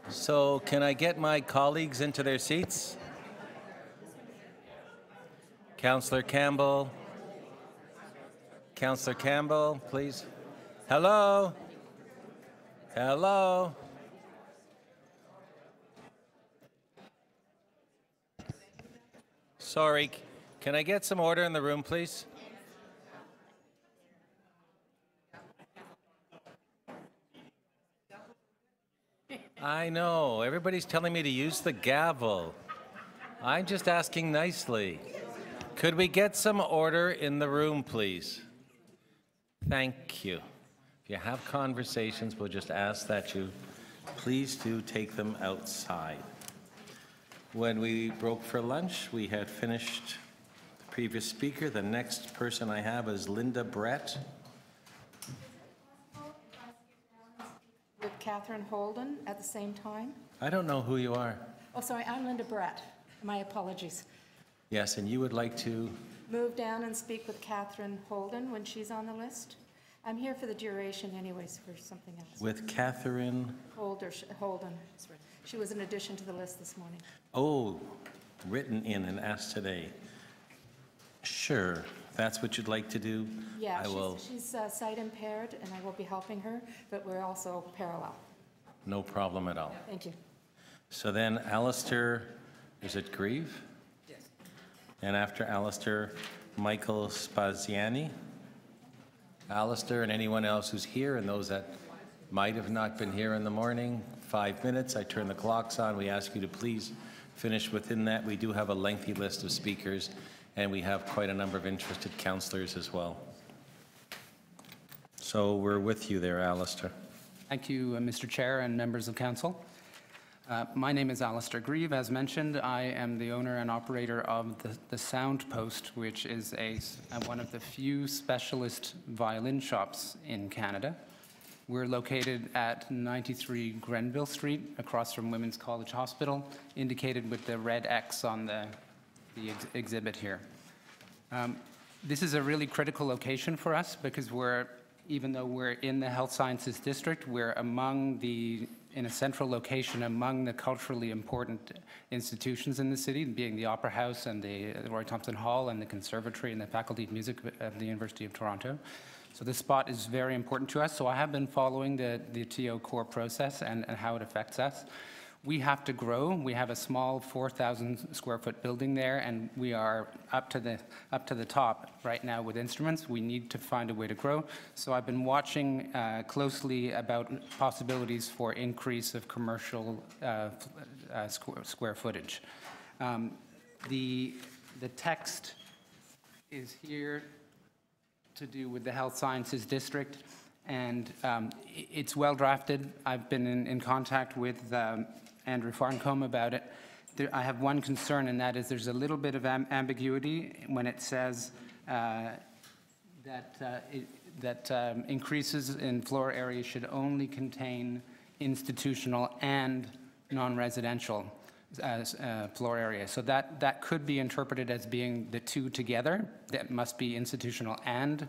So can I get my colleagues into their seats? Councillor Campbell. Councillor Campbell, please. Hello? Hello? Sorry, can I get some order in the room, please? I know, everybody's telling me to use the gavel. I'm just asking nicely. Could we get some order in the room, please? Thank you. If you have conversations, we'll just ask that you please do take them outside. When we broke for lunch, we had finished the previous speaker. The next person I have is Linda Brett. With Catherine Holden at the same time. I don't know who you are. Oh, sorry, I'm Linda Brett. My apologies. Yes, and you would like to move down and speak with Catherine Holden when she's on the list. I'm here for the duration anyways for something else. With Catherine Holden. She was an addition to the list this morning. Oh, written in and asked today. Sure, that's what you'd like to do. Yeah, she's sight impaired and I will be helping her, but we're also parallel. No problem at all. Thank you. So then Alistair, is it Grieve? Yes. And after Alistair, Michael Spaziani. Alistair and anyone else who's here and those that might have not been here in the morning, 5 minutes. I turn the clocks on. We ask you to please finish within that. We do have a lengthy list of speakers and we have quite a number of interested councillors as well. So we're with you there, Alistair. Thank you, Mr. Chair and members of council. My name is Alistair Grieve. As mentioned, I am the owner and operator of the Sound Post, which is one of the few specialist violin shops in Canada. We're located at 93 Grenville Street, across from Women's College Hospital, indicated with the red X on the exhibit here. This is a really critical location for us because even though we're in the Health Sciences District, we're in a central location among the culturally important institutions in the city, being the Opera House and the Roy Thompson Hall and the Conservatory and the Faculty of Music of the University of Toronto. So this spot is very important to us. So I have been following the TO core process and how it affects us. We have to grow. We have a small 4,000 square foot building there, and we are up to the top right now with instruments. We need to find a way to grow. So I've been watching closely about possibilities for increase of commercial square footage. The text is here to do with the Health Sciences District, and it's well drafted. I've been in contact with Andrew Farncombe about it. I have one concern, and that is there's a little bit of ambiguity when it says that increases in floor area should only contain institutional and non-residential floor area. So that could be interpreted as being the two together. That must be institutional and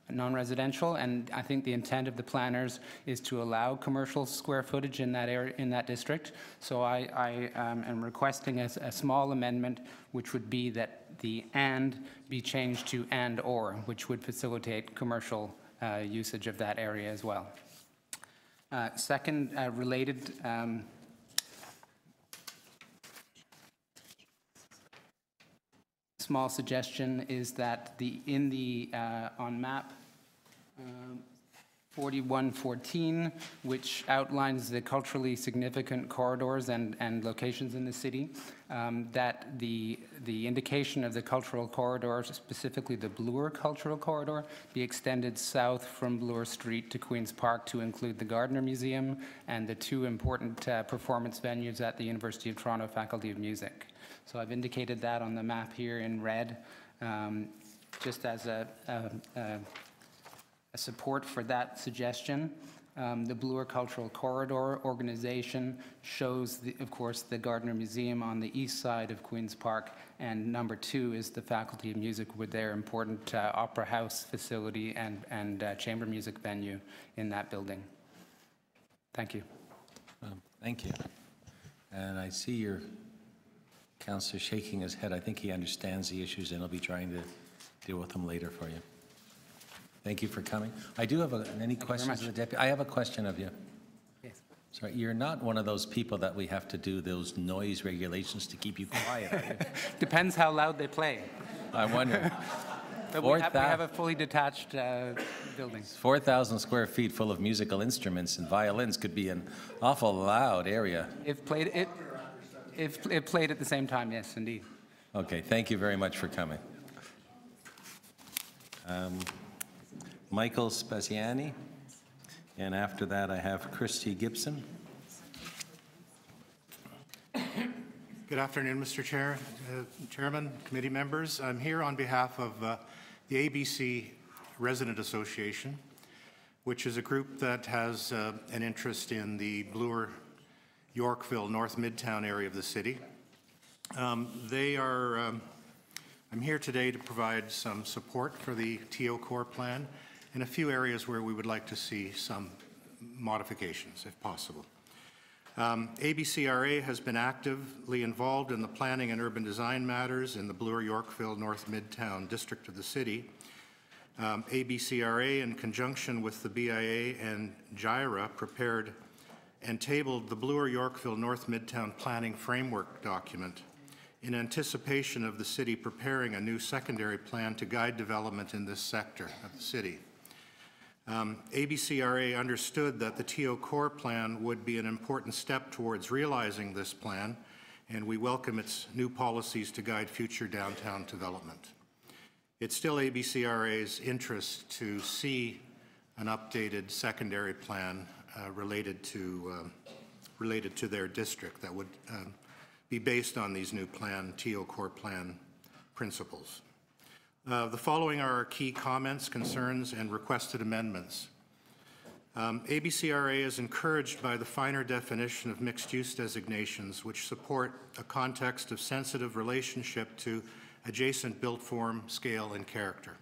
non-residential, and I think the intent of the planners is to allow commercial square footage in that area, in that district. So I am requesting a small amendment, which would be that the "and" be changed to "and/or," which would facilitate commercial usage of that area as well. Second, related. Small suggestion is that on map 4114, which outlines the culturally significant corridors and locations in the city, that the indication of the cultural corridor, specifically the Bloor Cultural Corridor, be extended south from Bloor Street to Queen's Park to include the Gardner Museum and the two important performance venues at the University of Toronto Faculty of Music. So I've indicated that on the map here in red, just as a support for that suggestion. The Bloor Cultural Corridor organization shows, of course, the Gardner Museum on the east side of Queen's Park, and number 2 is the Faculty of Music with their important Opera House facility and chamber music venue in that building. Thank you. Thank you. And I see your councillor shaking his head. I think he understands the issues and he'll be trying to deal with them later for you. Thank you for coming. I do have any questions of the deputy? I have a question of you. Yes. Sorry, you're not one of those people that we have to do those noise regulations to keep you quiet, are you? Depends how loud they play. I wonder. But we have a fully detached building. 4,000 square feet full of musical instruments and violins could be an awful loud area. If played at the same time, yes, indeed. Okay, thank you very much for coming. Michael Spaziani, and after that I have Christy Gibson. Good afternoon, Mr. Chair, Chairman, committee members. I'm here on behalf of the ABC Resident Association, which is a group that has an interest in the Bloor-Yorkville, North Midtown area of the city. I'm here today to provide some support for the TO Core plan in a few areas where we would like to see some modifications, if possible. ABCRA has been actively involved in the planning and urban design matters in the Bloor-Yorkville North Midtown district of the city. ABCRA, in conjunction with the BIA and GIRA, prepared and tabled the Bloor-Yorkville North Midtown Planning Framework document in anticipation of the city preparing a new secondary plan to guide development in this sector of the city. ABCRA understood that the TO Core plan would be an important step towards realizing this plan, and we welcome its new policies to guide future downtown development. It's still ABCRA's interest to see an updated secondary plan related to their district that would be based on these new TO Core plan principles. The following are our key comments, concerns, and requested amendments. ABCRA is encouraged by the finer definition of mixed-use designations, which support a context of sensitive relationship to adjacent built form, scale, and character.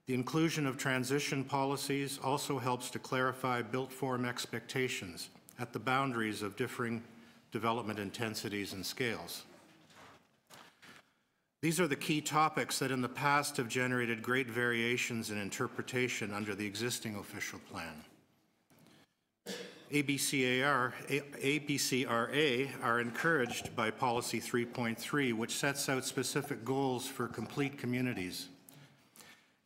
The inclusion of transition policies also helps to clarify built form expectations at the boundaries of differing development intensities and scales. These are the key topics that in the past have generated great variations in interpretation under the existing official plan. ABCRA are encouraged by Policy 3.3, which sets out specific goals for complete communities.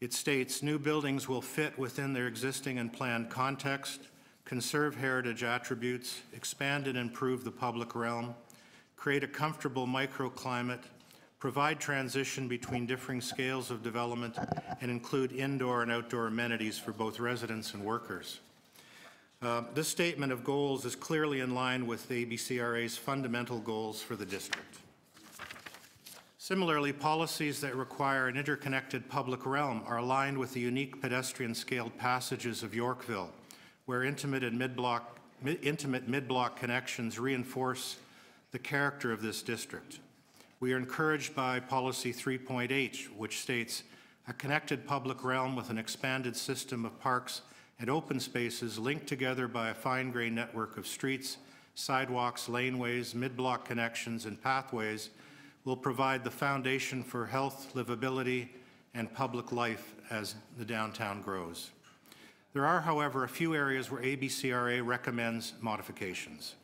It states new buildings will fit within their existing and planned context, conserve heritage attributes, expand and improve the public realm, create a comfortable microclimate, provide transition between differing scales of development, and include indoor and outdoor amenities for both residents and workers. This statement of goals is clearly in line with the ABCRA's fundamental goals for the district. Similarly, policies that require an interconnected public realm are aligned with the unique pedestrian-scaled passages of Yorkville, where intimate mid-block connections reinforce the character of this district. We are encouraged by Policy 3.8, which states, a connected public realm with an expanded system of parks and open spaces linked together by a fine-grained network of streets, sidewalks, laneways, mid-block connections, and pathways will provide the foundation for health, livability, and public life as the downtown grows. There are, however, a few areas where ABCRA recommends modifications.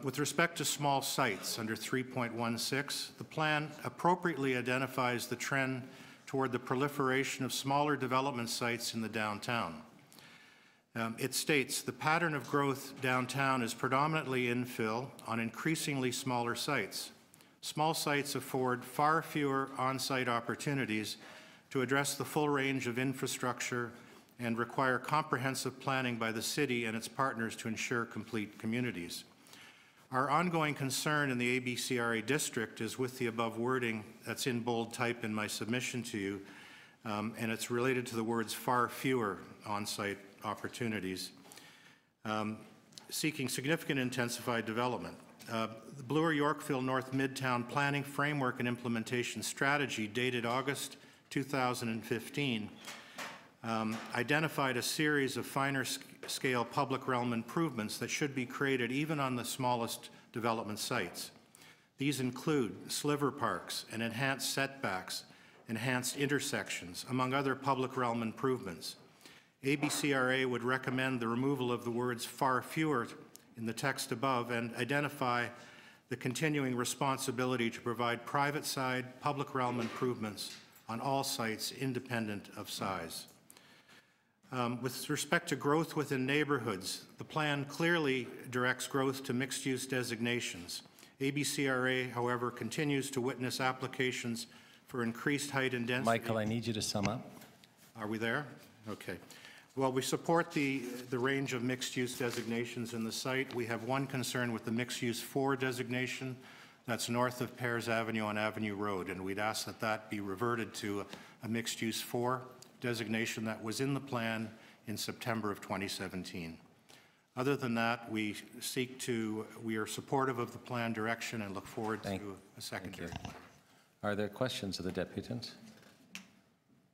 With respect to small sites under 3.16, the plan appropriately identifies the trend toward the proliferation of smaller development sites in the downtown. It states the pattern of growth downtown is predominantly infill on increasingly smaller sites. Small sites afford far fewer on-site opportunities to address the full range of infrastructure and require comprehensive planning by the city and its partners to ensure complete communities. Our ongoing concern in the ABCRA district is with the above wording that's in bold type in my submission to you, and it's related to the words far fewer on-site opportunities, seeking significant intensified development. The Bloor-Yorkville North Midtown Planning Framework and Implementation Strategy, dated August 2015, identified a series of finer scale public realm improvements that should be created even on the smallest development sites. These include sliver parks and enhanced setbacks, enhanced intersections, among other public realm improvements. ABCRA would recommend the removal of the words far fewer in the text above and identify the continuing responsibility to provide private side public realm improvements on all sites independent of size. With respect to growth within neighborhoods, the plan clearly directs growth to mixed-use designations. ABCRA, however, continues to witness applications for increased height and density. Michael, I need you to sum up. Are we there? Okay. Well, we support the range of mixed-use designations in the site. We have one concern with the mixed-use 4 designation. That's north of Pears Avenue on Avenue Road, and we'd ask that that be reverted to a mixed-use 4 designation that was in the plan in September of 2017. Other than that, we are supportive of the plan direction and look forward to a secondary. Are there questions of the deputant?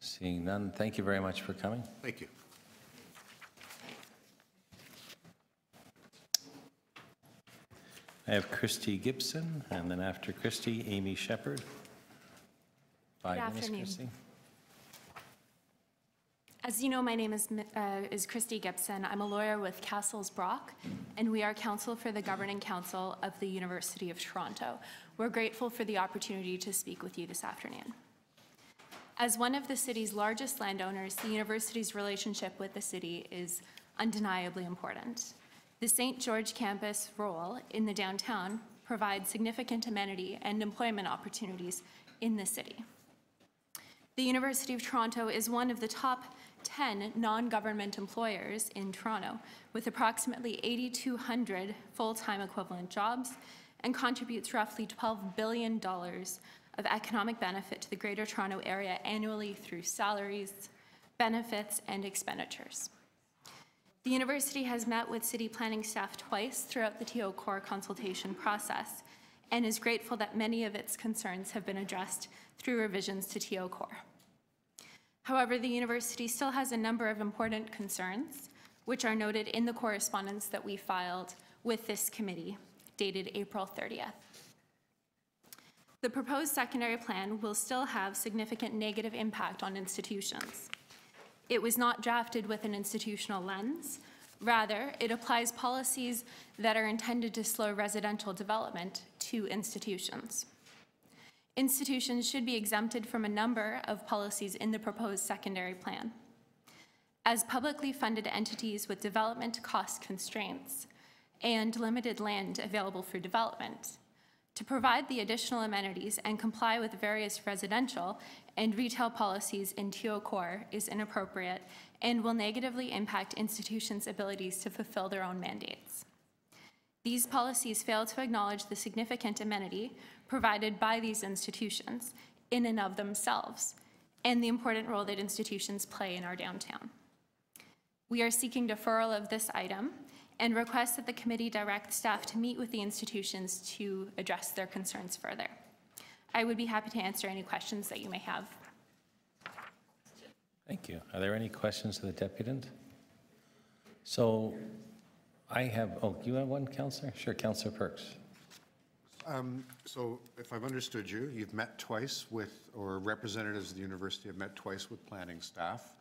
Seeing none, thank you very much for coming. Thank you. I have Christy Gibson, and then after Christy, Amy Shepherd. 5 minutes, afternoon. Christy. As you know, my name is Christy Gibson. I'm a lawyer with Castles Brock, and we are counsel for the Governing Council of the University of Toronto. We're grateful for the opportunity to speak with you this afternoon. As one of the city's largest landowners, the university's relationship with the city is undeniably important. The St. George campus role in the downtown provides significant amenity and employment opportunities in the city. The University of Toronto is one of the top 10 non-government employers in Toronto, with approximately 8,200 full-time equivalent jobs, and contributes roughly $12 billion of economic benefit to the Greater Toronto Area annually through salaries, benefits, and expenditures. The university has met with city planning staff twice throughout the TO Core consultation process, and is grateful that many of its concerns have been addressed through revisions to TO Core. However, the university still has a number of important concerns, which are noted in the correspondence that we filed with this committee, dated April 30th. The proposed secondary plan will still have significant negative impact on institutions. It was not drafted with an institutional lens. Rather, it applies policies that are intended to slow residential development to institutions. Institutions should be exempted from a number of policies in the proposed secondary plan. As publicly funded entities with development cost constraints and limited land available for development, to provide the additional amenities and comply with various residential and retail policies in TO Core is inappropriate and will negatively impact institutions' abilities to fulfill their own mandates. These policies fail to acknowledge the significant amenity provided by these institutions in and of themselves, and the important role that institutions play in our downtown. We are seeking deferral of this item and request that the committee direct staff to meet with the institutions to address their concerns further. I would be happy to answer any questions that you may have. Thank you. Are there any questions to the deputant? So I have, you have one, Councillor? Sure, Councillor Perks. So if I've understood you, you've met twice with, or representatives of the university have met twice with planning staff,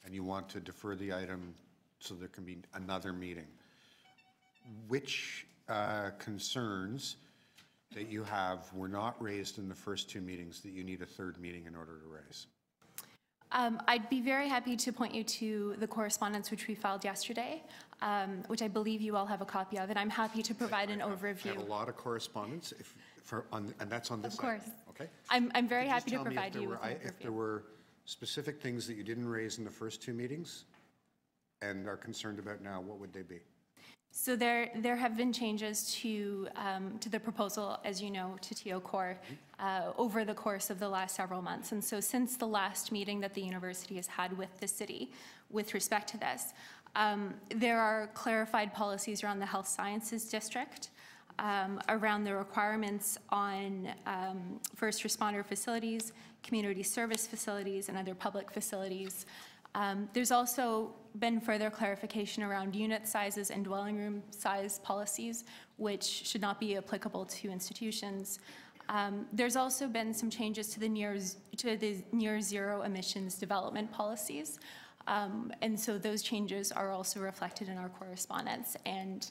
and you want to defer the item so there can be another meeting. Which concerns that you have were not raised in the first 2 meetings that you need a 3rd meeting in order to raise? I'd be very happy to point you to the correspondence which we filed yesterday, which I believe you all have a copy of, and I'm happy to provide an overview. I have a lot of correspondence, and that's on this Of course. item, okay? I'm very happy to provide you with an overview. If there were specific things that you didn't raise in the first 2 meetings and are concerned about now, what would they be? So there have been changes to the proposal, as you know, to TO Core over the course of the last several months. And so since the last meeting that the university has had with the city with respect to this, there are clarified policies around the health sciences district, around the requirements on first responder facilities, community service facilities, and other public facilities, There's also been further clarification around unit sizes and dwelling room size policies, which should not be applicable to institutions. There's also been some changes to the near zero emissions development policies. And so those changes are also reflected in our correspondence and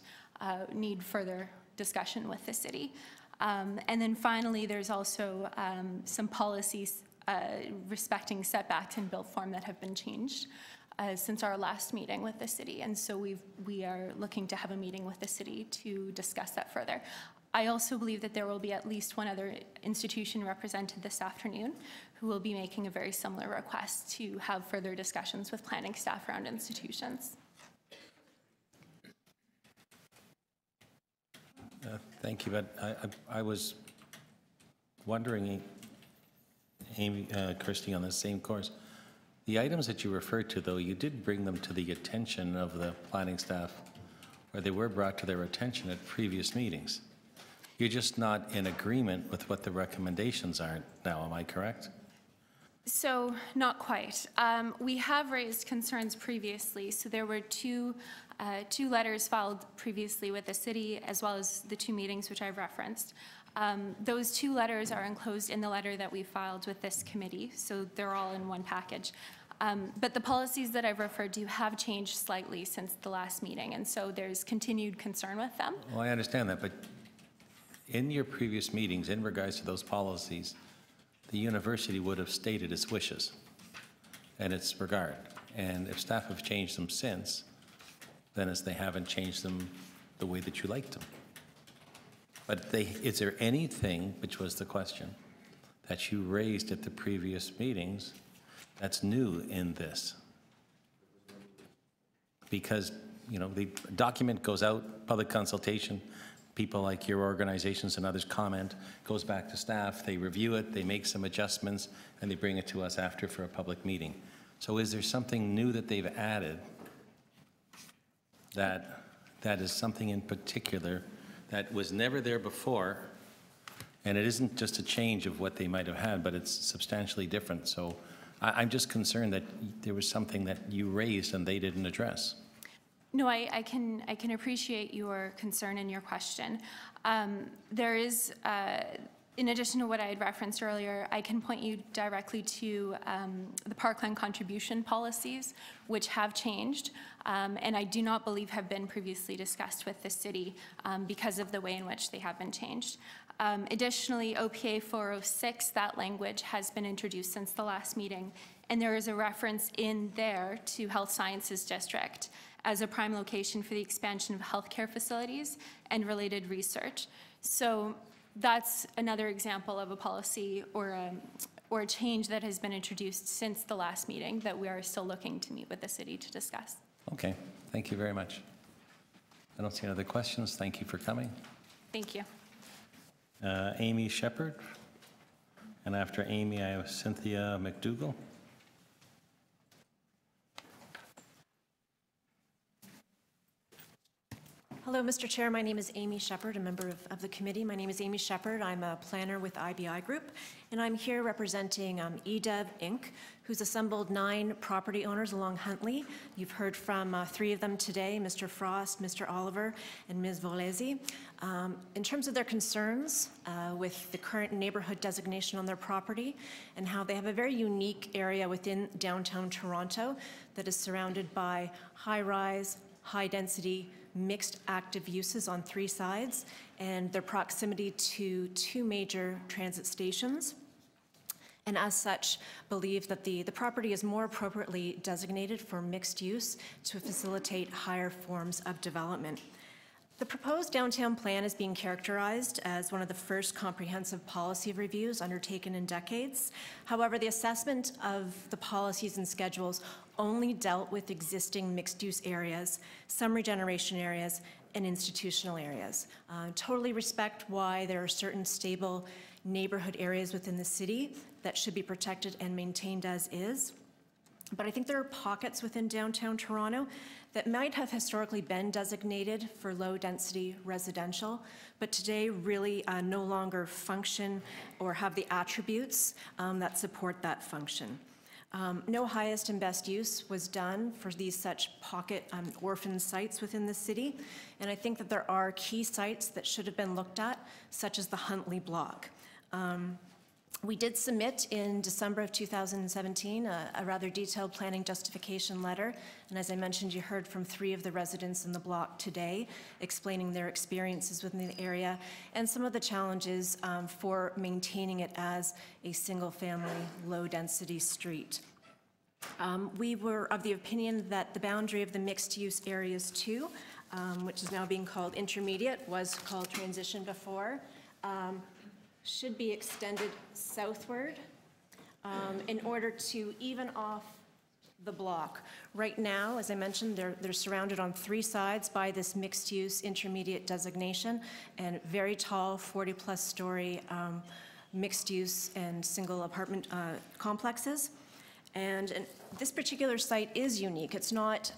need further discussion with the city. And then finally, there's also some policies respecting setbacks in built form that have been changed since our last meeting with the city. And so we are looking to have a meeting with the city to discuss that further. I also believe that there will be at least one other institution represented this afternoon who will be making a very similar request to have further discussions with planning staff around institutions. Thank you, but I was wondering, Amy, Christy, on the same course. The items that you referred to, though, you did bring them to the attention of the planning staff, or they were brought to their attention at previous meetings. You're just not in agreement with what the recommendations are now, am I correct? So, not quite. We have raised concerns previously. So there were two letters filed previously with the city, as well as the 2 meetings which I've referenced. Those 2 letters are enclosed in the letter that we filed with this committee, so they're all in one package. But the policies that I've referred to have changed slightly since the last meeting, and so there's continued concern with them. Well, I understand that, but in your previous meetings, in regards to those policies, the university would have stated its wishes and its regard. And if staff have changed them since, then as they haven't changed them the way that you liked them. But is there anything, which was the question, that you raised at the previous meetings that's new in this? Because, you know, the document goes out, public consultation, people like your organizations and others comment, goes back to staff, they review it, they make some adjustments, and they bring it to us after for a public meeting. So is there something new that they've added that is something in particular that was never there before, and it isn't just a change of what they might have had, but it's substantially different? So I'm just concerned that there was something that you raised and they didn't address. No, I can appreciate your concern and your question. There is, in addition to what I had referenced earlier, I can point you directly to the parkland contribution policies, which have changed, and I do not believe have been previously discussed with the city because of the way in which they have been changed. Additionally, OPA 406, that language has been introduced since the last meeting, and there is a reference in there to Health Sciences District as a prime location for the expansion of healthcare facilities and related research. So that's another example of a policy or a change that has been introduced since the last meeting that we are still looking to meet with the city to discuss. Okay, thank you very much. I don't see any other questions. Thank you for coming. Thank you. Amy Shepherd, and after Amy, I have Cynthia McDougall. Hello, Mr. Chair. My name is Amy Shepherd, a member of the committee. My name is Amy Shepherd. I'm a planner with IBI Group, and I'm here representing EDEV Inc., who's assembled 9 property owners along Huntley. You've heard from 3 of them today, Mr. Frost, Mr. Oliver, and Ms. Volesi. In terms of their concerns with the current neighborhood designation on their property and how they have a very unique area within downtown Toronto that is surrounded by high-rise, high-density, mixed active uses on 3 sides, and their proximity to 2 major transit stations, and as such believe that the property is more appropriately designated for mixed use to facilitate higher forms of development. The proposed downtown plan is being characterized as one of the first comprehensive policy reviews undertaken in decades. However, the assessment of the policies and schedules only dealt with existing mixed-use areas, some regeneration areas, and institutional areas. Totally respect why there are certain stable neighborhood areas within the city that should be protected and maintained as is. But I think there are pockets within downtown Toronto that might have historically been designated for low-density residential, but today really no longer function or have the attributes that support that function. No highest and best use was done for these such pocket orphan sites within the city, and I think that there are key sites that should have been looked at, such as the Huntley Block. We did submit in December of 2017 a rather detailed planning justification letter, and as I mentioned, you heard from 3 of the residents in the block today explaining their experiences within the area and some of the challenges for maintaining it as a single-family, low-density street. We were of the opinion that the boundary of the mixed-use areas 2, which is now being called intermediate, was called transition before, should be extended southward in order to even off the block. Right now, as I mentioned, they're surrounded on 3 sides by this mixed-use intermediate designation and very tall 40-plus story mixed-use and single apartment complexes. And this particular site is unique. It's not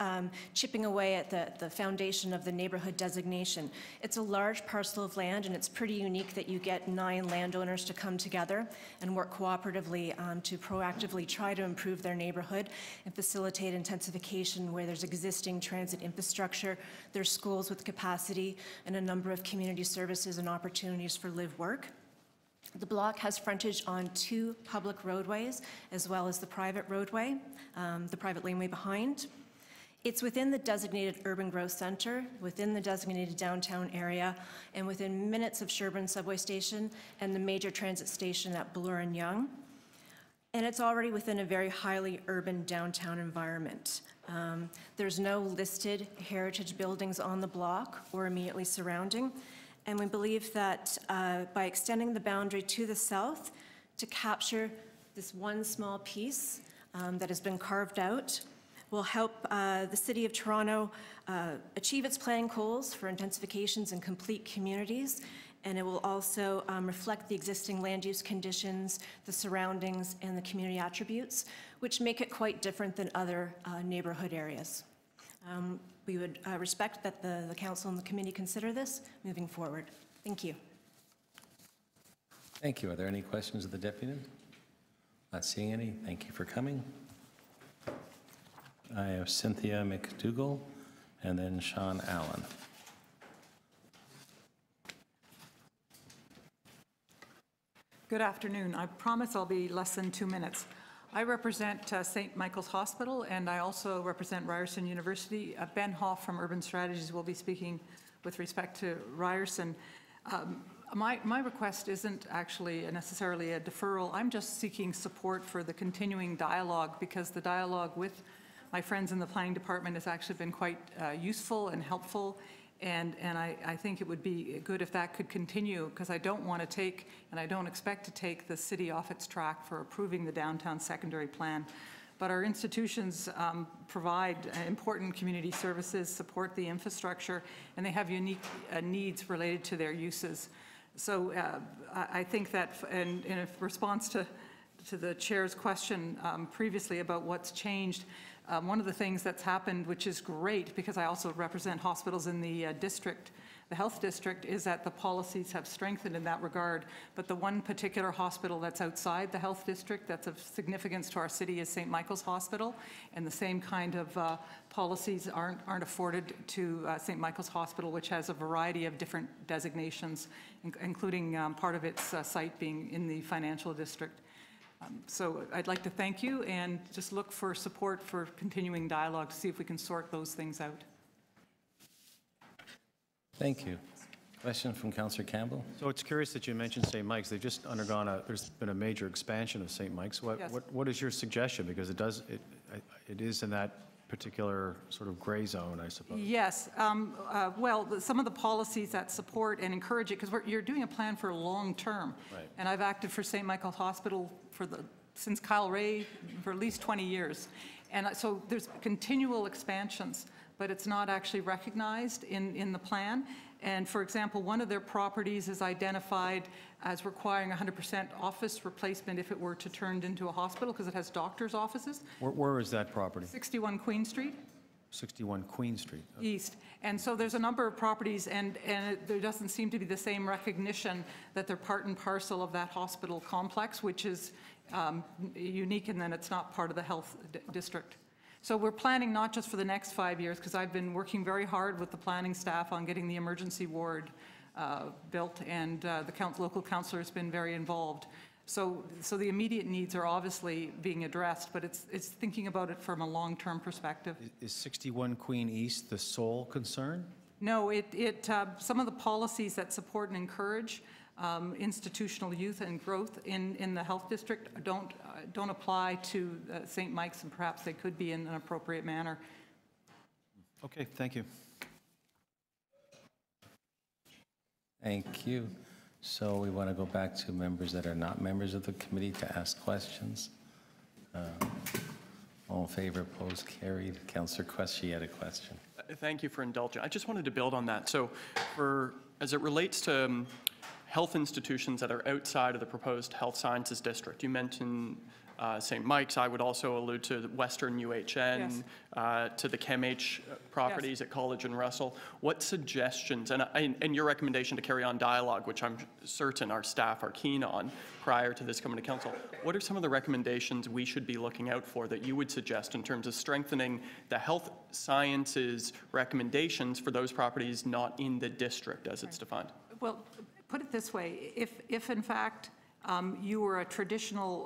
chipping away at the foundation of the neighborhood designation. It's a large parcel of land, and it's pretty unique that you get 9 landowners to come together and work cooperatively to proactively try to improve their neighborhood and facilitate intensification where there's existing transit infrastructure, there's schools with capacity, and a number of community services and opportunities for live-work. The block has frontage on 2 public roadways, as well as the private roadway, the private laneway behind. It's within the designated urban growth center, within the designated downtown area, and within minutes of Sherbourne subway station and the major transit station at Bloor and Yonge. And it's already within a very highly urban downtown environment. There's no listed heritage buildings on the block or immediately surrounding. And we believe that by extending the boundary to the south to capture this one small piece that has been carved out will help the City of Toronto achieve its planning goals for intensifications and complete communities, and it will also reflect the existing land use conditions, the surroundings, and the community attributes, which make it quite different than other neighborhood areas. We would respect that the council and the committee consider this moving forward. Thank you. Thank you. Are there any questions of the deputy? Not seeing any. Thank you for coming. I have Cynthia McDougall and then Sean Allen. Good afternoon. I promise I'll be less than 2 minutes. I represent St. Michael's Hospital, and I also represent Ryerson University. Ben Hoff from Urban Strategies will be speaking with respect to Ryerson. My request isn't actually necessarily a deferral. I'm just seeking support for the continuing dialogue, because the dialogue with my friends in the planning department has actually been quite useful and helpful. And I think it would be good if that could continue, because I don't want to take, and I don't expect to take, the city off its track for approving the downtown secondary plan. But our institutions provide important community services, support the infrastructure, and they have unique needs related to their uses. So I think that, in response to the chair's question previously about what's changed, one of the things that's happened, which is great, because I also represent hospitals in the district, the health district, is that the policies have strengthened in that regard. But the one particular hospital that's outside the health district that's of significance to our city is St. Michael's Hospital, and the same kind of policies aren't afforded to St. Michael's Hospital, which has a variety of different designations, including part of its site being in the financial district. So I'd like to thank you and just look for support for continuing dialogue to see if we can sort those things out. Thank you. Question from Councillor Campbell. So it's curious that you mentioned St. Mike's. They've just undergone there's been a major expansion of St. Mike's. Yes. What is your suggestion? Because it is in that particular sort of gray zone, I suppose. Yes. Well, some of the policies that support and encourage it, because you're doing a plan for long term. Right. And I've acted for St. Michael's Hospital since Kyle Ray for at least 20 years. And so there's continual expansions, but it's not actually recognized in the plan. And for example, one of their properties is identified as requiring 100% office replacement if it were to turn into a hospital, because it has doctor's offices. Where is that property? 61 Queen Street. 61 Queen Street. East. And so there's a number of properties, and there doesn't seem to be the same recognition that they're part and parcel of that hospital complex, which is unique, and then it's not part of the health district. So we're planning not just for the next 5 years, because I've been working very hard with the planning staff on getting the emergency ward built, and the local councillor has been very involved. So the immediate needs are obviously being addressed, but it's thinking about it from a long-term perspective. Is 61 Queen East the sole concern? No, some of the policies that support and encourage institutional youth and growth in the health district don't apply to St. Mike's, and perhaps they could be in an appropriate manner. Okay, thank you. Thank you. So we want to go back to members that are not members of the committee to ask questions. All in favor, opposed, carried. Councillor Quest, she had a question. Thank you for indulging. I just wanted to build on that. So as it relates to health institutions that are outside of the proposed health sciences district, you mentioned St. Mike's. I would also allude to the Western UHN, yes. To the ChemH properties, yes. At College and Russell. What suggestions, and your recommendation to carry on dialogue, which I'm certain our staff are keen on prior to this coming to council, what are some of the recommendations we should be looking out for that you would suggest in terms of strengthening the health sciences recommendations for those properties not in the district as it's defined? Well, put it this way, if in fact you were a traditional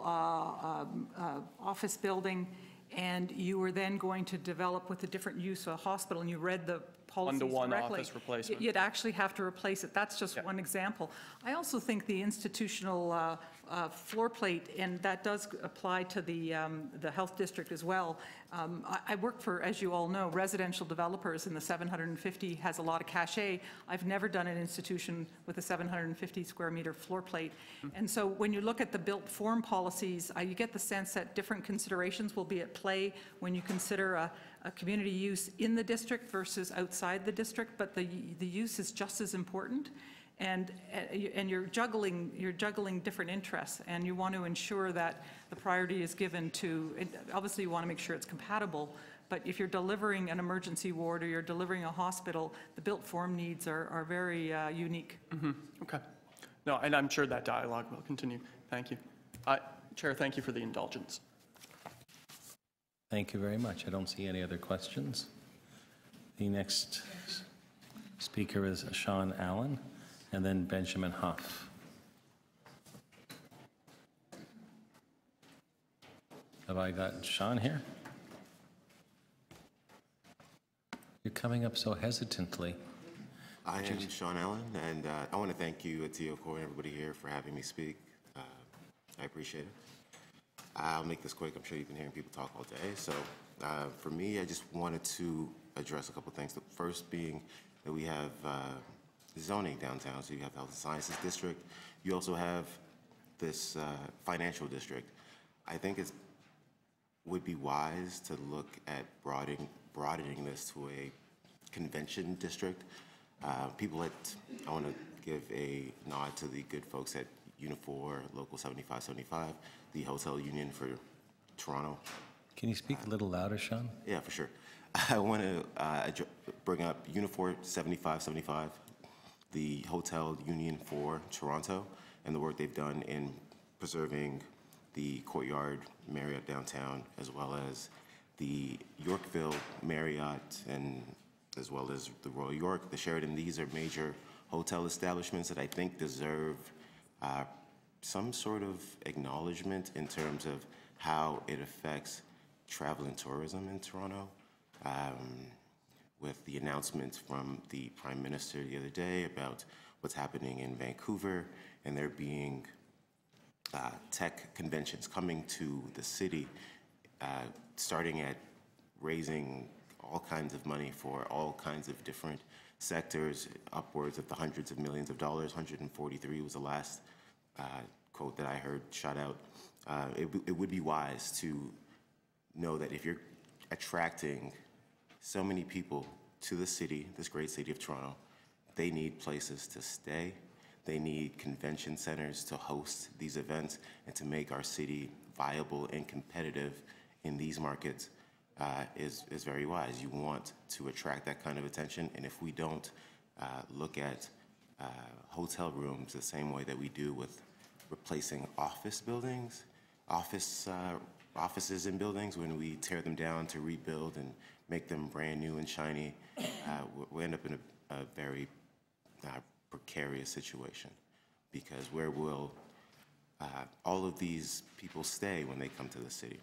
office building and you were then going to develop with a different use of a hospital, and you read the policies one-to-one correctly, office replacement. You'd actually have to replace it. That's just one example. I also think the institutional floor plate, and that does apply to the health district as well. I work for, as you all know, residential developers, and the 750 has a lot of cachet. I've never done an institution with a 750 square meter floor plate. And so when you look at the built form policies, you get the sense that different considerations will be at play when you consider a community use in the district versus outside the district, but the use is just as important. And you're juggling different interests, and you want to ensure that the priority is given to, obviously you want to make sure it's compatible, but if you're delivering an emergency ward or you're delivering a hospital, the built form needs are very unique. Mm-hmm. Okay. No, and I'm sure that dialogue will continue. Thank you. Chair, thank you for the indulgence. Thank you very much. I don't see any other questions. The next speaker is Sean Allen, and then Benjamin Huff. Have I got Sean here? You're coming up so hesitantly. I am Sean Allen, and I want to thank you, Atioko, and everybody here for having me speak. I appreciate it. I'll make this quick. I'm sure you've been hearing people talk all day. So for me, I just wanted to address a couple things. The first being that we have zoning downtown. So you have the Health and Sciences District. You also have this financial district. I think it would be wise to look at broadening this to a convention district. I want to give a nod to the good folks at Unifor Local 7575, the hotel union for Toronto. Can you speak a little louder, Sean? Yeah, for sure. I want to bring up Unifor 7575, the hotel union for Toronto, and the work they've done in preserving the Courtyard Marriott downtown, as well as the Yorkville Marriott, and as well as the Royal York, the Sheraton. These are major hotel establishments that I think deserve some sort of acknowledgement in terms of how it affects travel and tourism in Toronto. With the announcement from the Prime Minister the other day about what's happening in Vancouver, and there being tech conventions coming to the city, starting at raising all kinds of money for all kinds of different sectors, upwards of the hundreds of millions of dollars. 143 was the last quote that I heard shot out. It would be wise to know that if you're attracting so many people to the city, this great city of Toronto, they need places to stay. They need convention centers to host these events and to make our city viable and competitive in these markets. is very wise. You want to attract that kind of attention, and if we don't look at hotel rooms the same way that we do with replacing office buildings, offices in buildings, when we tear them down to rebuild and make them brand new and shiny, we end up in a very precarious situation, because where will all of these people stay when they come to the city?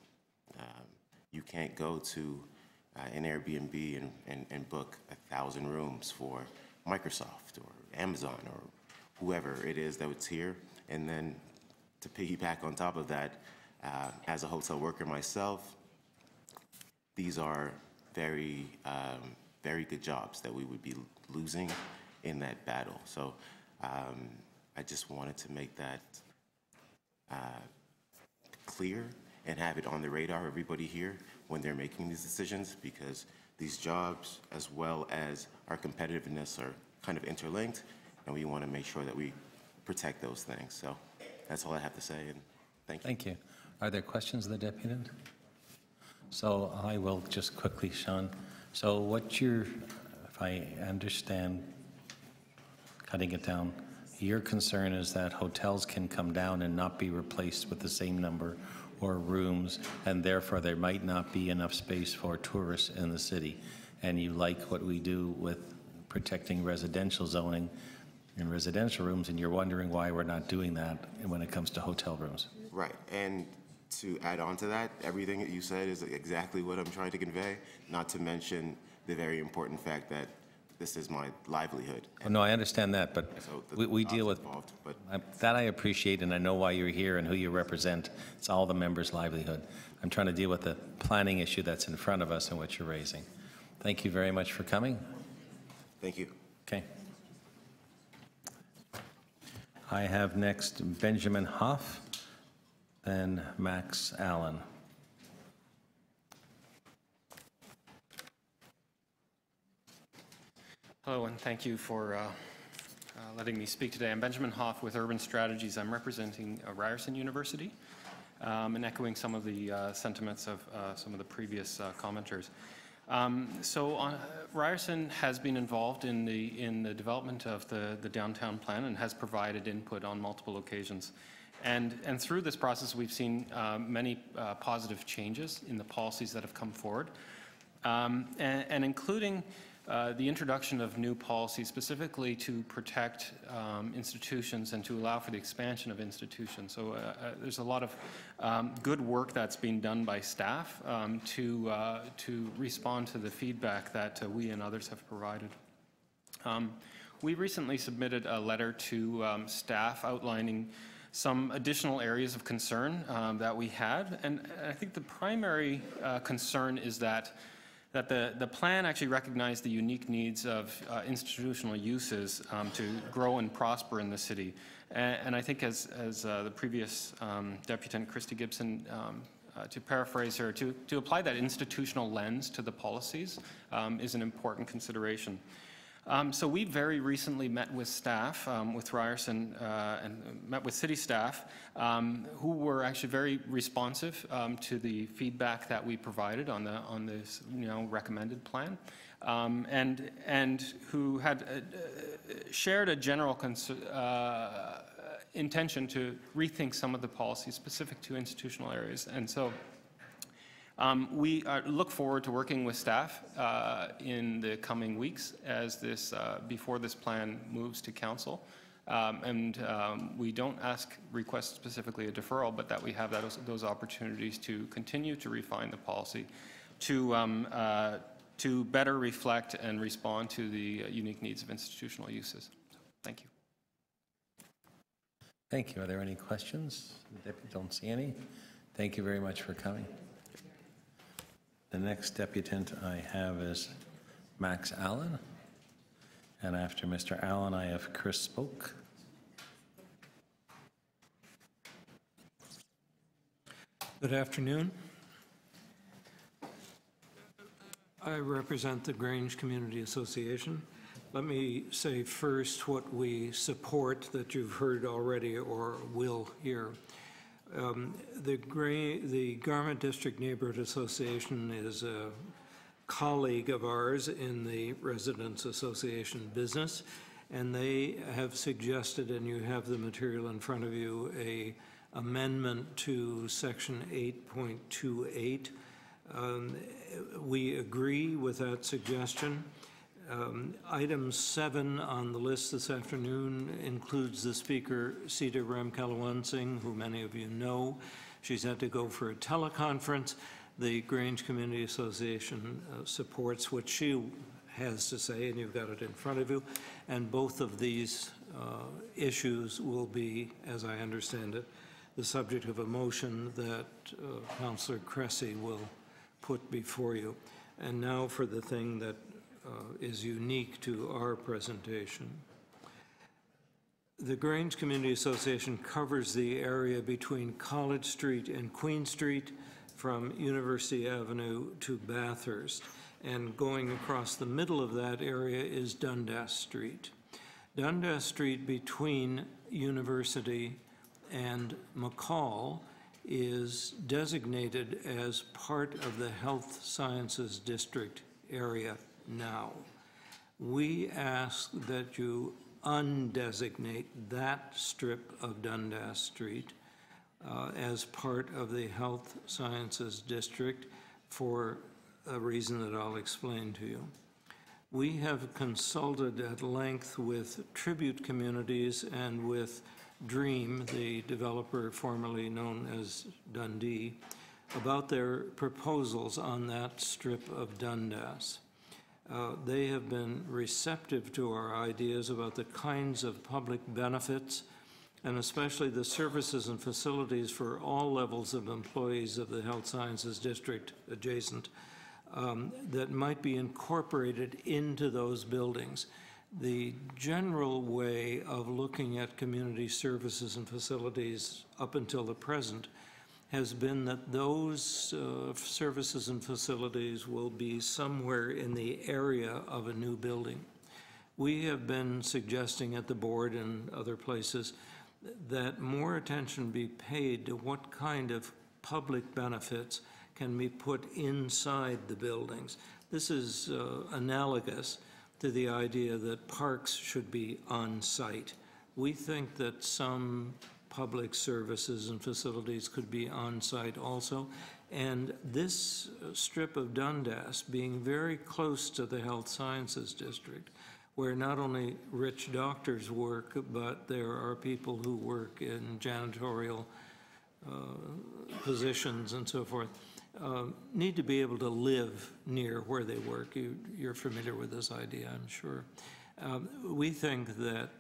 You can't go to an Airbnb and book 1,000 rooms for Microsoft or Amazon or whoever it is that's here. And then to piggyback on top of that, as a hotel worker myself, these are very, very good jobs that we would be losing in that battle. So I just wanted to make that clear and have it on the radar of everybody here when they're making these decisions, because these jobs as well as our competitiveness are kind of interlinked, and we want to make sure that we protect those things. So that's all I have to say, and thank you. Thank you. Are there questions of the deputant? So I will just quickly, Sean. So what you're, if I understand, cutting it down, your concern is that hotels can come down and not be replaced with the same number or rooms, and therefore there might not be enough space for tourists in the city. And you like what we do with protecting residential zoning in residential rooms, and you're wondering why we're not doing that when it comes to hotel rooms. Right, and to add on to that, everything that you said is exactly what I'm trying to convey, not to mention the very important fact that this is my livelihood. Oh, no, I understand that, but So we deal with involved, but that. I appreciate, and I know why you're here and who you represent. It's all the members' livelihood. I'm trying to deal with the planning issue that's in front of us and what you're raising. Thank you very much for coming. thank you. Okay. I have next Benjamin Hoff, then Max Allen. Hello, and thank you for letting me speak today. I'm Benjamin Hoff with Urban Strategies. I'm representing Ryerson University and echoing some of the sentiments of some of the previous commenters. Ryerson has been involved in the development of the downtown plan and has provided input on multiple occasions. And through this process, we've seen many positive changes in the policies that have come forward, and including the introduction of new policies specifically to protect institutions and to allow for the expansion of institutions. So there's a lot of good work that's being done by staff to respond to the feedback that we and others have provided. We recently submitted a letter to staff outlining some additional areas of concern that we had, and I think the primary concern is that the plan actually recognized the unique needs of institutional uses to grow and prosper in the city. And I think as the previous Deputant Christy Gibson, to paraphrase her, to apply that institutional lens to the policies is an important consideration. So we very recently met with staff, with Ryerson, and met with city staff, who were actually very responsive to the feedback that we provided on this recommended plan, and who had shared a general intention to rethink some of the policies specific to institutional areas. And so we look forward to working with staff in the coming weeks as before this plan moves to council. We don't request specifically a deferral, but that we have those opportunities to continue to refine the policy to better reflect and respond to the unique needs of institutional uses. Thank you. Thank you. Are there any questions? I don't see any. Thank you very much for coming. The next deputant I have is Max Allen. And after Mr. Allen, I have Chris Spoke. Good afternoon. I represent the Grange Community Association. Let me say first what we support that you've heard already or will hear. The Garment District Neighborhood Association is a colleague of ours in the Residents Association business, and they have suggested, and you have the material in front of you, a amendment to section 8.28. We agree with that suggestion. Item 7 on the list this afternoon includes the speaker, Sita Ramkalawansing, who many of you know. She's had to go for a teleconference. The Grange Community Association supports what she has to say, and you've got it in front of you. And both of these issues will be, as I understand it, the subject of a motion that Councillor Cressy will put before you. And now for the thing that is unique to our presentation. The Grange Community Association covers the area between College Street and Queen Street from University Avenue to Bathurst, and going across the middle of that area is Dundas Street. Dundas Street between University and McCall is designated as part of the Health Sciences District area now. We ask that you undesignate that strip of Dundas Street as part of the Health Sciences District for a reason that I'll explain to you. We have consulted at length with tribute communities and with Dream, the developer formerly known as Dundee, about their proposals on that strip of Dundas. They have been receptive to our ideas about the kinds of public benefits and especially the services and facilities for all levels of employees of the Health Sciences District adjacent that might be incorporated into those buildings. The general way of looking at community services and facilities up until the present has been that those services and facilities will be somewhere in the area of a new building. We have been suggesting at the board and other places that more attention be paid to what kind of public benefits can be put inside the buildings. This is analogous to the idea that parks should be on site. We think that some public services and facilities could be on site also. And this strip of Dundas being very close to the Health Sciences District, where not only rich doctors work, but there are people who work in janitorial positions and so forth, need to be able to live near where they work. You're familiar with this idea, I'm sure. We think that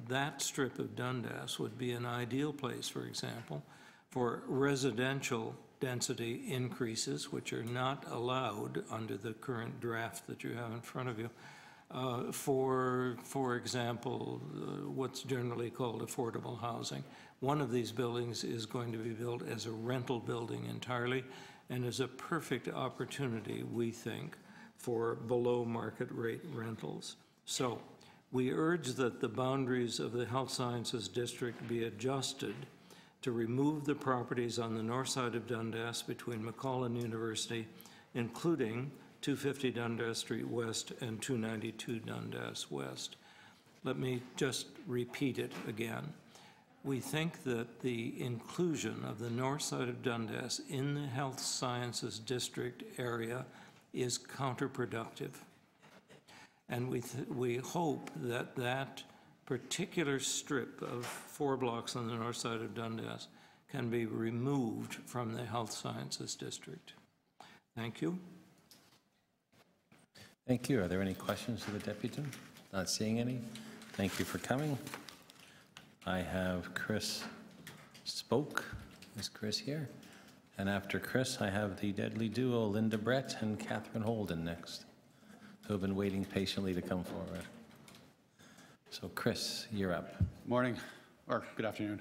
that strip of Dundas would be an ideal place, for example, for residential density increases, which are not allowed under the current draft that you have in front of you, for example, what's generally called affordable housing. One of these buildings is going to be built as a rental building entirely and is a perfect opportunity, we think, for below market rate rentals. So we urge that the boundaries of the Health Sciences District be adjusted to remove the properties on the north side of Dundas between McCall and University, including 250 Dundas Street West and 292 Dundas West. Let me just repeat it again. We think that the inclusion of the north side of Dundas in the Health Sciences District area is counterproductive. And we hope that that particular strip of 4 blocks on the north side of Dundas can be removed from the Health Sciences District. Thank you. Thank you. Are there any questions to the deputy? Not seeing any. Thank you for coming. I have Chris Spoke. Is Chris here? And after Chris, I have the deadly duo, Linda Brett and Catherine Holden next, who have been waiting patiently to come forward. So Chris, you're up. Morning, or good afternoon.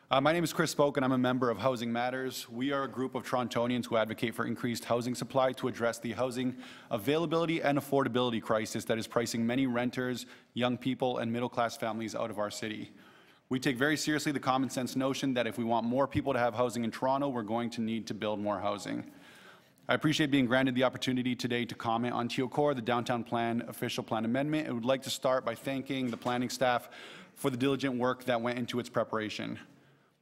My name is Chris Spoke, and I'm a member of Housing Matters. We are a group of Torontonians who advocate for increased housing supply to address the housing availability and affordability crisis that is pricing many renters, young people, and middle-class families out of our city. We take very seriously the common sense notion that if we want more people to have housing in Toronto, we're going to need to build more housing. I appreciate being granted the opportunity today to comment on TOCOR, the Downtown Plan Official Plan Amendment, and would like to start by thanking the planning staff for the diligent work that went into its preparation.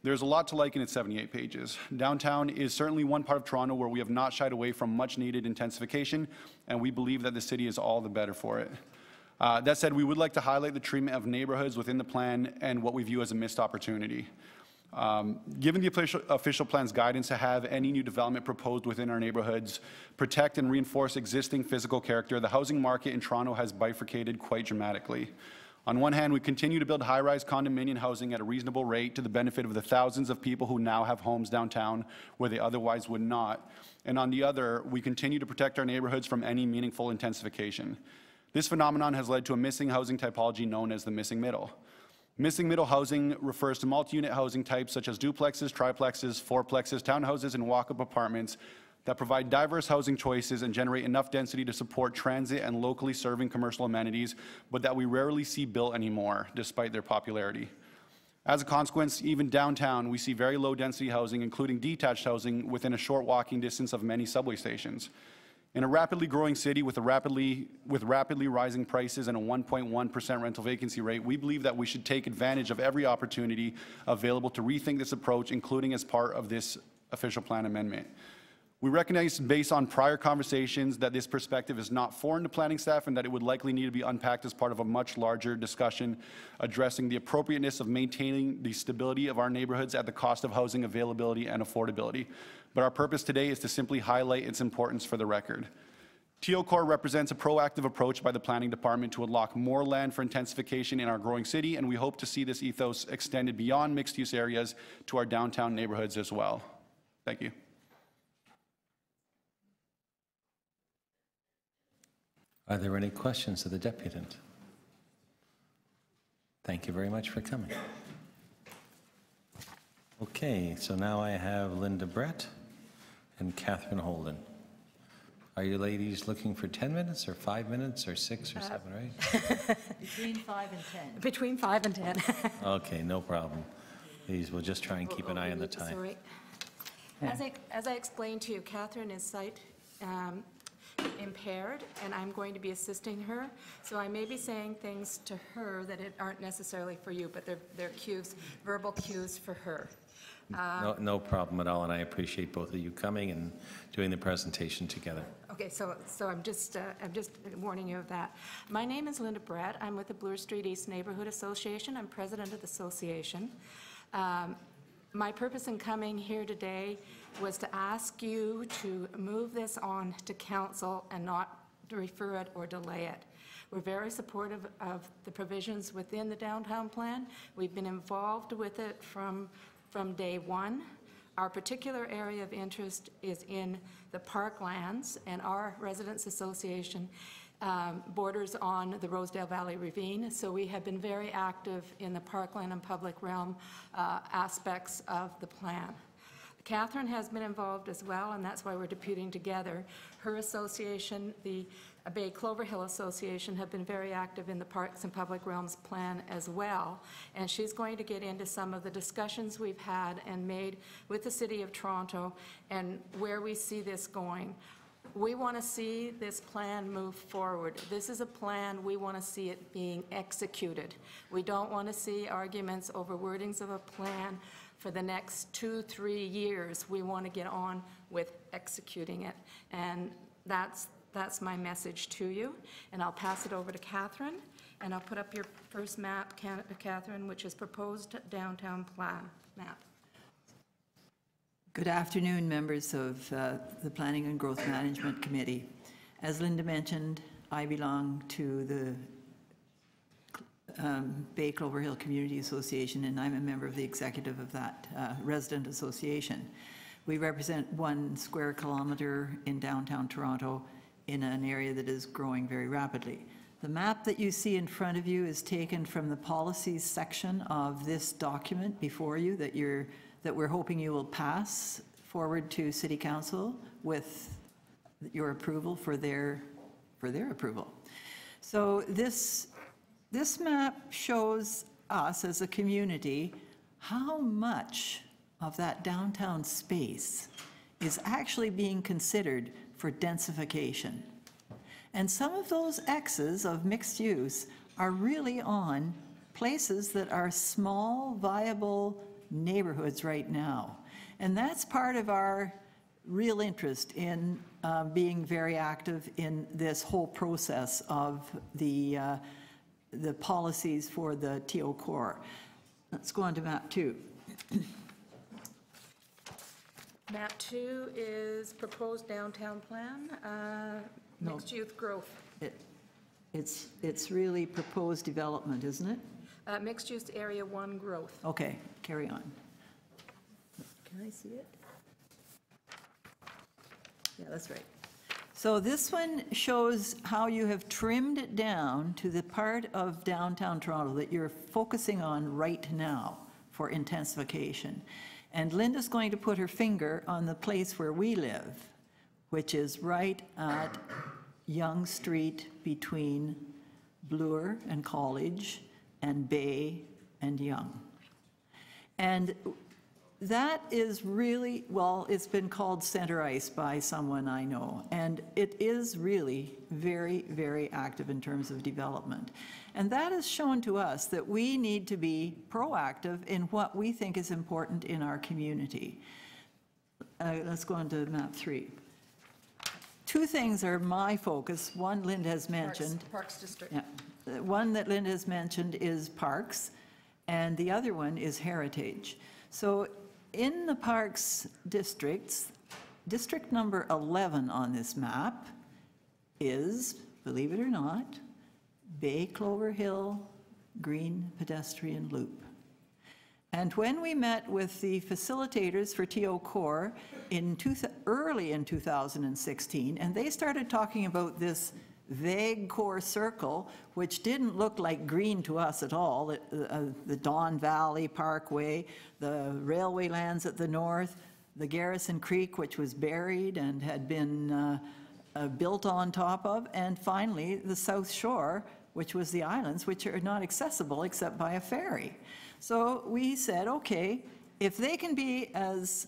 There's a lot to like in its 78 pages. Downtown is certainly one part of Toronto where we have not shied away from much needed intensification, and we believe that the city is all the better for it. That said, we would like to highlight the treatment of neighborhoods within the plan and what we view as a missed opportunity. Given the official plan's guidance to have any new development proposed within our neighborhoods protect and reinforce existing physical character, the housing market in Toronto has bifurcated quite dramatically. On one hand, we continue to build high-rise condominium housing at a reasonable rate to the benefit of the thousands of people who now have homes downtown where they otherwise would not. And on the other, we continue to protect our neighborhoods from any meaningful intensification. This phenomenon has led to a missing housing typology known as the missing middle. Missing middle housing refers to multi-unit housing types such as duplexes, triplexes, fourplexes, townhouses, and walk-up apartments that provide diverse housing choices and generate enough density to support transit and locally serving commercial amenities, but that we rarely see built anymore, despite their popularity. As a consequence, even downtown, we see very low-density housing, including detached housing, within a short walking distance of many subway stations. In a rapidly growing city with rapidly rising prices and a 1.1% rental vacancy rate, we believe that we should take advantage of every opportunity available to rethink this approach, including as part of this official plan amendment. We recognize, based on prior conversations, that this perspective is not foreign to planning staff and that it would likely need to be unpacked as part of a much larger discussion addressing the appropriateness of maintaining the stability of our neighborhoods at the cost of housing availability and affordability. But our purpose today is to simply highlight its importance for the record. TOCOR represents a proactive approach by the planning department to unlock more land for intensification in our growing city, and we hope to see this ethos extended beyond mixed-use areas to our downtown neighborhoods as well. Thank you. Are there any questions of the deputant? Thank you very much for coming. Okay, so now I have Linda Brett and Catherine Holden. Are you ladies looking for 10 minutes or 5 minutes or 6 or 7 or 8? Between 5 and 10. Between 5 and 10. Okay, no problem. Please, we'll just try and keep an eye on the time. Sorry. As I explained to you, Catherine is sight impaired, and I'm going to be assisting her. So I may be saying things to her that aren't necessarily for you, but they're cues, verbal cues for her. No problem at all, and I appreciate both of you coming and doing the presentation together. Okay, so I'm just warning you of that. My name is Linda Brett. I'm with the Bloor Street East Neighborhood Association. I'm president of the association. My purpose in coming here today was to ask you to move this on to council and not to refer it or delay it. We're very supportive of the provisions within the downtown plan. We've been involved with it from day one. Our particular area of interest is in the parklands, and our residents association borders on the Rosedale Valley Ravine, so we have been very active in the parkland and public realm aspects of the plan. Catherine has been involved as well, and that's why we're deputing together. Her association, the Bay Clover Hill Association, have been very active in the Parks and Public Realms plan as well, and she's going to get into some of the discussions we've had and made with the City of Toronto and where we see this going. We want to see this plan move forward. This is a plan, we want to see it being executed. We don't want to see arguments over wordings of a plan for the next 2-3 years. We want to get on with executing it, and that's my message to you. And I'll pass it over to Catherine, and I'll put up your first map, Catherine, which is proposed downtown plan map. Good afternoon, members of the Planning and Growth Management Committee. As Linda mentioned, I belong to the Bay Clover Hill Community Association, and I'm a member of the executive of that resident association. We represent 1 square kilometer in downtown Toronto in an area that is growing very rapidly. The map that you see in front of you is taken from the policies section of this document before you that we're hoping you will pass forward to City Council with your approval for their approval. So this map shows us as a community how much of that downtown space is actually being considered for densification. And some of those X's of mixed use are really on places that are small, viable neighborhoods right now. And that's part of our real interest in being very active in this whole process of the policies for the TO core. Let's go on to map 2. Map 2 is proposed downtown plan, No. mixed youth growth. It's really proposed development, isn't it? Mixed use area 1 growth. Okay, carry on. Can I see it? Yeah, that's right. So this one shows how you have trimmed it down to the part of downtown Toronto that you're focusing on right now for intensification. And Linda's going to put her finger on the place where we live, which is right at Yonge Street between Bloor and College and Bay and Yonge. And that is really, well, it's been called center ice by someone I know, and it is really very, very active in terms of development. And that has shown to us that we need to be proactive in what we think is important in our community. Let's go on to map 3. Two things are my focus. One Linda has mentioned. Parks District. Yeah. One that Linda has mentioned is parks, and the other one is heritage. So in the parks districts, district number 11 on this map is, believe it or not, Bay Clover Hill Green Pedestrian Loop. And when we met with the facilitators for TO Core early in 2016, and they started talking about this vague core circle, which didn't look like green to us at all, the Don Valley Parkway, the railway lands at the north, the Garrison Creek, which was buried and had been built on top of, and finally the South Shore, which was the islands, which are not accessible except by a ferry. So we said, okay, if they can be as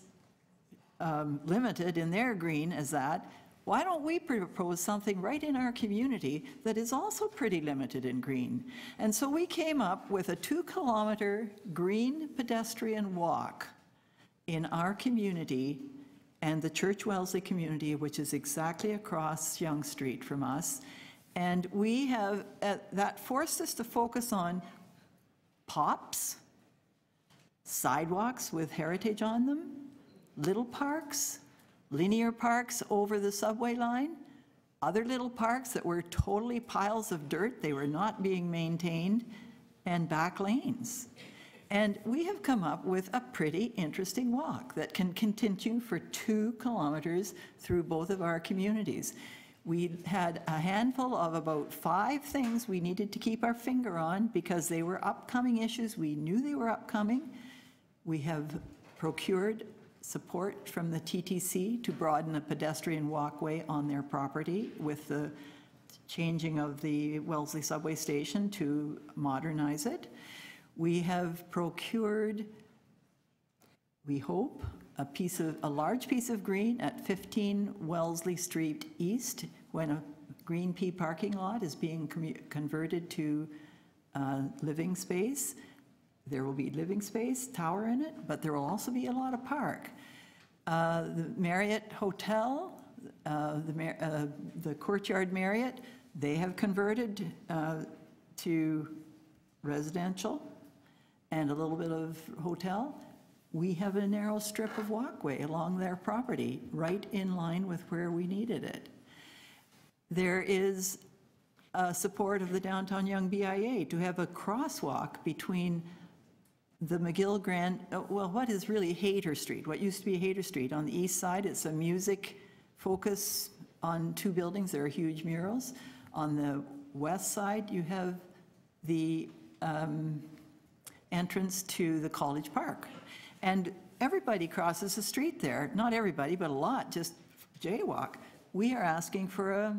limited in their green as that, why don't we propose something right in our community that is also pretty limited in green? And so we came up with a 2-kilometer green pedestrian walk in our community and the Church Wellesley community, which is exactly across Yonge Street from us. And we have, that forced us to focus on POPs, sidewalks with heritage on them, little parks, linear parks over the subway line, other little parks that were totally piles of dirt, they were not being maintained, and back lanes. And we have come up with a pretty interesting walk that can continue for 2 kilometers through both of our communities. We had a handful of about 5 things we needed to keep our finger on because they were upcoming issues. We knew they were upcoming. We have procured support from the TTC to broaden a pedestrian walkway on their property with the changing of the Wellesley subway station to modernize it. We have procured, we hope, a large piece of green at 15 Wellesley Street East when a Green Pea parking lot is being converted to living space. There will be living space, tower in it, but there will also be a lot of park. The Marriott Hotel, the Courtyard Marriott, they have converted to residential and a little bit of hotel. We have a narrow strip of walkway along their property, right in line with where we needed it. There is support of the Downtown Yonge BIA to have a crosswalk between the McGill Grand, well, what is really Hayter Street? What used to be Hayter Street. On the east side, it's a music focus on 2 buildings. There are huge murals. On the west side, you have the entrance to the College Park. And everybody crosses the street there. Not everybody, but a lot, just jaywalk. We are asking for a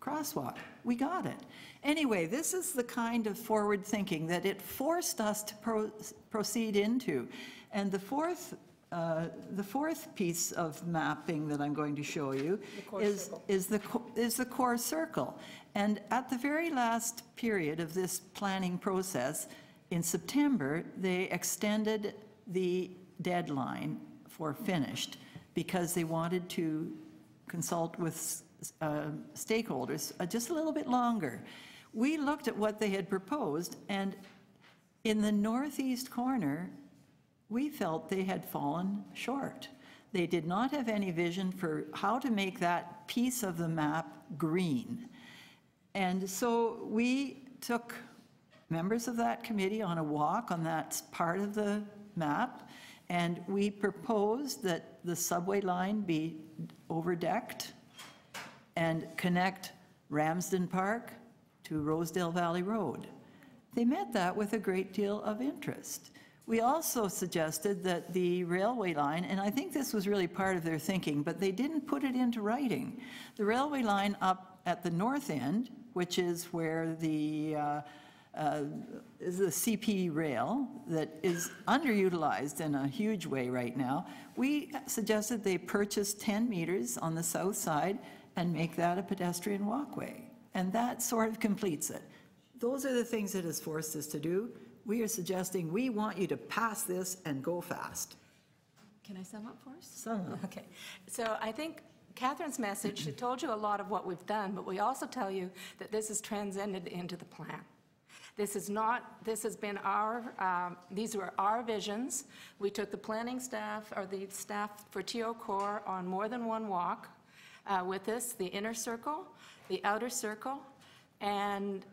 crosswalk. We got it. Anyway, this is the kind of forward thinking that it forced us to proceed into. And the fourth piece of mapping that I'm going to show you is the core circle. And at the very last period of this planning process, in September, they extended the deadline for finished because they wanted to consult with stakeholders just a little bit longer. We looked at what they had proposed, and in the northeast corner, we felt they had fallen short. They did not have any vision for how to make that piece of the map green. And so we took members of that committee on a walk on that part of the map, and we proposed that the subway line be overdecked and connect Ramsden Park to Rosedale Valley Road. They met that with a great deal of interest. We also suggested that the railway line, and I think this was really part of their thinking, but they didn't put it into writing. The railway line up at the north end, which is where the CP rail that is underutilized in a huge way right now, we suggested they purchase 10 meters on the south side and make that a pedestrian walkway. And that sort of completes it. Those are the things it has forced us to do. We are suggesting we want you to pass this and go fast. Can I sum up for us? Sum up. Okay. So I think Catherine's message, she told you a lot of what we've done, but we also tell you that this is transcended into the plan. This is not, this has been our, these were our visions. We took the planning staff, or the staff for TO Core, on more than one walk with us, the inner circle, the outer circle, and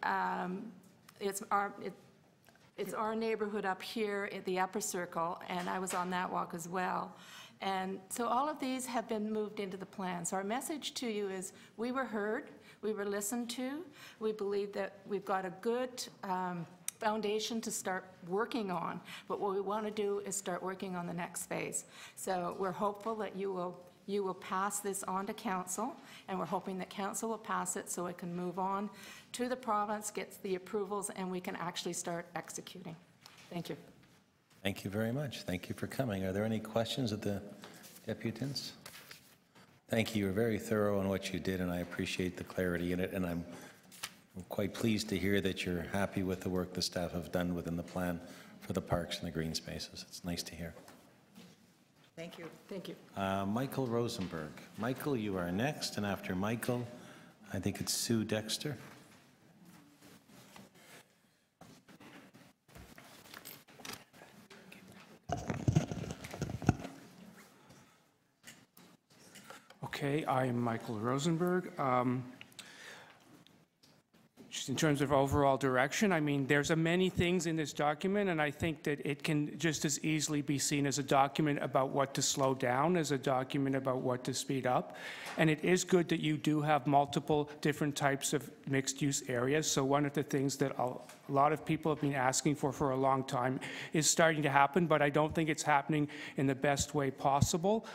it's our neighborhood up here at the upper circle, and I was on that walk as well. And so all of these have been moved into the plan. So our message to you is we were heard, we were listened to, we believe that we've got a good foundation to start working on, but what we want to do is start working on the next phase. So we're hopeful that you will pass this on to council, and we're hoping that council will pass it so it can move on to the province, gets the approvals, and we can actually start executing. Thank you. Thank you very much. Thank you for coming. Are there any questions of the deputants? Thank you. You were very thorough in what you did, and I appreciate the clarity in it, and I'm quite pleased to hear that you're happy with the work the staff have done within the plan for the parks and the green spaces. It's nice to hear. Thank you. Thank you. Michael Rosenberg. Michael, you are next, and after Michael, I think it's Sue Dexter. Okay, I am Michael Rosenberg. Just in terms of overall direction, I mean, there's many things in this document, and I think that it can just as easily be seen as a document about what to slow down as a document about what to speed up. And it is good that you do have multiple different types of mixed-use areas. So one of the things that a lot of people have been asking for a long time is starting to happen, but I don't think it's happening in the best way possible.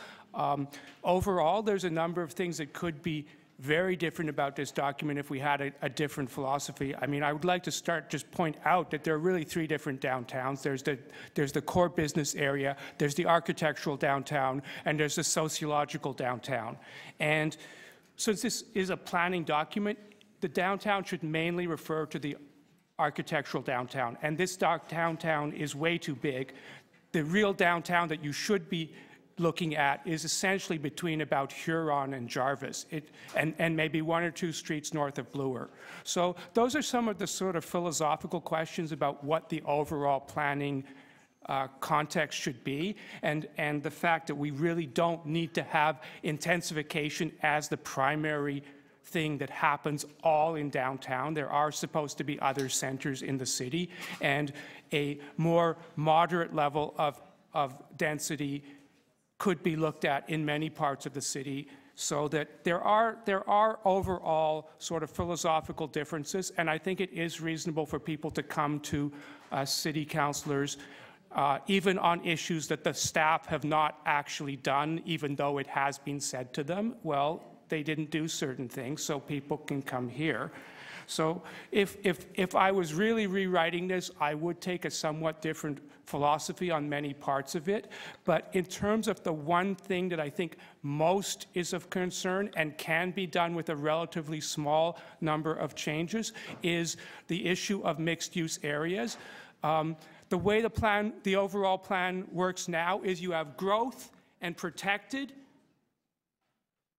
Overall, there's a number of things that could be very different about this document if we had a different philosophy. I mean, I would like to just point out that there are really three different downtowns. There's the core business area, there's the architectural downtown, and there's the sociological downtown. And since this is a planning document, the downtown should mainly refer to the architectural downtown. And this downtown is way too big. The real downtown that you should be looking at is essentially between about Huron and Jarvis, and maybe one or two streets north of Bloor. So those are some of the sort of philosophical questions about what the overall planning context should be, and the fact that we really don't need to have intensification as the primary thing that happens all in downtown. There are supposed to be other centers in the city, and a more moderate level of density could be looked at in many parts of the city, so that there are overall sort of philosophical differences, and I think it is reasonable for people to come to city councillors even on issues that the staff have not actually done, even though it has been said to them. Well, they didn't do certain things, so people can come here. So if I was really rewriting this, I would take a somewhat different philosophy on many parts of it. But in terms of the one thing that I think most is of concern and can be done with a relatively small number of changes is the issue of mixed-use areas. The way the overall plan works now is you have growth and protected,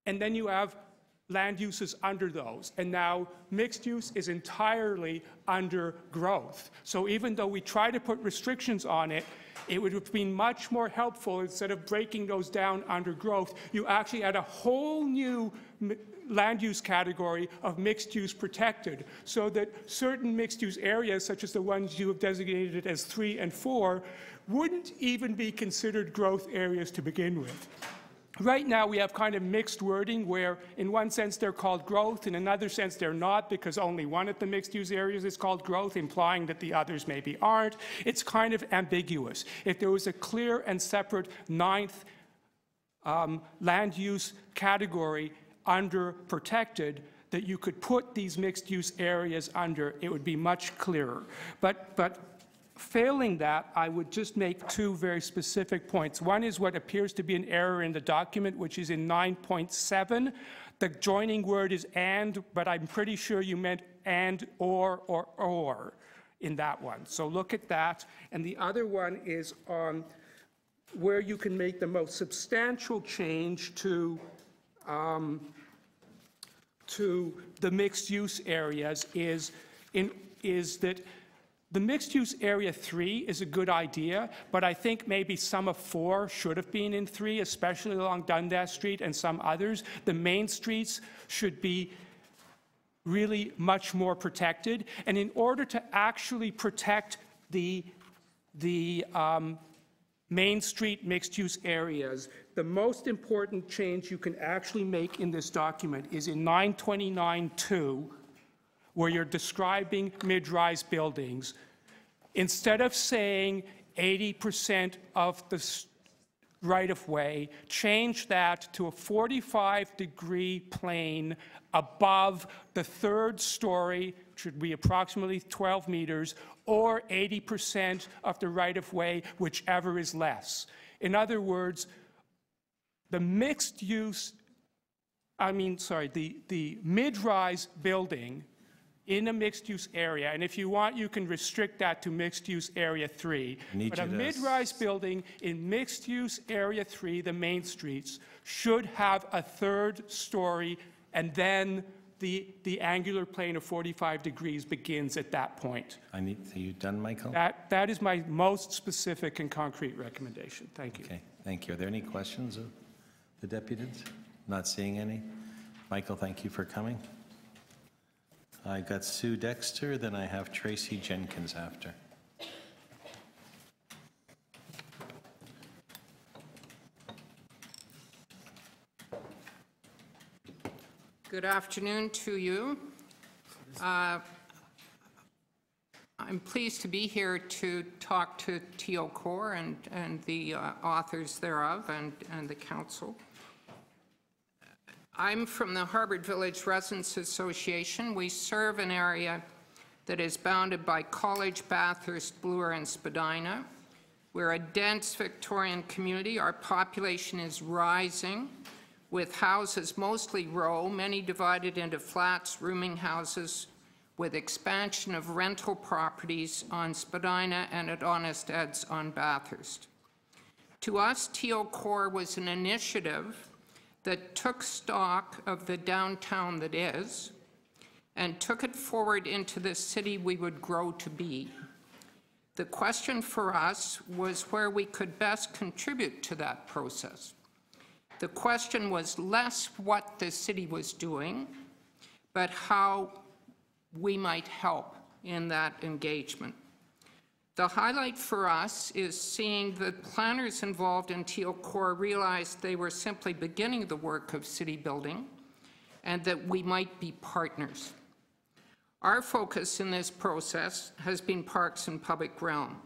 and then you have land uses under those. And now mixed use is entirely under growth. So even though we try to put restrictions on it, it would have been much more helpful, instead of breaking those down under growth, you actually had a whole new land use category of mixed use protected, so that certain mixed use areas, such as the ones you have designated as 3 and 4, wouldn't even be considered growth areas to begin with. Right now, we have kind of mixed wording where, in one sense, they're called growth, in another sense, they're not, because only one of the mixed-use areas is called growth, implying that the others maybe aren't. It's kind of ambiguous. If there was a clear and separate 9th land use category under protected that you could put these mixed-use areas under, it would be much clearer. But failing that, I would just make 2 very specific points. One is what appears to be an error in the document, which is in 9.7. The joining word is and, but I'm pretty sure you meant and or in that one. So look at that. And the other one is on where you can make the most substantial change to the mixed-use areas is that the mixed-use area 3 is a good idea, but I think maybe some of 4 should have been in 3, especially along Dundas Street and some others. The main streets should be really much more protected. And in order to actually protect the Main Street mixed-use areas, the most important change you can actually make in this document is in 929.2, where you're describing mid-rise buildings. Instead of saying 80% of the right-of-way, change that to a 45-degree plane above the 3rd story, which would be approximately 12 meters, or 80% of the right-of-way, whichever is less. In other words, the the mid-rise building in a mixed-use area, and if you want, you can restrict that to mixed-use area 3. But a mid-rise building in mixed-use area 3, the main streets, should have a 3rd story, and then the angular plane of 45 degrees begins at that point. Are you done, Michael? That is my most specific and concrete recommendation. Thank you. Okay, thank you. Are there any questions of the deputies? Not seeing any. Michael, thank you for coming. I got Sue Dexter, then I have Tracy Jenkins after. Good afternoon to you. I'm pleased to be here to talk to TO Core and the authors thereof and the council. I'm from the Harvard Village Residents Association. We serve an area that is bounded by College, Bathurst, Bloor, and Spadina. We're a dense Victorian community. Our population is rising, with houses mostly row, many divided into flats, rooming houses, with expansion of rental properties on Spadina and at Honest Ed's on Bathurst. To us, TO Core was an initiative that took stock of the downtown that is and took it forward into the city we would grow to be. The question for us was where we could best contribute to that process. The question was less what the city was doing, but how we might help in that engagement. The highlight for us is seeing the planners involved in TO Core realize they were simply beginning the work of city building and that we might be partners. Our focus in this process has been parks and public realm,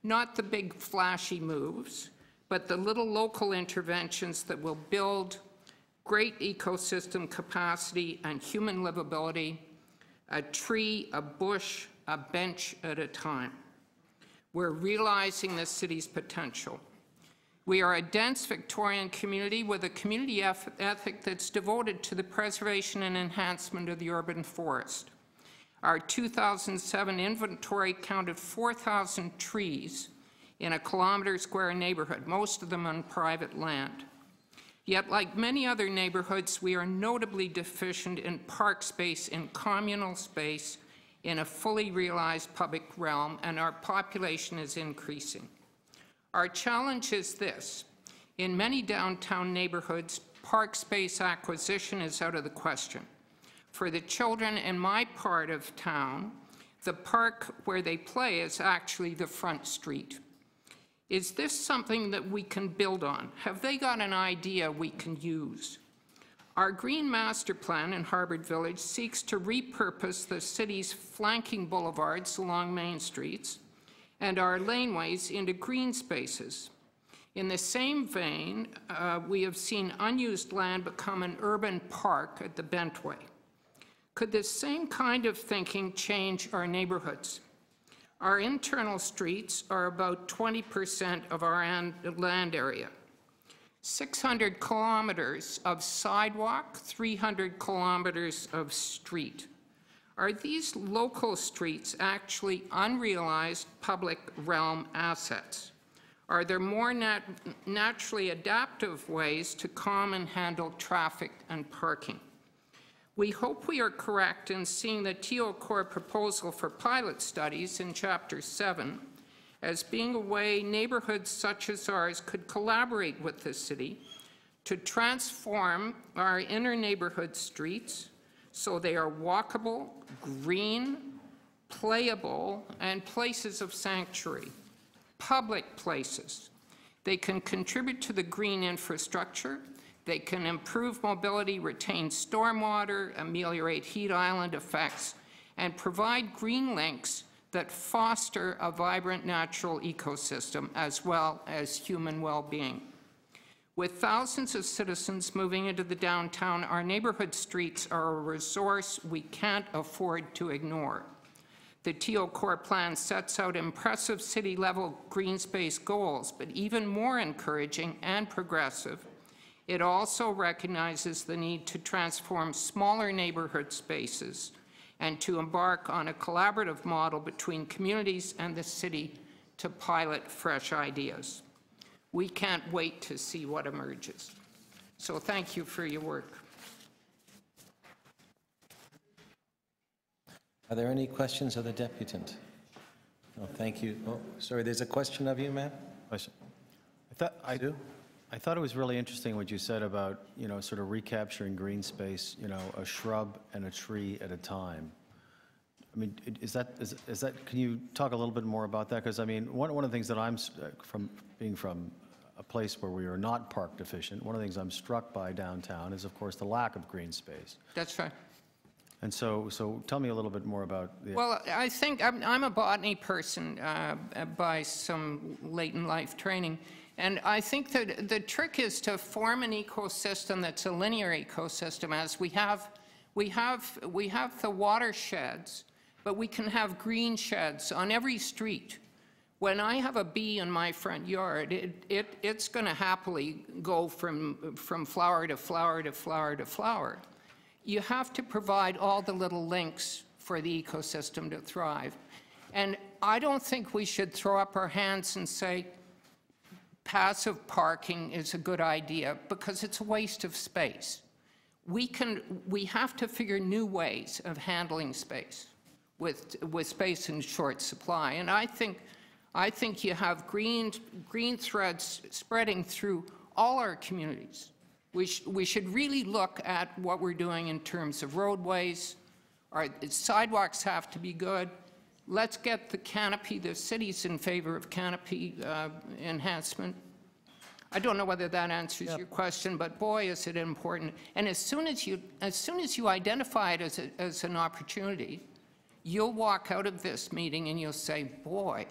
not the big flashy moves, but the little local interventions that will build great ecosystem capacity and human livability, a tree, a bush, a bench at a time. We're realizing the city's potential. We are a dense Victorian community with a community ethic that's devoted to the preservation and enhancement of the urban forest. Our 2007 inventory counted 4,000 trees in a kilometre-square neighbourhood, most of them on private land. Yet, like many other neighbourhoods, we are notably deficient in park space, in communal space, in a fully realized public realm, and our population is increasing. Our challenge is this. In many downtown neighbourhoods, park space acquisition is out of the question. For the children in my part of town, the park where they play is actually the front street. Is this something that we can build on? Have they got an idea we can use? Our Green Master Plan in Harbour Village seeks to repurpose the city's flanking boulevards along main streets and our laneways into green spaces. In the same vein, we have seen unused land become an urban park at the Bentway. Could this same kind of thinking change our neighbourhoods? Our internal streets are about 20% of our land area. 600 kilometres of sidewalk, 300 kilometres of street. Are these local streets actually unrealized public realm assets? Are there more naturally adaptive ways to calm and handle traffic and parking? We hope we are correct in seeing the TO Core proposal for pilot studies in Chapter 7 as being a way neighbourhoods such as ours could collaborate with the city to transform our inner neighbourhood streets so they are walkable, green, playable, and places of sanctuary, public places. They can contribute to the green infrastructure. They can improve mobility, retain stormwater, ameliorate heat island effects, and provide green links that foster a vibrant natural ecosystem as well as human well-being. With thousands of citizens moving into the downtown, our neighbourhood streets are a resource we can't afford to ignore. The TO Core plan sets out impressive city-level green space goals, but even more encouraging and progressive, it also recognizes the need to transform smaller neighbourhood spaces and to embark on a collaborative model between communities and the city to pilot fresh ideas. We can't wait to see what emerges. So thank you for your work. Are there any questions of the deputant? No, thank you. Oh, sorry, there's a question of you, ma'am? Question. I thought it was really interesting what you said about, sort of recapturing green space, a shrub and a tree at a time. I mean, is that, can you talk a little bit more about that? Because, I mean, one of the things that I'm, being from a place where we are not park deficient, one of the things I'm struck by downtown is, of course, the lack of green space. That's right. And so tell me a little bit more about the... Well, I think I'm a botany person by some late in life training. And I think that the trick is to form an ecosystem that's a linear ecosystem, as we have the watersheds, but we can have green sheds on every street. When I have a bee in my front yard, it's going to happily go from flower to flower to flower to flower. You have to provide all the little links for the ecosystem to thrive. And I don't think we should throw up our hands and say, passive parking is a good idea, because it's a waste of space. We have to figure new ways of handling space with space in short supply. And I think you have green threads spreading through all our communities. We should really look at what we're doing in terms of roadways. Our sidewalks have to be good. Let's get the canopy. The city's in favor of canopy enhancement. I don't know whether that answers your question, but boy, is it important. And as soon as you identify it as an opportunity, you'll walk out of this meeting and you'll say, boy,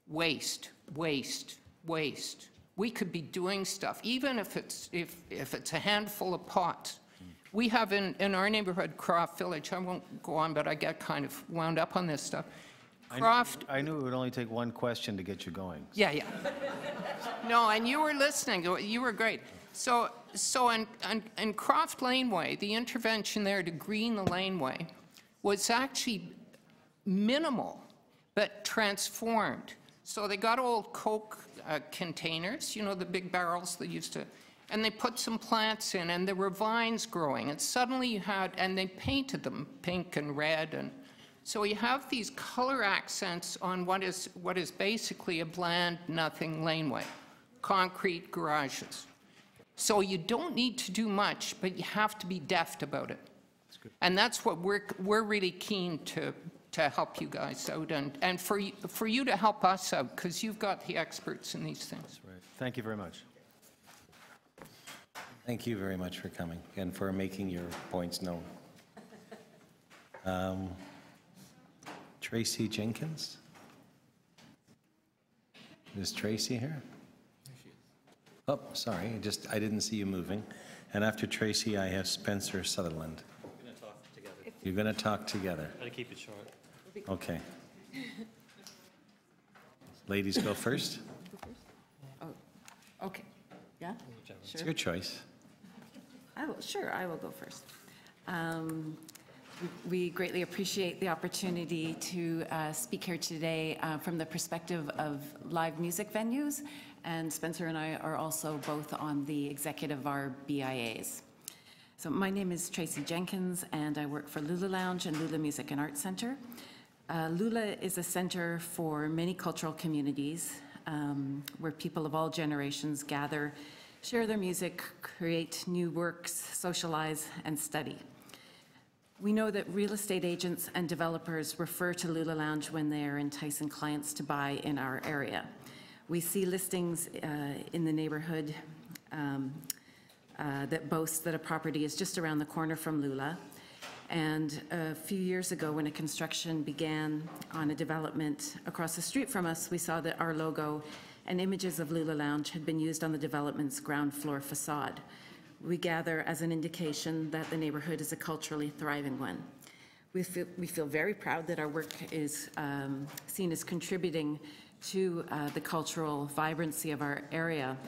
waste, waste, waste, we could be doing stuff, even if it's a handful of pots. We have in our neighborhood, Croft Village, I won't go on, but I get kind of wound up on this stuff. Croft, I knew it would only take one question to get you going. yeah. No, and you were listening. You were great. So in Croft Laneway, the intervention there to green the laneway was actually minimal, but transformed. So they got old Coke containers, you know, the big barrels they used to, and they put some plants in, and there were vines growing, and suddenly you had, and they painted them pink and red, and so you have these color accents on what is basically a bland nothing laneway, concrete garages. So you don't need to do much, but you have to be deft about it. And that's what we're really keen to help you guys out, and for you to help us out, because you've got the experts in these things. Right. Thank you very much. Thank you very much for coming and for making your points known. Tracy Jenkins? Is Tracy here? Oh, sorry, I didn't see you moving. And after Tracy, I have Spencer Sutherland. We're going to talk together. You're going to talk together. Try to keep it short. Okay. Ladies go first. Oh, okay. Yeah? It's your choice. I will go first. We greatly appreciate the opportunity to speak here today from the perspective of live music venues, and Spencer and I are also both on the executive of our BIAs. So my name is Tracy Jenkins, and I work for Lula Lounge and Lula Music and Arts Center. Lula is a center for many cultural communities where people of all generations gather, share their music, create new works, socialize, and study. We know that real estate agents and developers refer to Lula Lounge when they are enticing clients to buy in our area. We see listings in the neighborhood that boast that a property is just around the corner from Lula. And a few years ago, when a construction began on a development across the street from us, we saw that our logo and images of Lula Lounge had been used on the development's ground floor facade. We gather as an indication that the neighborhood is a culturally thriving one. We feel very proud that our work is seen as contributing to the cultural vibrancy of our area,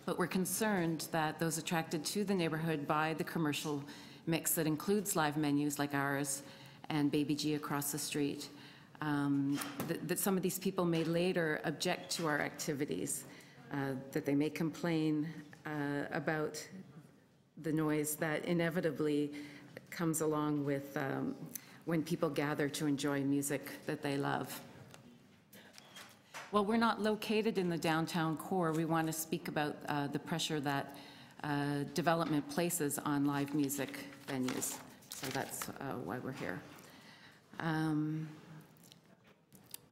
but we're concerned that those attracted to the neighborhood by the commercial mix that includes live menus like ours and Baby G across the street, that some of these people may later object to our activities, that they may complain about the noise that inevitably comes along with when people gather to enjoy music that they love. While we're not located in the downtown core, we want to speak about the pressure that development places on live music venues. So that's why we're here.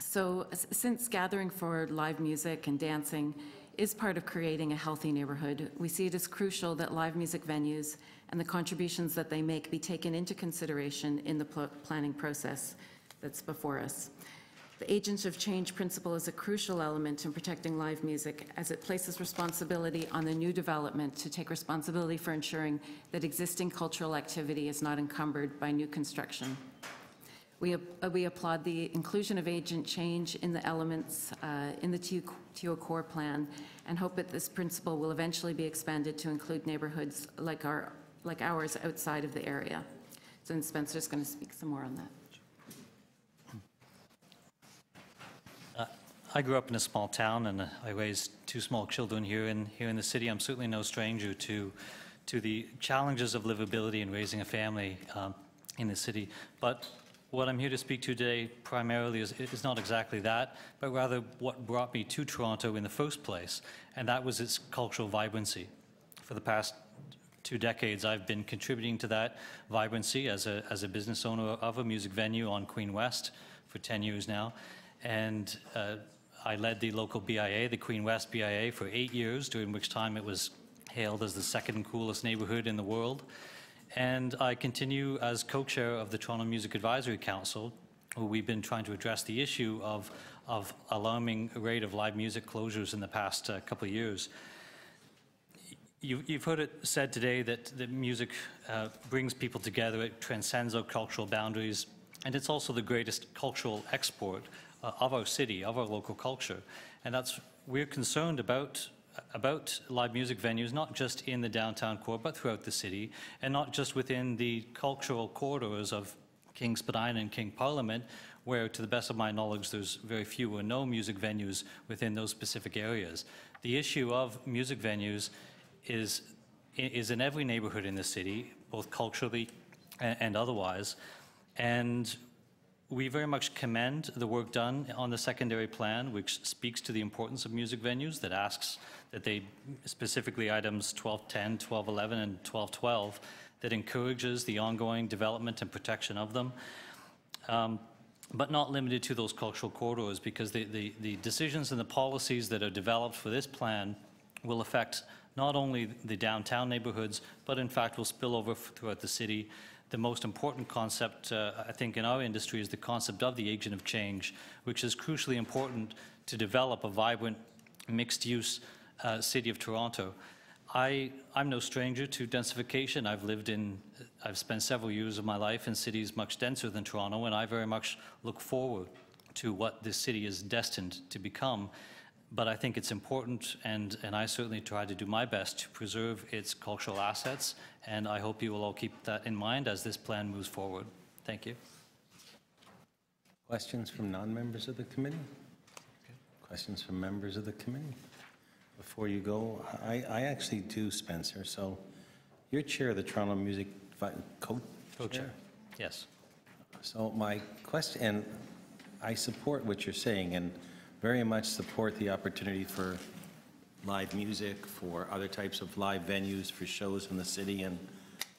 Since gathering for live music and dancing is part of creating a healthy neighborhood, we see it as crucial that live music venues and the contributions that they make be taken into consideration in the planning process that's before us. The Agents of Change principle is a crucial element in protecting live music, as it places responsibility on the new development to take responsibility for ensuring that existing cultural activity is not encumbered by new construction. We applaud the inclusion of agent change in the elements in the TO core plan, and hope that this principle will eventually be expanded to include neighborhoods like ours outside of the area. So Spencer's going to speak some more on that. I grew up in a small town, and I raised two small children here in the city. I'm certainly no stranger to the challenges of livability and raising a family in the city. But what I'm here to speak to today primarily is not exactly that, but rather what brought me to Toronto in the first place, and that was its cultural vibrancy. For the past 2 decades, I've been contributing to that vibrancy as a business owner of a music venue on Queen West for 10 years now. And I led the local BIA, the Queen West BIA, for 8 years, during which time it was hailed as the second coolest neighborhood in the world. And I continue as co-chair of the Toronto Music Advisory Council, where we've been trying to address the issue of alarming rate of live music closures in the past couple of years. You've heard it said today that the music brings people together, it transcends our cultural boundaries, and it's also the greatest cultural export of our city, of our local culture. And we're concerned about live music venues, not just in the downtown core, but throughout the city, and not just within the cultural corridors of King Spadina and King Parliament, where, to the best of my knowledge, there's very few or no music venues within those specific areas. The issue of music venues is in every neighborhood in the city, both culturally and otherwise. And we very much commend the work done on the secondary plan, which speaks to the importance of music venues, that asks that they, specifically items 1210, 1211, and 1212, that encourages the ongoing development and protection of them. But not limited to those cultural corridors, because the decisions and the policies that are developed for this plan will affect not only the downtown neighborhoods, but in fact will spill over throughout the city. The most important concept, I think, in our industry is the concept of the agent of change, which is crucially important to develop a vibrant, mixed-use city of Toronto. I'm no stranger to densification. I've spent several years of my life in cities much denser than Toronto, and I very much look forward to what this city is destined to become. But I think it's important, and I certainly try to do my best to preserve its cultural assets, and I hope you will all keep that in mind as this plan moves forward. Thank you. Questions from non-members of the committee? Questions from members of the committee? Before you go, I actually do, Spencer. So you're chair of the Toronto Music Co-chair? Yes. So my question, and I support what you're saying, and very much support the opportunity for live music, for other types of live venues, for shows in the city, and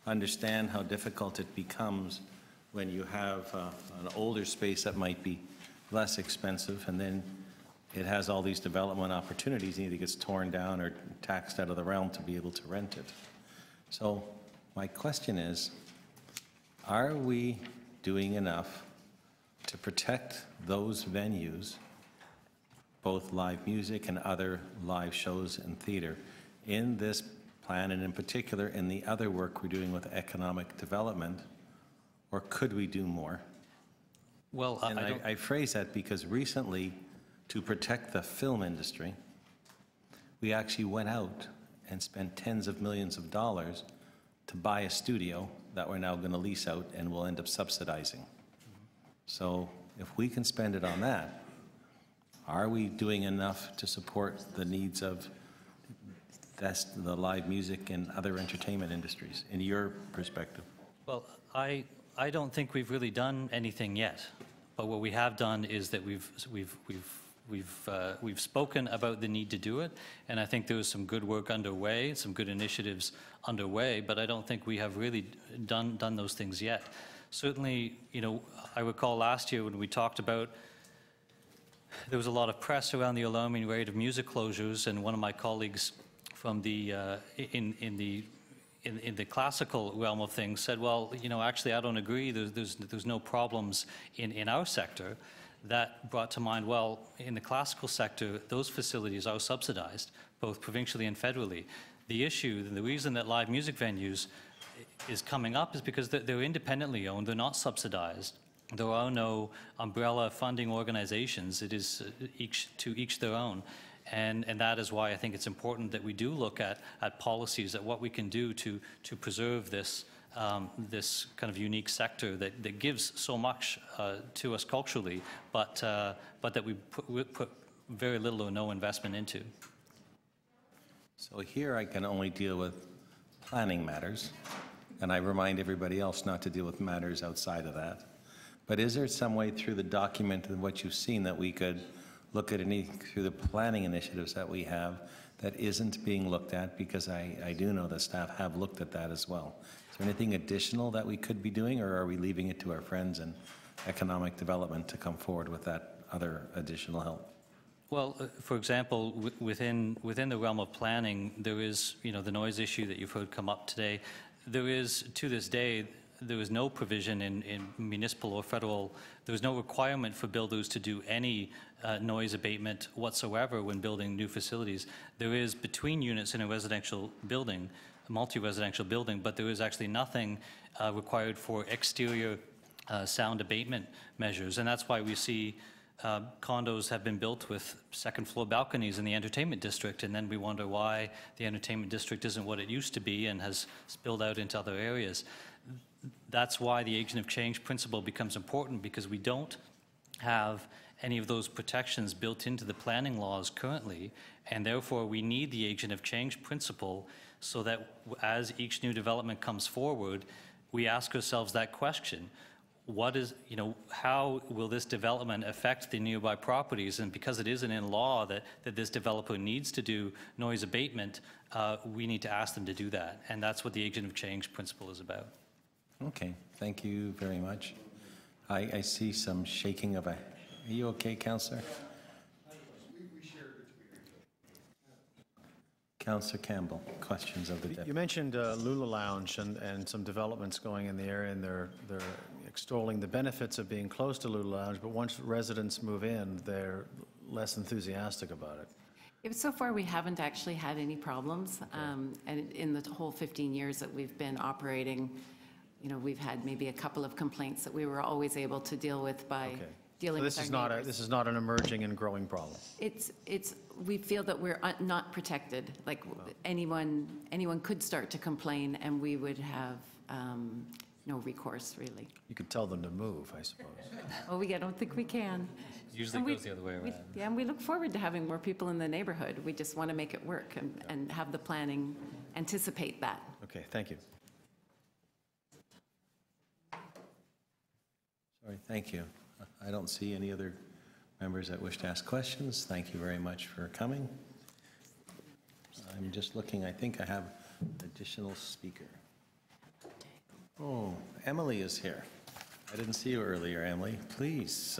understand how difficult it becomes when you have an older space that might be less expensive, and then it has all these development opportunities, and either gets torn down or taxed out of the realm to be able to rent it. So my question is, are we doing enough to protect those venues, both live music and other live shows and theater, in this plan, and in particular in the other work we're doing with economic development, or could we do more? Well, and I phrase that because recently, to protect the film industry, we actually went out and spent tens of millions of dollars to buy a studio that we're now going to lease out and we'll end up subsidizing. So if we can spend it on that, are we doing enough to support the needs of the live music and other entertainment industries, in your perspective? Well, I don't think we've really done anything yet. But what we have done is that we've spoken about the need to do it, and I think there is some good work underway, some good initiatives underway, but I don't think we have really done those things yet. Certainly, you know, I recall last year when we talked about, there was a lot of press around the alarming rate of music closures, and one of my colleagues from the in the classical realm of things said, well, you know, actually I don't agree. There's no problems in our sector. That brought to mind, well, in the classical sector, those facilities are subsidized, both provincially and federally. The issue, and the reason that live music venues is coming up is because they're independently owned, they're not subsidized. There are no umbrella funding organizations. It is to each their own. And that is why I think it's important that we do look at policies, at what we can do to preserve this this kind of unique sector that gives so much to us culturally, but that we put very little or no investment into. So here I can only deal with planning matters, and I remind everybody else not to deal with matters outside of that. But is there some way through the document and what you've seen that we could look at through the planning initiatives that we have that isn't being looked at? Because I do know that staff have looked at that as well. Is there anything additional that we could be doing, or are we leaving it to our friends in economic development to come forward with that other additional help? Well, for example, within the realm of planning, there is, you know, the noise issue that you've heard come up today. There is, to this day, there was no provision in municipal or federal, there was no requirement for builders to do any noise abatement whatsoever when building new facilities. There is between units in a residential building, a multi-residential building, but there is actually nothing required for exterior sound abatement measures. And that's why we see condos have been built with second floor balconies in the entertainment district, and then we wonder why the entertainment district isn't what it used to be and has spilled out into other areas. That's why the agent of change principle becomes important, because we don't have any of those protections built into the planning laws currently, and therefore we need the agent of change principle so that as each new development comes forward, we ask ourselves that question. What is, how will this development affect the nearby properties? And because it isn't in law that this developer needs to do noise abatement, we need to ask them to do that. And that's what the agent of change principle is about. Okay, thank you very much. I see some shaking of a, are you okay, Councillor? Councillor Campbell, questions of the deputy. You mentioned Lula Lounge and some developments going in the area, and they're extolling the benefits of being close to Lula Lounge, but once residents move in, they're less enthusiastic about it. So far, we haven't actually had any problems. And in the whole 15 years that we've been operating, we've had maybe a couple of complaints that we were always able to deal with by dealing with our neighbors. This is not an emerging and growing problem. We feel that we're not protected. Like anyone could start to complain, and we would have no recourse, really. You could tell them to move, I suppose. Oh, I don't think we can. Usually it goes the other way around. And we look forward to having more people in the neighborhood. We just want to make it work and have the planning anticipate that. Okay, thank you. Sorry, thank you. I don't see any other members that wish to ask questions. Thank you very much for coming. I'm just looking, I think I have an additional speaker. Oh, Emily is here. I didn't see you earlier, Emily. Please,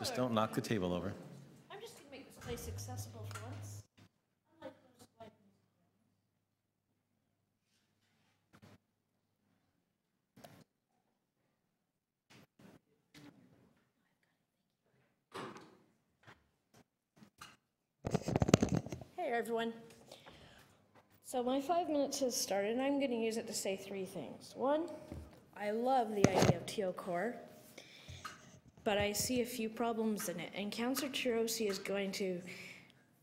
just don't knock the table over. I'm just going to make this place accessible for once. Hey everyone. So my 5 minutes has started, and I'm going to use it to say three things. One, I love the idea of Teal Core, but I see a few problems in it, and Councillor Chirosi is going to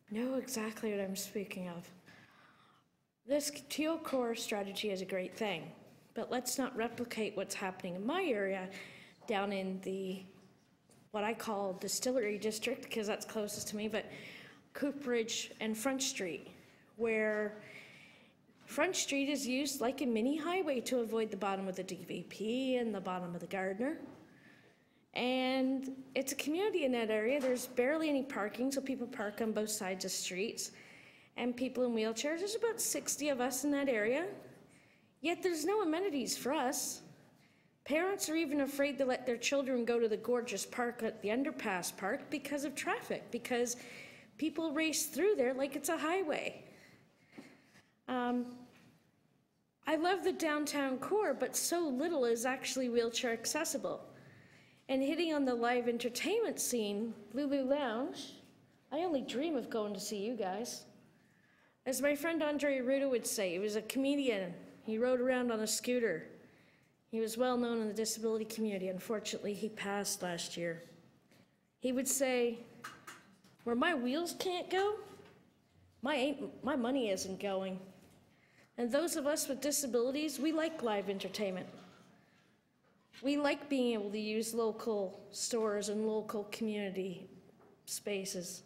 know exactly what I'm speaking of. This Teal Core strategy is a great thing, but let's not replicate what's happening in my area down in the, what I call Distillery District, because that's closest to me, but Cooperage and Front Street, where Front Street is used like a mini highway to avoid the bottom of the DVP and the bottom of the Gardner. And it's a community in that area. There's barely any parking, so people park on both sides of streets. And people in wheelchairs, there's about 60 of us in that area. Yet there's no amenities for us. Parents are even afraid to let their children go to the gorgeous park at the underpass park because of traffic, because people race through there like it's a highway. I love the downtown core, but so little is actually wheelchair accessible. And hitting on the live entertainment scene, Lulu Lounge, I only dream of going to see you guys. As my friend Andre Arruda would say, he was a comedian. He rode around on a scooter. He was well known in the disability community. Unfortunately, he passed last year. He would say, where my wheels can't go, my money isn't going. And those of us with disabilities, we like live entertainment. We like being able to use local stores and local community spaces.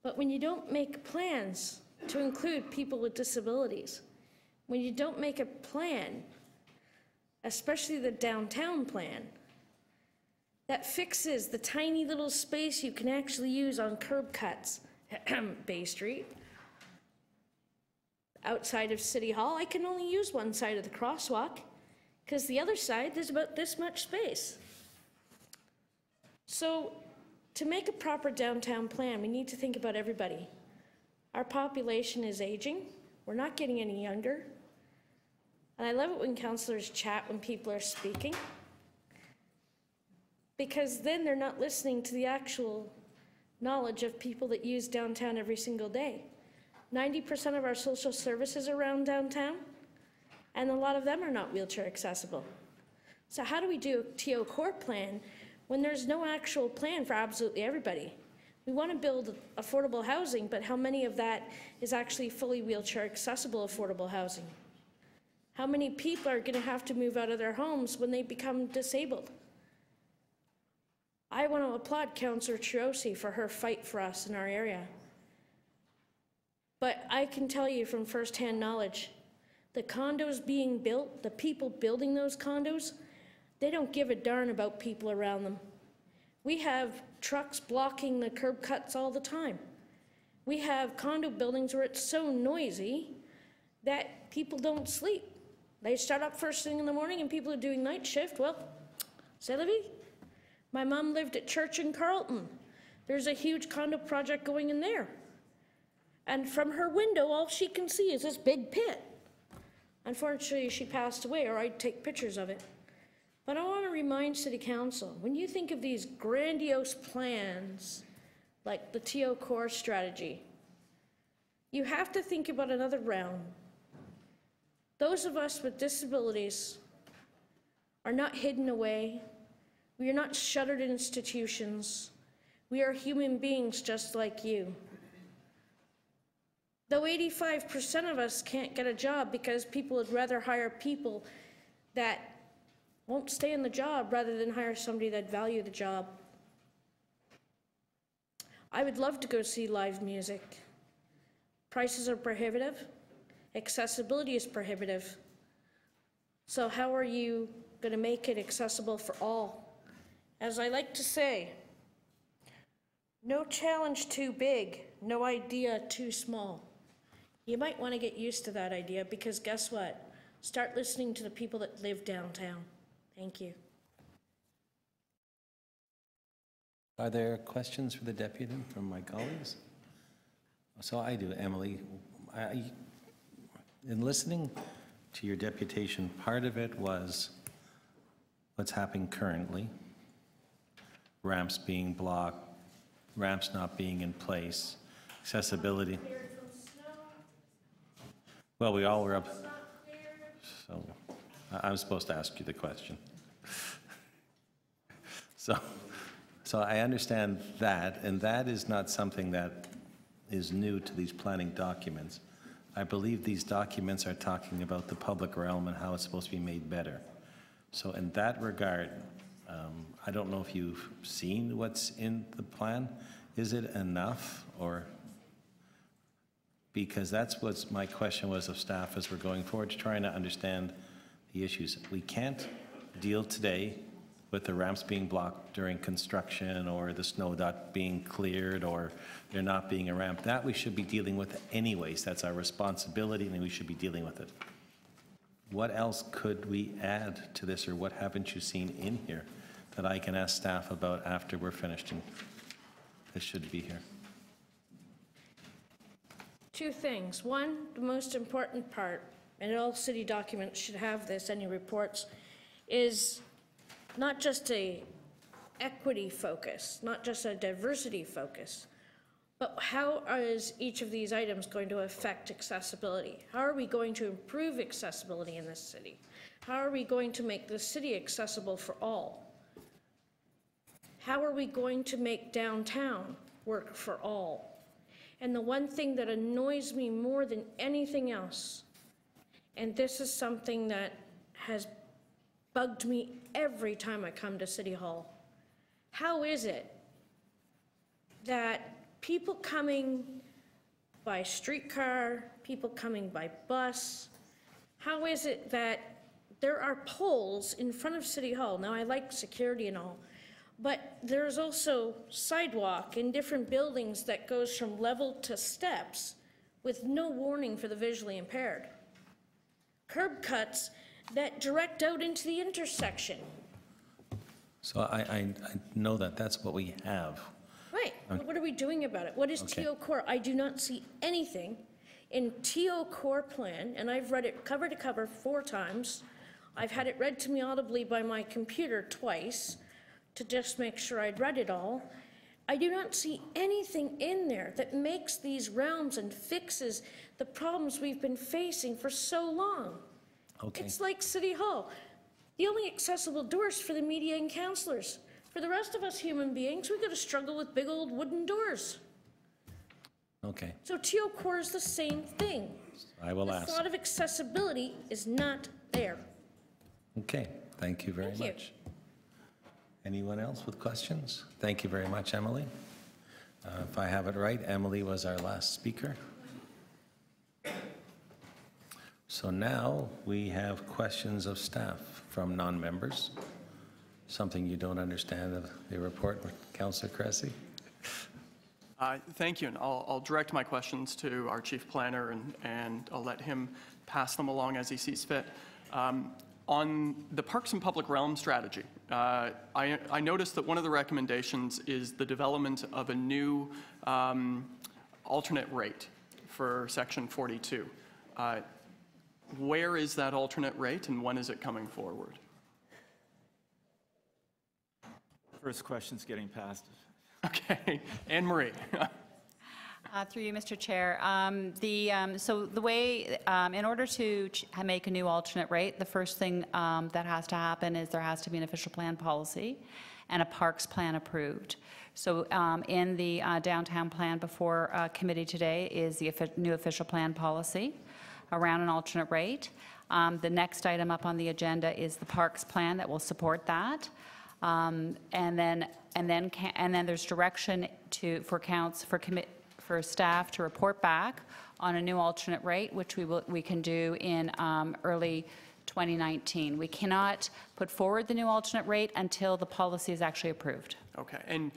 But when you don't make plans to include people with disabilities, when you don't make a plan, especially the downtown plan, that fixes the tiny little space you can actually use on curb cuts, Bay Street, outside of City Hall, I can only use one side of the crosswalk because the other side, there's about this much space. So to make a proper downtown plan, we need to think about everybody. Our population is aging. We're not getting any younger. And I love it when councillors chat when people are speaking, because then they're not listening to the actual knowledge of people that use downtown every single day. 90% of our social services are around downtown, and a lot of them are not wheelchair accessible. So how do we do a TO core plan when there's no actual plan for absolutely everybody? We want to build affordable housing, but how many of that is actually fully wheelchair accessible affordable housing? How many people are going to have to move out of their homes when they become disabled? I want to applaud Councillor Chiosi for her fight for us in our area. But I can tell you from firsthand knowledge, the condos being built, the people building those condos, they don't give a darn about people around them. We have trucks blocking the curb cuts all the time. We have condo buildings where it's so noisy that people don't sleep. They start up first thing in the morning and people are doing night shift. Well, c'est la vie. My mom lived at Church in Carlton. There's a huge condo project going in there. And from her window, all she can see is this big pit. Unfortunately, she passed away, or I'd take pictures of it. But I want to remind City Council, when you think of these grandiose plans, like the TO core strategy, you have to think about another realm. Those of us with disabilities are not hidden away. We are not shuttered institutions. We are human beings just like you. Though 85% of us can't get a job because people would rather hire people that won't stay in the job rather than hire somebody that value the job. I would love to go see live music. Prices are prohibitive. Accessibility is prohibitive. So how are you going to make it accessible for all? As I like to say, no challenge too big, no idea too small. You might want to get used to that idea, because guess what? Start listening to the people that live downtown. Thank you. Are there questions for the deputy from my colleagues? So I do, Emily. In listening to your deputation, part of it was what's happening currently, ramps being blocked, ramps not being in place, accessibility. Well, we all were up, so I'm supposed to ask you the question. So I understand that, and that is not something that is new to these planning documents. I believe these documents are talking about the public realm and how it's supposed to be made better. So in that regard, I don't know if you've seen what's in the plan. Is it enough, or? Because that's what my question was of staff as we're going forward, to trying to understand the issues. We can't deal today with the ramps being blocked during construction, or the snow dot being cleared, or there not being a ramp. That we should be dealing with anyways. That's our responsibility, and we should be dealing with it. What else could we add to this, or what haven't you seen in here that I can ask staff about after we're finished? And this should be here. Two things. One, the most important part, and all city documents should have this, any reports, is not just a equity focus, not just a diversity focus, but how is each of these items going to affect accessibility? How are we going to improve accessibility in this city? How are we going to make the city accessible for all? How are we going to make downtown work for all? And the one thing that annoys me more than anything else, and this is something that has bugged me every time I come to City Hall, how is it that people coming by streetcar, people coming by bus, how is it that there are poles in front of City Hall? Now, I like security and all, but there's also sidewalk in different buildings that goes from level to steps with no warning for the visually impaired. Curb cuts that direct out into the intersection. So I know that that's what we have. Right, but what are we doing about it? What is TO Core? I do not see anything in TO core plan, and I've read it cover to cover 4 times. I've had it read to me audibly by my computer twice to just make sure I'd read it all. I do not see anything in there that makes these realms and fixes the problems we've been facing for so long. Okay. It's like City Hall. The only accessible doors for the media and councillors. For the rest of us human beings, we've got to struggle with big old wooden doors. Okay. So TO core is the same thing. I will ask. The thought of accessibility is not there. Okay. Thank you very much. Anyone else with questions? Thank you very much, Emily. If I have it right, Emily was our last speaker. So now we have questions of staff from non-members. Something you don't understand of the report, Councillor Cressy? Thank you, and I'll direct my questions to our Chief Planner, and I'll let him pass them along as he sees fit. On the Parks and Public Realm strategy, I noticed that one of the recommendations is the development of a new alternate rate for Section 42. Where is that alternate rate, and when is it coming forward? First question's getting passed. Okay, Anne Marie. Through you, Mr. Chair. So the way, in order to make a new alternate rate, the first thing that has to happen is there has to be an official plan policy and a parks plan approved. So in the downtown plan before committee today is the new official plan policy around an alternate rate. The next item up on the agenda is the parks plan that will support that. And then there's direction for staff to report back on a new alternate rate, which we can do in early 2019. We cannot put forward the new alternate rate until the policy is actually approved. Okay, and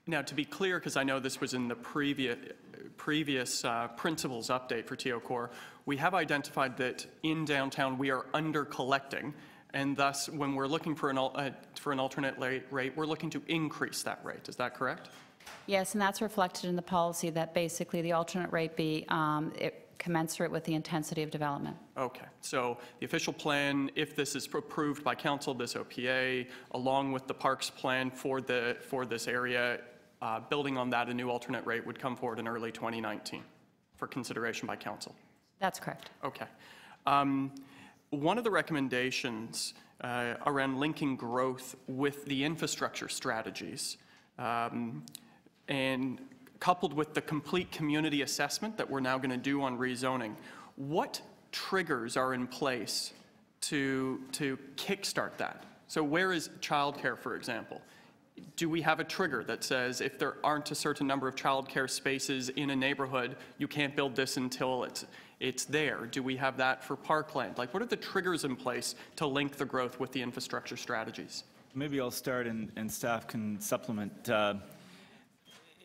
now to be clear, because I know this was in the previous principles update for TO Core, we have identified that in downtown we are under collecting, and thus when we're looking for an alternate rate, we're looking to increase that rate. Is that correct? Yes, and that's reflected in the policy that basically the alternate rate be commensurate with the intensity of development. Okay, so the official plan, if this is approved by council, this OPA, along with the parks plan for this area, building on that, a new alternate rate would come forward in early 2019 for consideration by council. That's correct. Okay. One of the recommendations around linking growth with the infrastructure strategies and coupled with the complete community assessment that we're now going to do on rezoning, what triggers are in place to kickstart that? So where is childcare, for example? Do we have a trigger that says if there aren't a certain number of childcare spaces in a neighborhood, you can't build this until it's there? Do we have that for parkland? Like, what are the triggers in place to link the growth with the infrastructure strategies? Maybe I'll start and staff can supplement.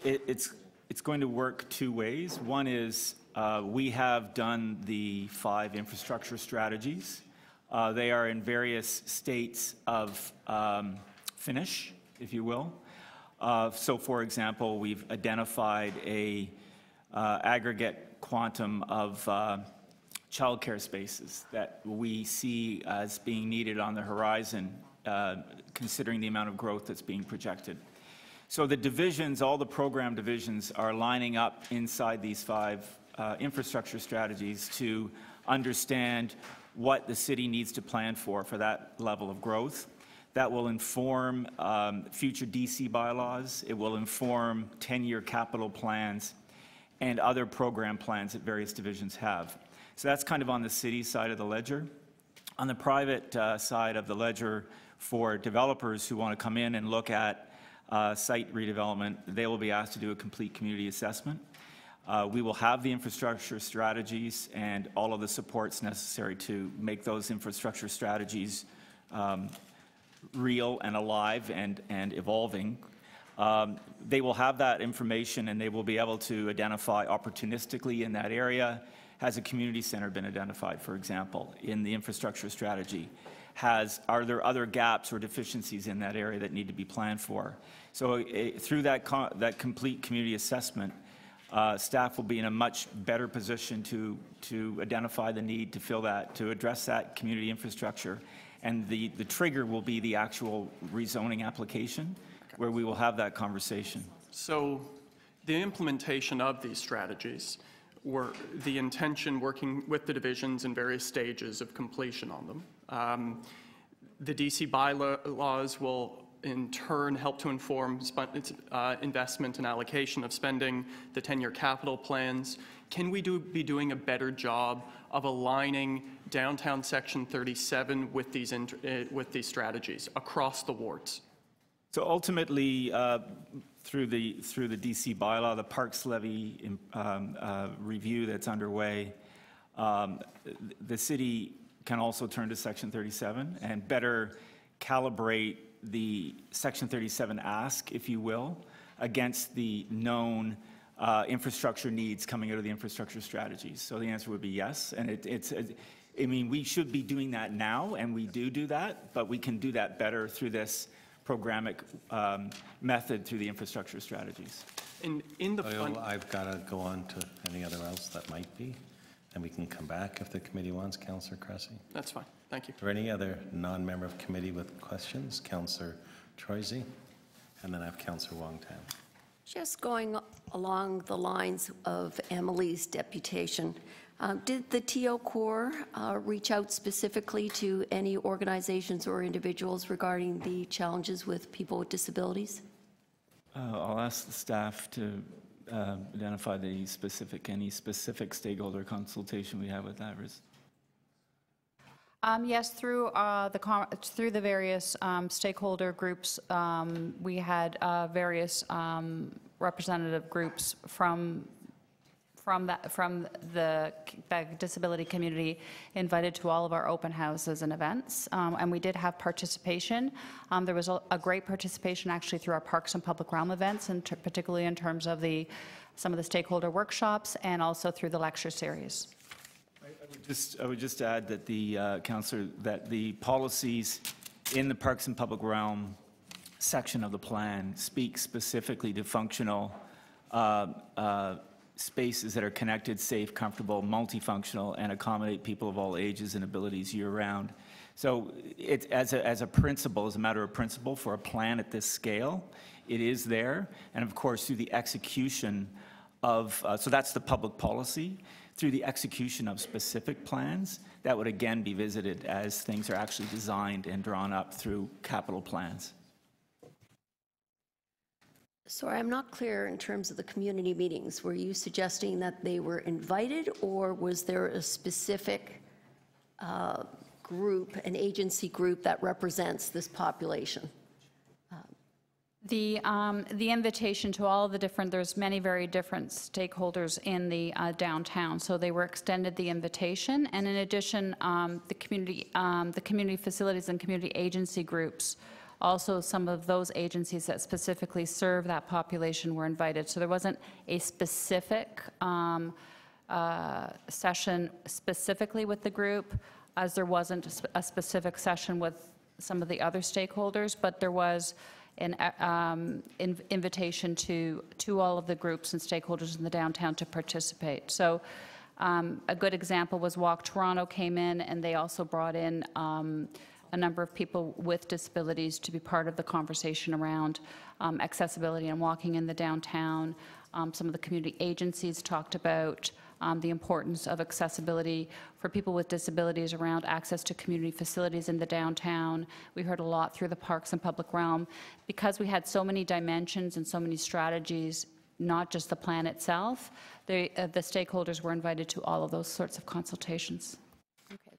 It's going to work two ways. One is we have done the 5 infrastructure strategies. They are in various states of finish, if you will. So for example, we've identified a aggregate quantum of childcare spaces that we see as being needed on the horizon, considering the amount of growth that's being projected. So the divisions, all the program divisions, are lining up inside these 5 infrastructure strategies to understand what the city needs to plan for that level of growth. That will inform future DC bylaws. It will inform 10-year capital plans and other program plans that various divisions have. So that's kind of on the city side of the ledger. On the private side of the ledger, for developers who want to come in and look at site redevelopment, they will be asked to do a complete community assessment. We will have the infrastructure strategies and all of the supports necessary to make those infrastructure strategies real and alive and evolving. They will have that information and they will be able to identify opportunistically in that area. Has a community center been identified, for example, in the infrastructure strategy? Are there other gaps or deficiencies in that area that need to be planned for? So through that complete community assessment, staff will be in a much better position to identify the need to fill that, to address that community infrastructure. And the trigger will be the actual rezoning application, where we will have that conversation. So the implementation of these strategies, were the intention working with the divisions in various stages of completion on them. The DC bylaws will in turn help to inform investment and allocation of spending, the 10-year capital plans. Can we be doing a better job of aligning downtown Section 37 with these strategies across the wards? So ultimately, through the DC bylaw, the Parks Levy review that's underway, the city can also turn to Section 37 and better calibrate the Section 37 ask, if you will, against the known infrastructure needs coming out of the infrastructure strategies. So the answer would be yes. And I mean, we should be doing that now, and we do that, but we can do that better through this programmatic method through the infrastructure strategies. I've got to go on to any other else that might be, and we can come back if the committee wants. Councillor Cressy. That's fine. Thank you. Are there any other non-member of committee with questions? Councillor Troisi, and then I have Councillor Wong-Tam. Just going along the lines of Emily's deputation, did the TO Corps reach out specifically to any organizations or individuals regarding the challenges with people with disabilities? I'll ask the staff to identify any specific stakeholder consultation we have with that. Yes, through the various stakeholder groups, we had various representative groups from the disability community invited to all of our open houses and events, and we did have participation. There was a great participation actually through our Parks and Public Realm events, and particularly in terms of some of the stakeholder workshops, and also through the lecture series. I would just add that Councillor, that the policies in the Parks and Public Realm section of the plan speak specifically to functional spaces that are connected, safe, comfortable, multifunctional, and accommodate people of all ages and abilities year-round. So it, as a principle, as a matter of principle for a plan at this scale, it is there. And of course, through the execution of, so that's the public policy, through the execution of specific plans, that would again be visited as things are actually designed and drawn up through capital plans. Sorry, I'm not clear in terms of the community meetings. Were you suggesting that they were invited, or was there a specific group, an agency group that represents this population? The invitation to all of the different, there's many very different stakeholders in the downtown, so they were extended the invitation, and in addition, the community facilities and community agency groups, also some of those agencies that specifically serve that population were invited. So there wasn't a specific session specifically with the group, as there wasn't a specific session with some of the other stakeholders, but there was an invitation to all of the groups and stakeholders in the downtown to participate. So a good example was Walk Toronto came in, and they also brought in a number of people with disabilities to be part of the conversation around accessibility and walking in the downtown. Some of the community agencies talked about the importance of accessibility for people with disabilities around access to community facilities in the downtown. We heard a lot through the Parks and Public Realm. Because we had so many dimensions and so many strategies, not just the plan itself, the stakeholders were invited to all of those sorts of consultations. Okay.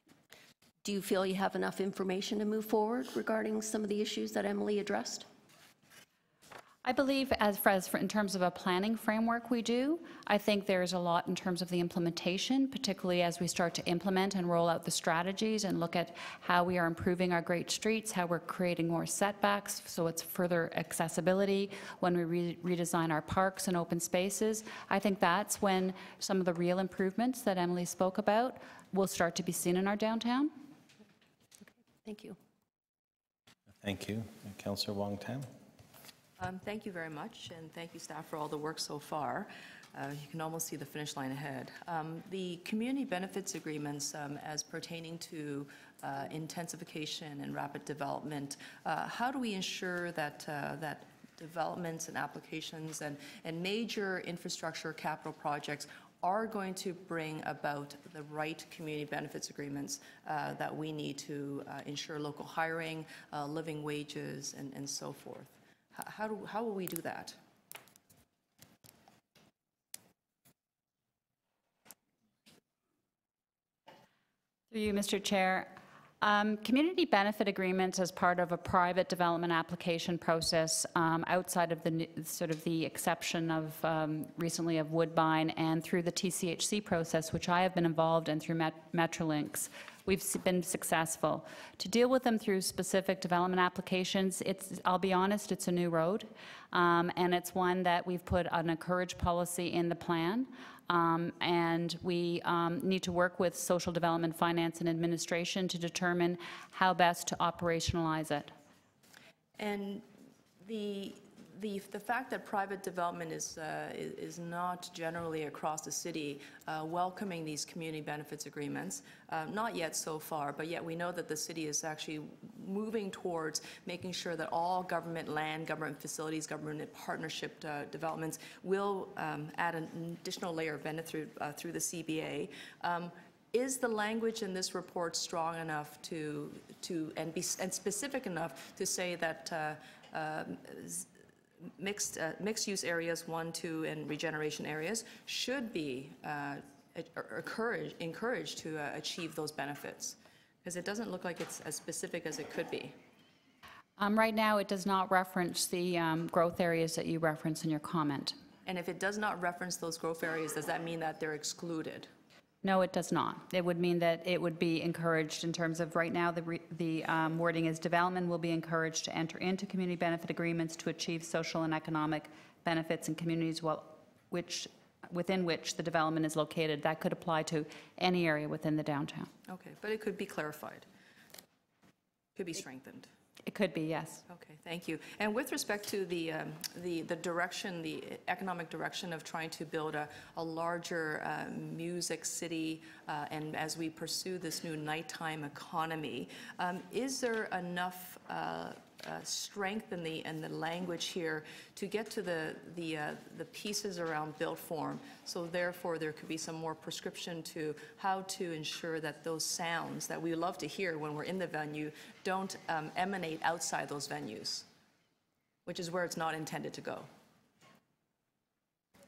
Do you feel you have enough information to move forward regarding some of the issues that Emily addressed? I believe in terms of a planning framework we do. I think there's a lot in terms of the implementation, particularly as we start to implement and roll out the strategies and look at how we are improving our great streets, how we're creating more setbacks, so it's further accessibility, when we redesign our parks and open spaces. I think that's when some of the real improvements that Emily spoke about will start to be seen in our downtown. Okay, thank you. Thank you. Councillor Wong-Tam. Thank you very much, and thank you, staff, for all the work so far. you can almost see the finish line ahead. The community benefits agreements as pertaining to intensification and rapid development, how do we ensure that that developments and applications and major infrastructure capital projects are going to bring about the right community benefits agreements that we need to ensure local hiring, living wages, and so forth? How will we do that? Through you, Mr. Chair. Community benefit agreements as part of a private development application process outside of the sort of the exception of recently of Woodbine and through the TCHC process, which I have been involved in through Metrolinx, we've been successful. To deal with them through specific development applications, I'll be honest, it's a new road, and it's one that we've put an encourage policy in the plan. And we need to work with social development, finance, and administration to determine how best to operationalize it. And the fact that private development is not generally across the city welcoming these community benefits agreements, not yet so far, but yet we know that the city is actually moving towards making sure that all government land, government facilities, government partnership developments will add an additional layer of benefit through the CBA. Is the language in this report strong enough and specific enough to say that mixed-use areas, 1, 2, and regeneration areas should be encouraged to achieve those benefits? Because it doesn't look like it's as specific as it could be. Right now, it does not reference the growth areas that you reference in your comment. And if it does not reference those growth areas, does that mean that they're excluded? No, it does not. It would mean that it would be encouraged in terms of right now the wording is development will be encouraged to enter into community benefit agreements to achieve social and economic benefits in communities within which the development is located. That could apply to any area within the downtown. Okay, but it could be clarified. Could be strengthened. It could be, yes. Okay, thank you. And with respect to the direction, the economic direction of trying to build a larger music city, and as we pursue this new nighttime economy, is there enough strength in the language here to get to the pieces around built form? So therefore, there could be some more prescription to how to ensure that those sounds that we love to hear when we're in the venue don't emanate outside those venues, which is where it's not intended to go.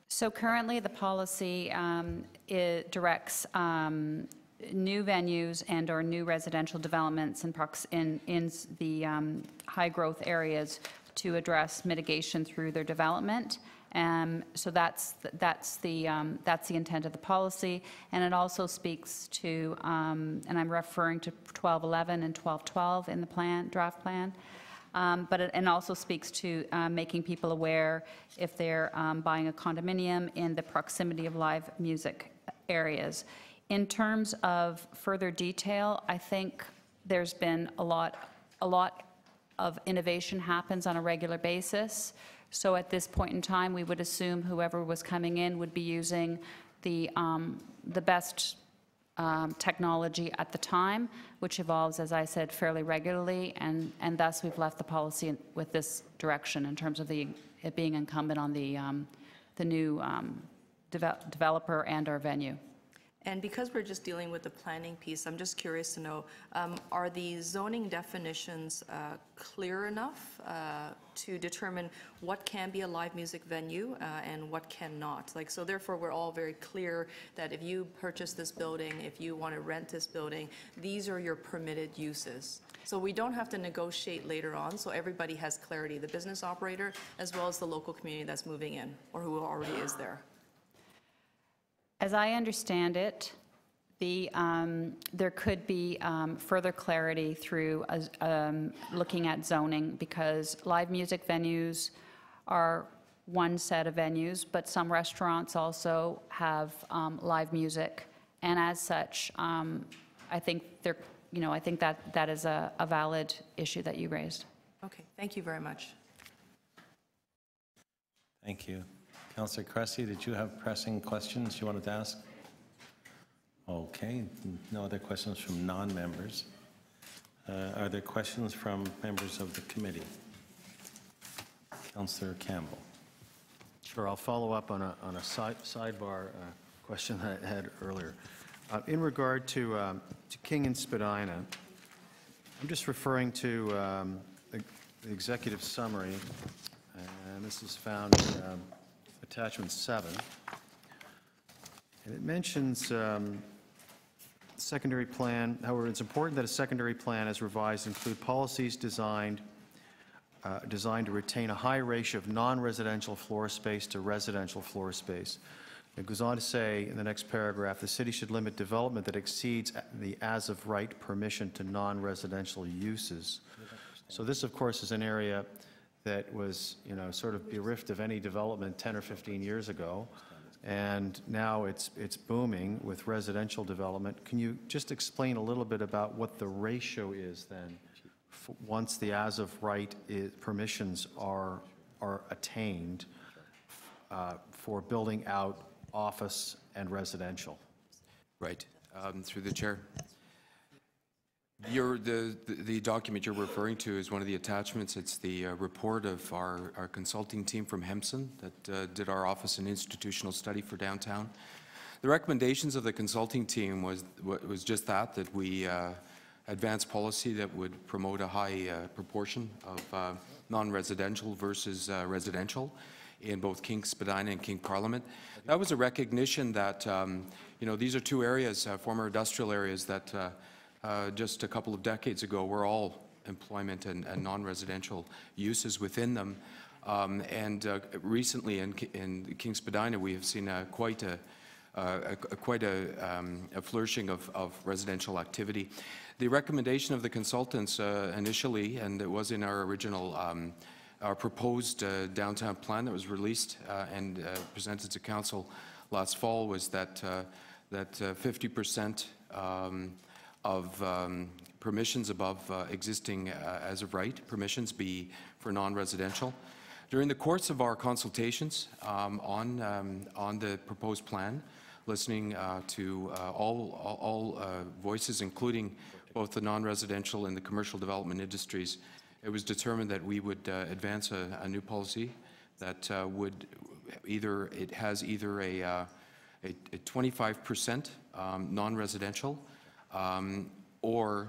So currently, the policy it directs new venues and or new residential developments in the high growth areas to address mitigation through their development. So that's the intent of the policy, and it also speaks to, and I'm referring to 1211 and 1212 in the draft plan. But it also speaks to making people aware if they're buying a condominium in the proximity of live music areas. In terms of further detail, I think there's been a lot of innovation happens on a regular basis. So at this point in time, we would assume whoever was coming in would be using the best technology at the time, which evolves, as I said, fairly regularly, and thus we've left the policy with this direction in terms of it being incumbent on the new developer and our venue. And because we're just dealing with the planning piece, I'm just curious to know, are the zoning definitions clear enough to determine what can be a live music venue and what cannot? Like, so therefore, we're all very clear that if you purchase this building, if you want to rent this building, these are your permitted uses. So we don't have to negotiate later on, so everybody has clarity, the business operator as well as the local community that's moving in or who already is there. As I understand it, there could be further clarity through looking at zoning, because live music venues are one set of venues, but some restaurants also have live music, and as such, I think that is a valid issue that you raised. Okay, thank you very much. Thank you. Councillor Cressy, did you have pressing questions you wanted to ask? Okay, no other questions from non-members. Are there questions from members of the committee? Councillor Campbell. Sure, I'll follow up on a sidebar question that I had earlier. In regard to King and Spadina, I'm just referring to the executive summary, and this is found in attachment 7. And it mentions secondary plan. However, it's important that a secondary plan as revised include policies designed to retain a high ratio of non-residential floor space to residential floor space. It goes on to say in the next paragraph, the city should limit development that exceeds the as-of-right permission to non-residential uses. So this, of course, is an area that was, sort of bereft of any development 10 or 15 years ago, and now it's booming with residential development. Can you just explain a little bit about what the ratio is then, once the as-of-right permissions are attained for building out office and residential? Right. Through the chair. The document you're referring to is one of the attachments. It's the report of our consulting team from Hempson that did our office and institutional study for downtown. The recommendations of the consulting team was just that we advance policy that would promote a high proportion of non-residential versus residential in both King Spadina and King Parliament. That was a recognition that, these are two areas, former industrial areas that just a couple of decades ago were all employment and non-residential uses within them. Recently in King Spadina, we have seen quite a flourishing of residential activity. The recommendation of the consultants initially, and it was in our original our proposed downtown plan that was released and presented to council last fall, was that 50% of permissions above existing as of right permissions be for non-residential. During the course of our consultations on the proposed plan, listening to all voices, including both the non-residential and the commercial development industries, it was determined that we would advance a new policy that would either a 25% non-residential or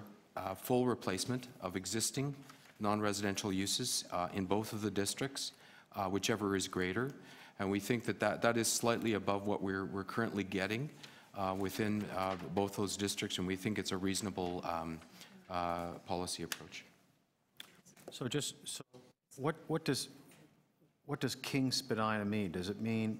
full replacement of existing non-residential uses in both of the districts, whichever is greater. And we think that is slightly above what we're currently getting within both those districts, and we think it's a reasonable policy approach. So what does King Spadina mean? Does it mean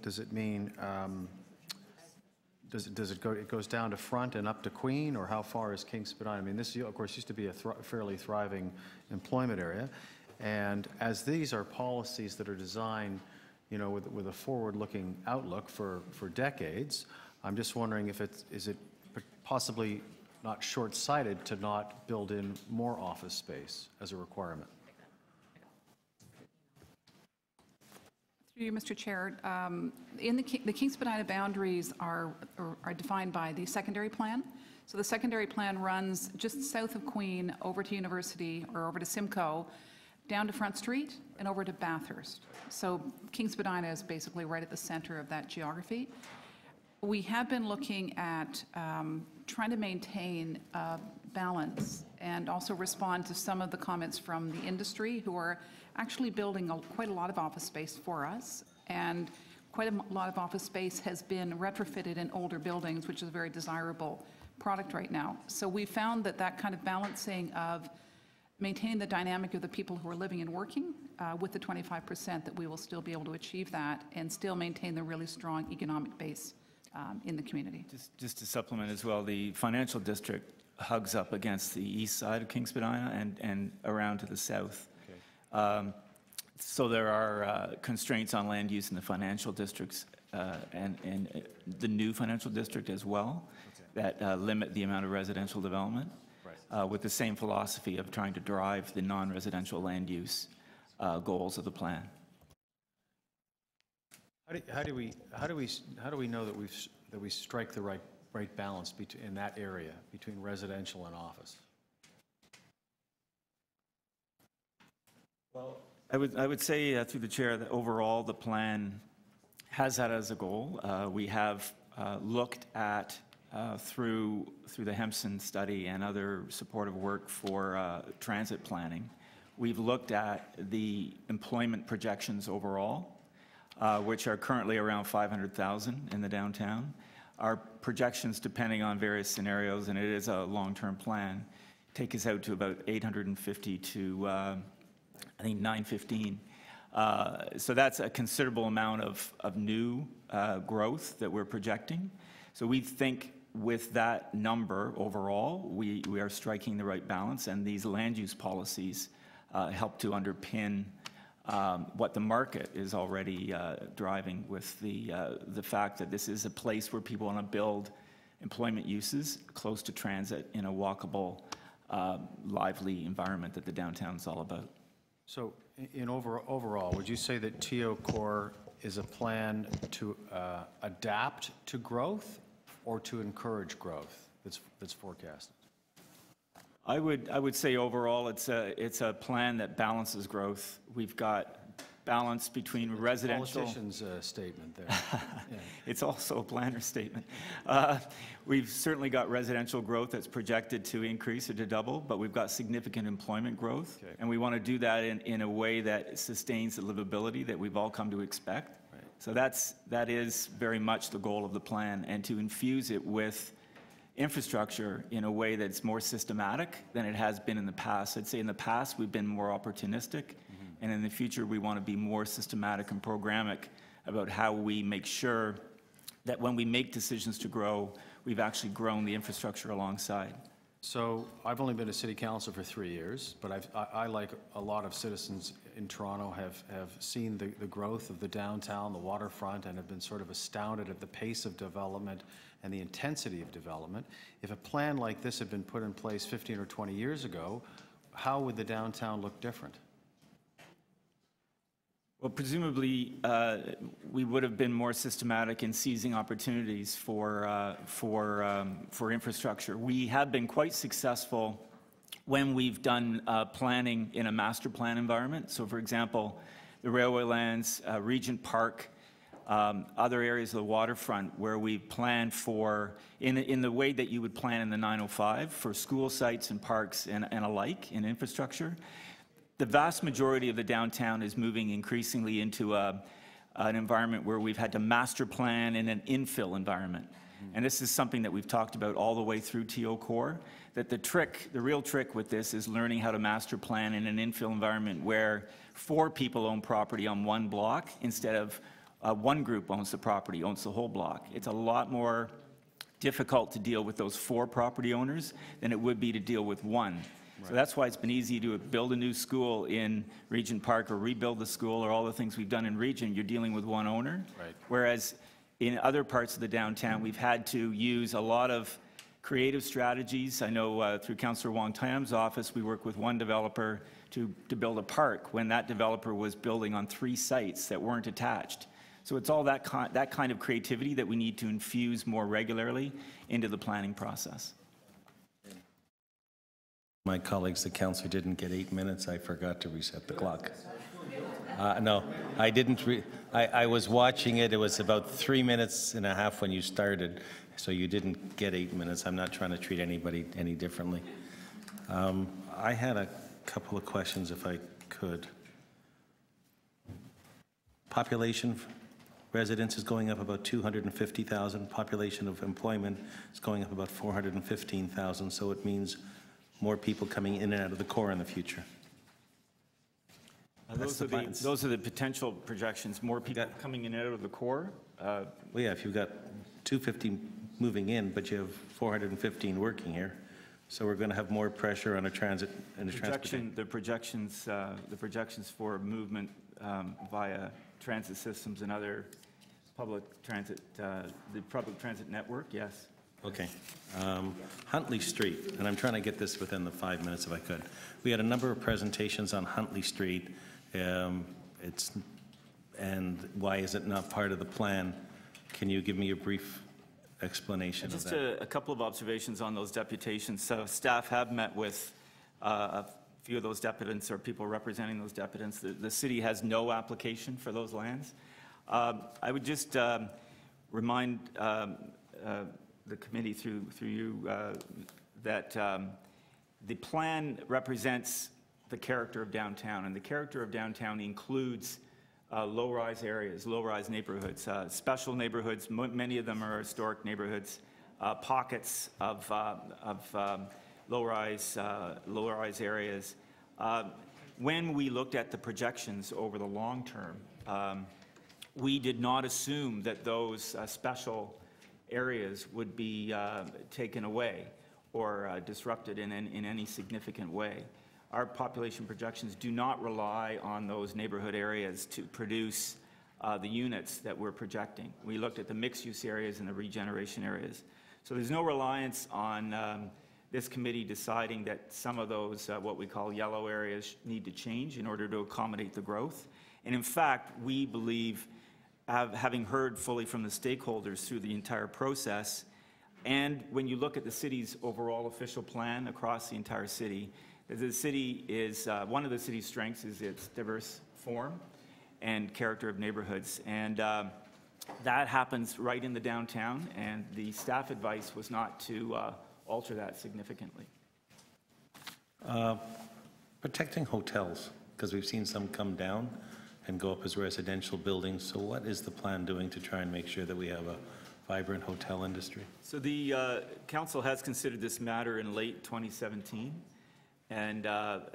it goes down to Front and up to Queen, or how far is King Spadina? I mean, this of course used to be a fairly thriving employment area, and as these are policies that are designed, with a forward-looking outlook for decades, I'm just wondering if is it possibly not short-sighted to not build in more office space as a requirement? Through you, Mr. Chair, the King Spadina boundaries are defined by the secondary plan. So the secondary plan runs just south of Queen, over to University, or over to Simcoe, down to Front Street, and over to Bathurst. So King Spadina is basically right at the center of that geography. We have been looking at trying to maintain balance and also respond to some of the comments from the industry, who are actually building quite a lot of office space for us, and quite a lot of office space has been retrofitted in older buildings, which is a very desirable product right now. So we found that kind of balancing of maintaining the dynamic of the people who are living and working with the 25%, that we will still be able to achieve that and still maintain the really strong economic base in the community. Just to supplement as well, the financial district hugs up against the east side of King Spadina and around to the south. Okay. So there are constraints on land use in the financial districts and the new financial district as well, okay, that limit the amount of residential development, right, with the same philosophy of trying to drive the non-residential land use goals of the plan. How do we know that we strike the right balance in that area between residential and office? Well, I would say through the chair that overall the plan has that as a goal. We have looked at through the Hempson study and other supportive work for transit planning. We've looked at the employment projections overall, which are currently around 500,000 in the downtown. Our projections, depending on various scenarios, and it is a long-term plan, take us out to about 850 to I think 915. So that's a considerable amount of new growth that we're projecting. So we think with that number overall, we are striking the right balance, and these land use policies help to underpin what the market is already driving with the fact that this is a place where people want to build employment uses close to transit in a walkable, lively environment that the downtown is all about. So in overall, would you say that TO Core is a plan to adapt to growth or to encourage growth that's forecasted? I would say overall it's a plan that balances growth. We've got balance between residential. Politician's statement there. Yeah. It's also a planner's statement. We've certainly got residential growth that's projected to increase or to double, but we've got significant employment growth, and we want to do that in a way that sustains the livability that we've all come to expect. Right. So that is very much the goal of the plan, and to infuse it with infrastructure in a way that's more systematic than it has been in the past. I'd say in the past we've been more opportunistic, and in the future we want to be more systematic and programmatic about how we make sure that when we make decisions to grow, we've actually grown the infrastructure alongside. So I've only been a city council for 3 years, but I like a lot of citizens in Toronto, have seen the growth of the downtown, the waterfront, and have been sort of astounded at the pace of development and the intensity of development. If a plan like this had been put in place 15 or 20 years ago, how would the downtown look different? Well, presumably, we would have been more systematic in seizing opportunities for infrastructure. We have been quite successful when we've done planning in a master plan environment. So, for example, the railway lands, Regent Park, other areas of the waterfront where we plan for, in the way that you would plan in the 905 for school sites and parks and alike in infrastructure. The vast majority of the downtown is moving increasingly into an environment where we've had to master plan in an infill environment. And this is something that we've talked about all the way through TO Core, that the real trick with this is learning how to master plan in an infill environment where 4 people own property on one block instead of one group owns the property, owns the whole block. It's a lot more difficult to deal with those 4 property owners than it would be to deal with one. So that's why it's been easy to build a new school in Regent Park or rebuild the school or all the things we've done in Regent. You're dealing with one owner. Right. Whereas in other parts of the downtown, we've had to use a lot of creative strategies. I know through Councillor Wong Tam's office, we worked with one developer to build a park when that developer was building on 3 sites that weren't attached. So it's all that kind of creativity that we need to infuse more regularly into the planning process. My colleagues, the councillor, didn't get 8 minutes. I forgot to reset the clock. No, I didn't. I was watching it. It was about 3 minutes and a half when you started, so you didn't get 8 minutes. I'm not trying to treat anybody any differently. I had a couple of questions, if I could. Population residents is going up about 250,000. Population of employment is going up about 415,000. So it means more people coming in and out of the core in the future. Those are the potential projections. More people coming in and out of the core. Well, yeah, if you've got 250 moving in, but you have 415 working here, so we're going to have more pressure on a transit and the projections for movement via transit systems and other public transit, the public transit network. Yes. Okay. Huntley Street, and I'm trying to get this within the 5 minutes if I could. We had a number of presentations on Huntley Street. It's and why is it not part of the plan? Can you give me a brief explanation of Just that? a couple of observations on those deputations. So staff have met with a few of those deputants or people representing those deputants. The city has no application for those lands. I would just remind the committee through you that the plan represents the character of downtown, and the character of downtown includes low-rise areas, low-rise neighborhoods, special neighborhoods. Many of them are historic neighborhoods, pockets of low-rise areas. When we looked at the projections over the long term, we did not assume that those special areas would be taken away or disrupted in any significant way. Our population projections do not rely on those neighborhood areas to produce the units that we're projecting. We looked at the mixed-use areas and the regeneration areas. So there's no reliance on this committee deciding that some of those, what we call yellow areas, need to change in order to accommodate the growth. And in fact, we believe, having heard fully from the stakeholders through the entire process, and when you look at the city's overall official plan across the entire city, the city is, one of the city's strengths is its diverse form and character of neighborhoods. And that happens right in the downtown, and the staff advice was not to alter that significantly. Protecting hotels, because we've seen some come down and go up as residential buildings. So what is the plan doing to try and make sure that we have a vibrant hotel industry? So the council has considered this matter in late 2017. And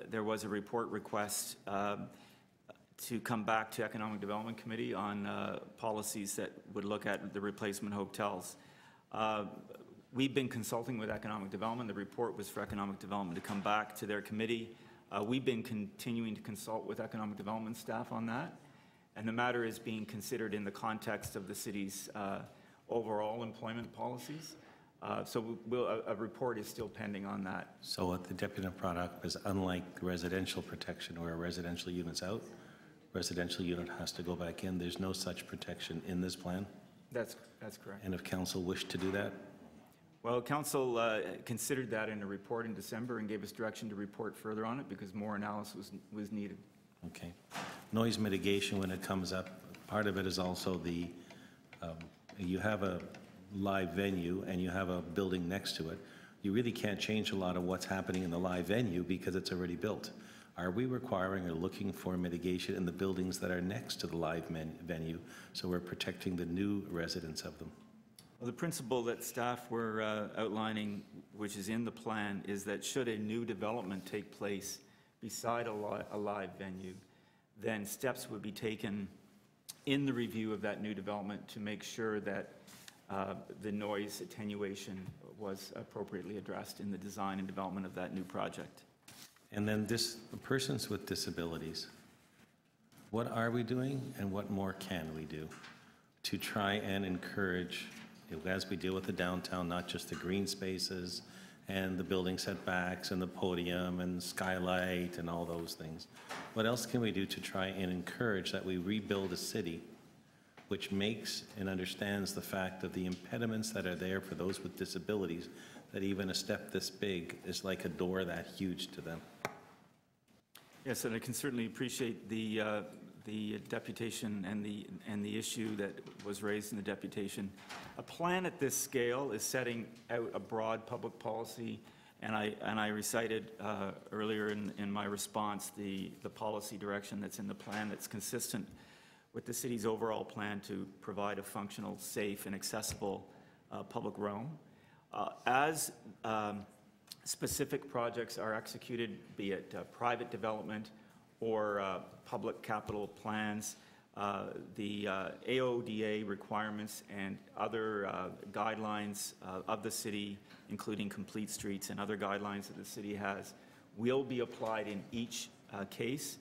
there was a report request to come back to Economic Development Committee on policies that would look at the replacement hotels. We've been consulting with Economic Development. The report was for Economic Development to come back to their committee. We've been continuing to consult with Economic Development staff on that. And the matter is being considered in the context of the city's overall employment policies. So a report is still pending on that. So what the deputy brought up is, unlike residential protection where a residential unit's out, residential unit has to go back in. There's no such protection in this plan? That's correct. And if council wished to do that? Well, council considered that in a report in December and gave us direction to report further on it because more analysis was needed. Okay. Noise mitigation when it comes up, part of it is also the, you have a live venue and you have a building next to it. You really can't change a lot of what's happening in the live venue because it's already built. Are we requiring or looking for mitigation in the buildings that are next to the live venue so we're protecting the new residents of them? Well, the principle that staff were outlining, which is in the plan, is that should a new development take place beside a live venue, then steps would be taken in the review of that new development to make sure that the noise attenuation was appropriately addressed in the design and development of that new project. And then persons with disabilities, what are we doing and what more can we do to try and encourage, as we deal with the downtown, not just the green spaces and the building setbacks and the podium and skylight and all those things. What else can we do to try and encourage that we rebuild a city which makes and understands the fact of the impediments that are there for those with disabilities, that even a step this big is like a door that huge to them? Yes, and I can certainly appreciate the deputation and the issue that was raised in the deputation. A plan at this scale is setting out a broad public policy, and I recited earlier in my response the policy direction that's in the plan that's consistent with the city's overall plan to provide a functional, safe, and accessible public realm. As specific projects are executed, be it private development or public capital plans, the AODA requirements and other guidelines of the city, including complete streets and other guidelines that the city has, will be applied in each case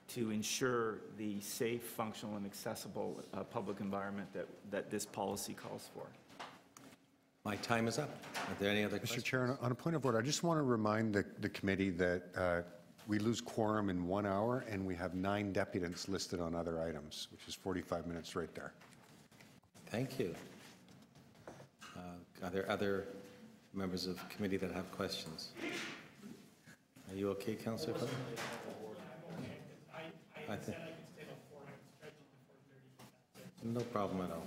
to ensure the safe, functional, and accessible public environment that this policy calls for. My time is up. Are there any other questions? Mr. Chair, on a point of order, I just want to remind the committee that we lose quorum in 1 hour, and we have 9 deputants listed on other items, which is 45 minutes right there. Thank you. Are there other members of committee that have questions? Are you okay, Councillor? I think. No problem at all.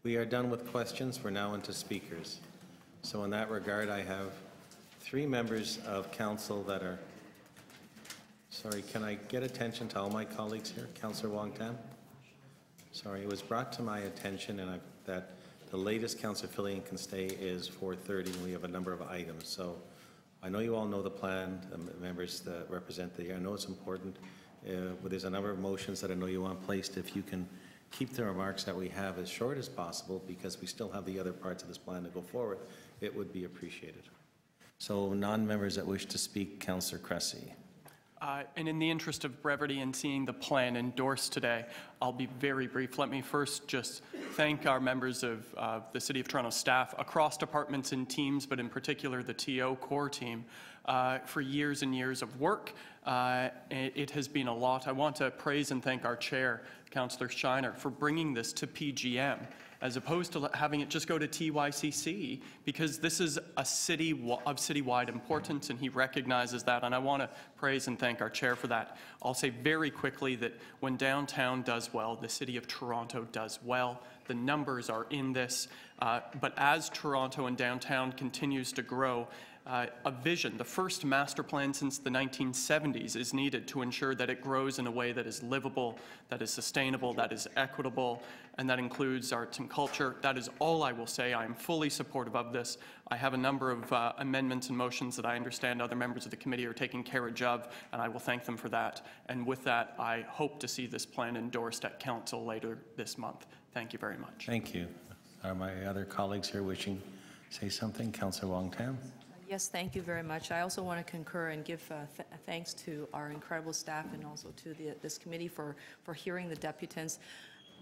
We are done with questions. We're now into speakers. So in that regard, I have 3 members of council that are, sorry, can I get attention to all my colleagues here? Councillor Wong-Tam? Sorry, it was brought to my attention and that the latest Councillor Fillion can stay is 4:30, and we have a number of items. So I know you all know the plan, the members that represent I know it's important. But there's a number of motions that I know you want placed. If you can keep the remarks that we have as short as possible, because we still have the other parts of this plan to go forward, it would be appreciated. So non-members that wish to speak, Councillor Cressy. And in the interest of brevity and seeing the plan endorsed today, I'll be very brief. Let me first just thank our members of the City of Toronto staff across departments and teams, but in particular the TO core team, for years and years of work. It has been a lot. I want to praise and thank our chair, Councillor Shiner, for bringing this to PGM, as opposed to having it just go to TYCC, because this is a city of citywide importance, and he recognizes that, and I want to praise and thank our chair for that. I'll say very quickly that when downtown does well, the City of Toronto does well. The numbers are in this, but as Toronto and downtown continues to grow, a vision, the first master plan since the 1970s, is needed to ensure that it grows in a way that is livable, that is sustainable, that is equitable, and that includes arts and culture. That is all I will say. I am fully supportive of this. I have a number of amendments and motions that I understand other members of the committee are taking carriage of, and I will thank them for that. And with that, I hope to see this plan endorsed at council later this month. Thank you very much. Thank you. Are my other colleagues here wishing to say something? Councillor Wong-Tam? Yes, thank you very much. I also want to concur and give thanks to our incredible staff and also to this committee for hearing the deputants.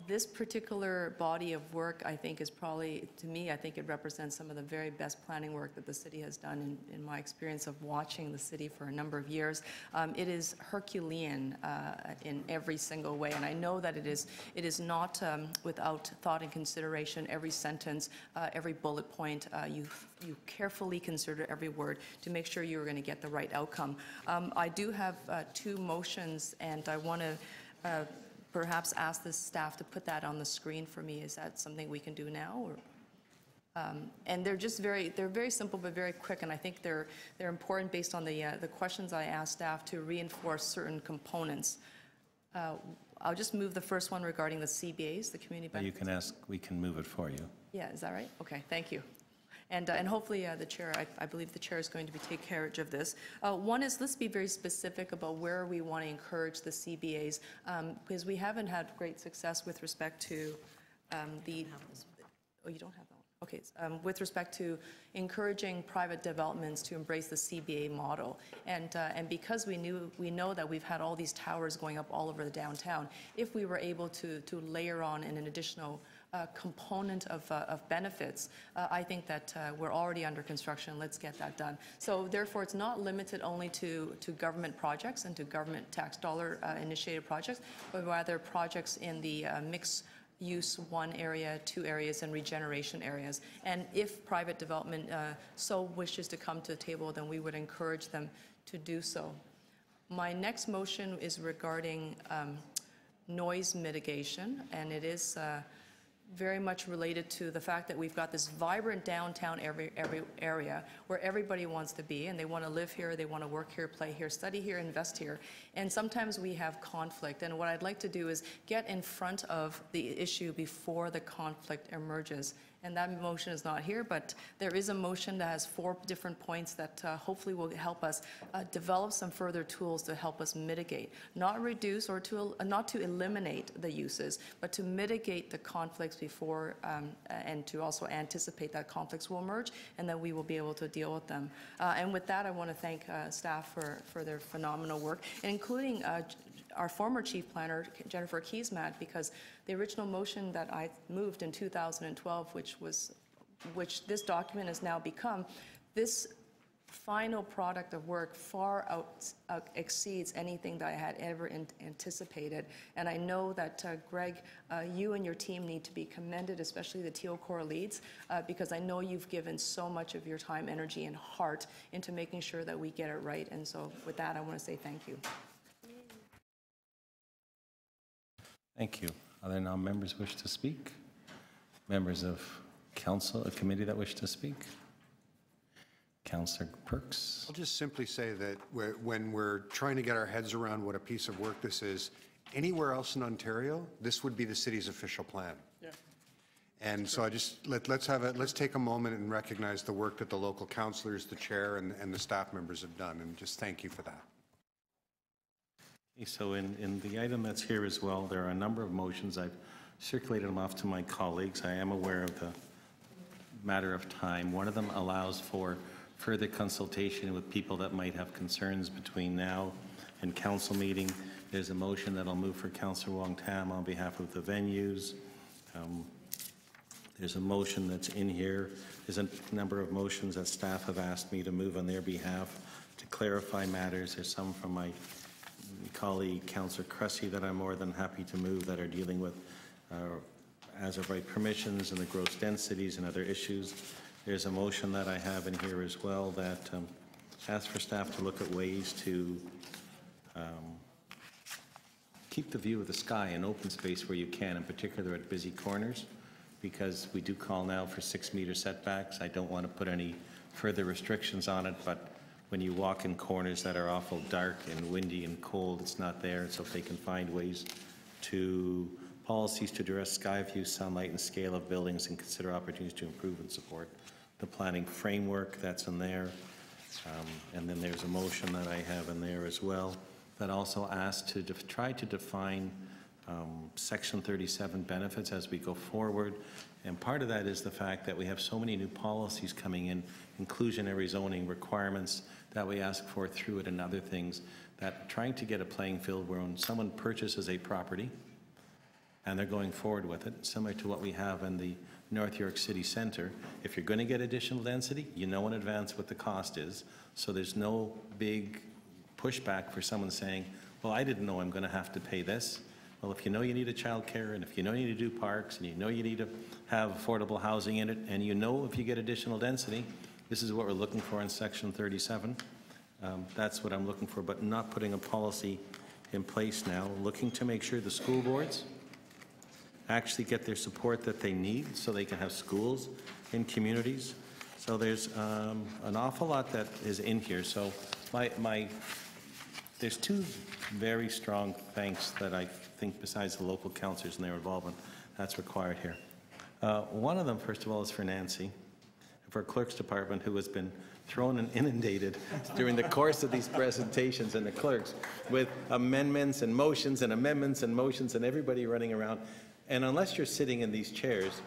This particular body of work, I think, is probably, to me, I think it represents some of the very best planning work that the city has done in my experience of watching the city for a number of years. It is Herculean in every single way, and I know that it is not without thought and consideration. Every sentence, every bullet point, you carefully consider every word to make sure you're going to get the right outcome. I do have 2 motions, and I want to perhaps ask the staff to put that on the screen for me. Is that something we can do now? Or, and they're just they're very simple but very quick, and I think they're important based on the questions I asked staff to reinforce certain components. I'll just move the first one regarding the CBAs, the community benefits. You can ask, we can move it for you. Yeah, is that right? Okay, thank you. And hopefully the chair, I believe the chair is going to take carriage of this. One is, let's be very specific about where we want to encourage the CBAs, because we haven't had great success with respect to oh, you don't have that one. Okay, with respect to encouraging private developments to embrace the CBA model, and because we know that we've had all these towers going up all over the downtown, if we were able to layer on an additional component of benefits, I think that we're already under construction. Let's get that done. So therefore, it's not limited only to government projects and to government tax dollar initiated projects, but rather projects in the mixed use 1 area, 2 areas, and regeneration areas. And if private development so wishes to come to the table, then we would encourage them to do so. My next motion is regarding noise mitigation, and it is very much related to the fact that we've got this vibrant downtown area where everybody wants to be, and they want to live here, they want to work here, play here, study here, invest here. And sometimes we have conflict, and what I'd like to do is get in front of the issue before the conflict emerges. And that motion is not here, but there is a motion that has 4 different points that hopefully will help us develop some further tools to help us mitigate, not reduce or not to eliminate the uses, but to mitigate the conflicts before and to also anticipate that conflicts will emerge and that we will be able to deal with them. And with that, I want to thank staff for their phenomenal work, including our former chief planner, Jennifer Keesmaat, because the original motion that I moved in 2012, which this document has now become, this final product of work far exceeds anything that I had ever anticipated. And I know that, Greg, you and your team need to be commended, especially the TO Core leads, because I know you've given so much of your time, energy, and heart into making sure that we get it right. And so with that, I want to say thank you. Thank you. Are there now members wish to speak? Members of council, a committee that wish to speak? Councillor Perks. I'll just simply say that when we're trying to get our heads around what a piece of work this is, anywhere else in Ontario, this would be the city's official plan. Yeah. And so I just, let's take a moment and recognize the work that the local councillors, the chair, and the staff members have done, and just thank you for that. Okay, so in the item that's here as well, there are a number of motions. I've circulated them off to my colleagues. I am aware of the matter of time. One of them allows for further consultation with people that might have concerns between now and council meeting. There's a motion that I'll move for Councillor Wong Tam on behalf of the venues. There's a motion that's in here. There's a number of motions that staff have asked me to move on their behalf to clarify matters. There's some from my colleague, Councillor Cressy, that I'm more than happy to move that are dealing with as of right permissions and the gross densities and other issues. There's a motion that I have in here as well that asks for staff to look at ways to keep the view of the sky in open space where you can, in particular at busy corners, because we do call now for 6-meter setbacks. I don't want to put any further restrictions on it, but when you walk in corners that are awful dark and windy and cold, it's not there. So if they can find ways to policies to address sky view, sunlight, and scale of buildings and consider opportunities to improve and support the planning framework, that's in there. And then there's a motion that I have in there as well that also asks to try to define Section 37 benefits as we go forward. And part of that is the fact that we have so many new policies coming in, inclusionary zoning requirements that we ask for through it and other things, that trying to get a playing field where when someone purchases a property and they're going forward with it, similar to what we have in the North York City Centre, if you're going to get additional density, you know in advance what the cost is, so there's no big pushback for someone saying, well, I didn't know I'm going to have to pay this. Well, if you know you need a childcare, and if you know you need to do parks, and you know you need to have affordable housing in it, and you know if you get additional density, this is what we're looking for in Section 37. That's what I'm looking for, but not putting a policy in place now, looking to make sure the school boards actually get their support that they need so they can have schools in communities. So there's an awful lot that is in here. So there's two very strong thanks that I think, besides the local councillors and their involvement, that's required here. One of them, first of all, is for Nancy, for our clerk's department, who has been thrown and inundated during the course of these presentations, and the clerks with amendments and motions and amendments and motions and everybody running around. And unless you're sitting in these chairs,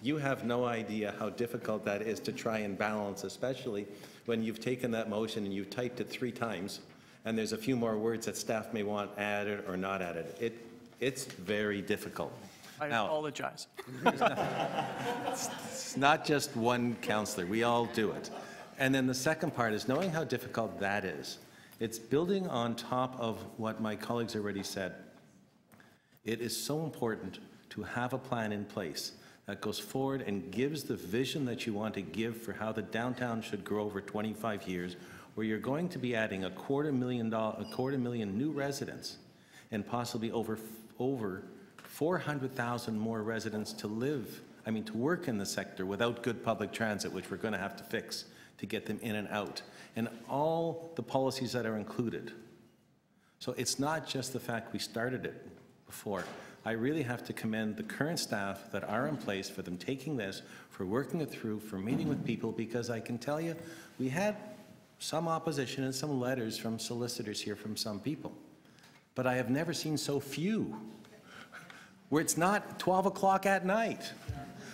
you have no idea how difficult that is to try and balance, especially when you've taken that motion and you've typed it 3 times, and there's a few more words that staff may want added or not added. It's very difficult. I apologize. It's not just one councillor. We all do it. And then the second part is knowing how difficult that is. It's building on top of what my colleagues already said. It is so important to have a plan in place that goes forward and gives the vision that you want to give for how the downtown should grow over 25 years, where you're going to be adding a quarter million new residents and possibly over 400,000 more residents to work in the sector without good public transit, which we're going to have to fix to get them in and out, and all the policies that are included. So it's not just the fact we started it before. I really have to commend the current staff that are in place for them taking this, for working it through, for meeting with people, because I can tell you, we had some opposition and some letters from solicitors here from some people. But I have never seen so few, where it's not 12 o'clock at night.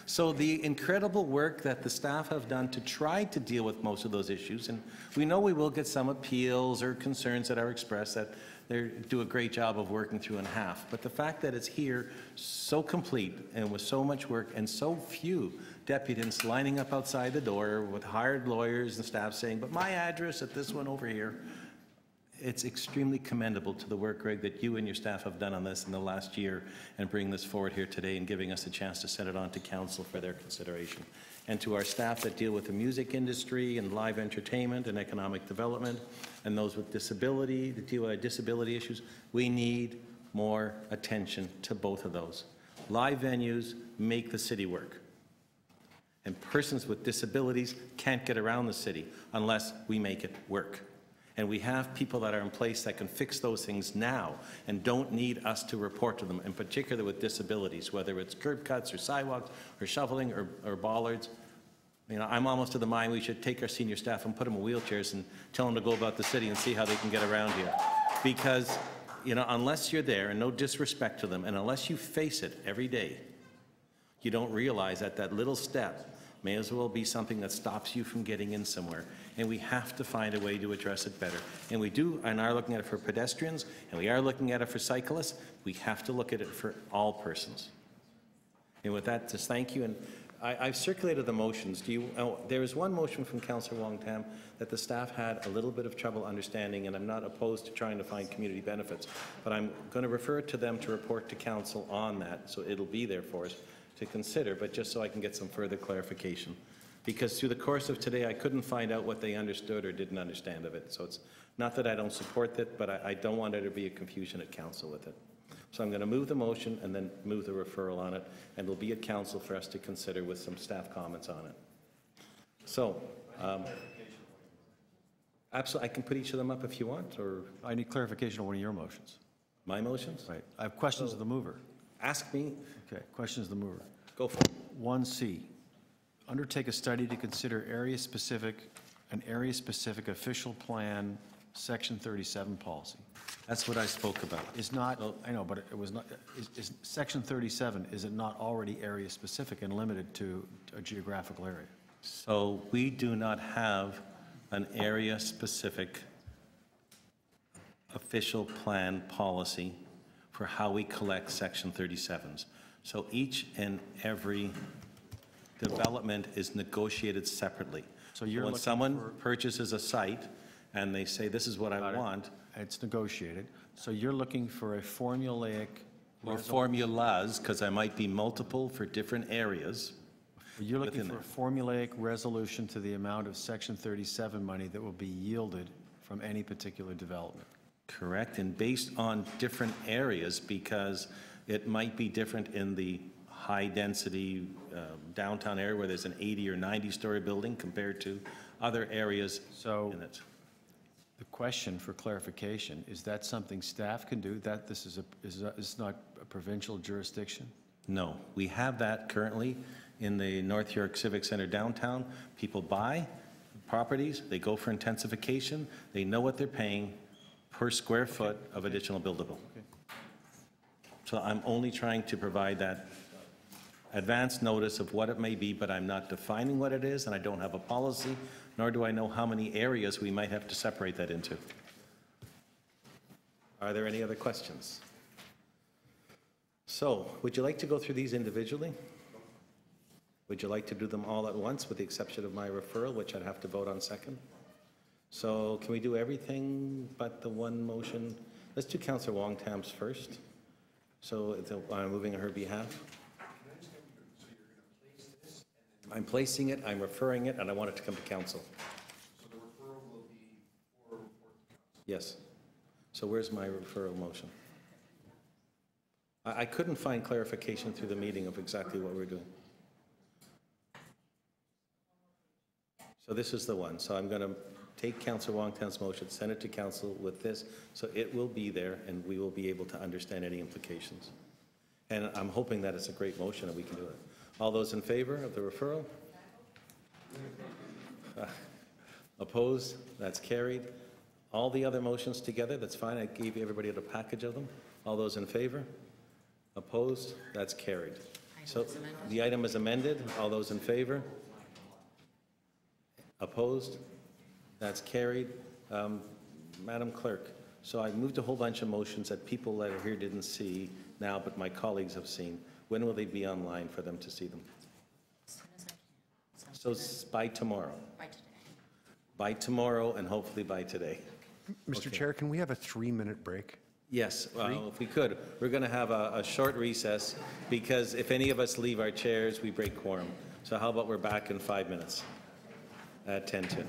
So the incredible work that the staff have done to try to deal with most of those issues, and we know we will get some appeals or concerns that are expressed that They do a great job of working through in half. But the fact that it's here so complete and with so much work and so few deputants lining up outside the door with hired lawyers and staff saying, but my address at this one over here, it's extremely commendable to the work, Greg, that you and your staff have done on this in the last year and bring this forward here today and giving us a chance to send it on to council for their consideration. And to our staff that deal with the music industry and live entertainment and economic development and those with disability, that deal with disability issues, we need more attention to both of those. Live venues make the city work. And persons with disabilities can't get around the city unless we make it work. And we have people that are in place that can fix those things now and don't need us to report to them, in particular with disabilities, whether it's curb cuts or sidewalks or shoveling or bollards. You know, I'm almost of the mind we should take our senior staff and put them in wheelchairs and tell them to go about the city and see how they can get around here. Because, you know, unless you're there, and no disrespect to them, and unless you face it every day, you don't realize that that little step may as well be something that stops you from getting in somewhere. And we have to find a way to address it better. And we do, and are looking at it for pedestrians, and we are looking at it for cyclists. We have to look at it for all persons. And with that, just thank you. And I've circulated the motions. There is one motion from Councillor Wong-Tam that the staff had a little bit of trouble understanding, and I'm not opposed to trying to find community benefits, but I'm going to refer it to them to report to council on that, so it'll be there for us to consider, but just so I can get some further clarification. Because through the course of today, I couldn't find out what they understood or didn't understand of it. So it's not that I don't support it, but I don't want there to be a confusion at council with it. So I'm going to move the motion and then move the referral on it, and it'll be at council for us to consider with some staff comments on it. So, absolutely, I can put each of them up if you want, or I need clarification on one of your motions. My motions? Right. I have questions of the mover. Ask me. Okay, questions of the mover. Go for it. 1C, undertake a study to consider an area-specific official plan, Section 37 policy. That's what I spoke about. Is not, I know, but it was not, is Section 37, is it not already area-specific and limited to a geographical area? So we do not have an area-specific official plan policy for how we collect Section 37s. So each and every development is negotiated separately. So when someone purchases a site and they say, this is what I want. It's negotiated. So you're looking for a formulaic... Or formulas, because I might be multiple for different areas. You're looking for a formulaic resolution to the amount of Section 37 money that will be yielded from any particular development. Correct, and based on different areas, because it might be different in the high-density downtown area where there's an 80 or 90-story building compared to other areas in it. The question for clarification, is that something staff can do? That this is not a provincial jurisdiction? No, we have that currently in the North York Civic Center downtown. People buy properties, they go for intensification, they know what they're paying per square foot of additional buildable. Okay. So I'm only trying to provide that advance notice of what it may be, but I'm not defining what it is, and I don't have a policy, nor do I know how many areas we might have to separate that into. Are there any other questions? So, would you like to go through these individually? Would you like to do them all at once, with the exception of my referral, which I'd have to vote on second? So, can we do everything but the one motion? Let's do Councillor Wong-Tam's first. So, I'm moving on her behalf. I'm placing it, I'm referring it, and I want it to come to council. So the referral will be for report to council? Yes. So where's my referral motion? I couldn't find clarification through the meeting of exactly what we're doing. So this is the one. So I'm going to take Councillor Wong-Tam's motion, send it to council with this, so it will be there and we will be able to understand any implications. And I'm hoping that it's a great motion and we can do it. All those in favor of the referral? Opposed? That's carried. All the other motions together, that's fine. I gave everybody a package of them. All those in favor? Opposed? That's carried. So the item is amended. All those in favor? Opposed? That's carried. Madam Clerk, So I moved a whole bunch of motions that people that are here didn't see now, but my colleagues have seen. When will they be online for them to see them? As soon as I can. So by tomorrow. By today. By tomorrow and hopefully by today. Mr. Chair, can we have a 3-minute break? Yes, well, if we could. We're going to have a short recess because if any of us leave our chairs, we break quorum. So how about we're back in 5 minutes at 10:10.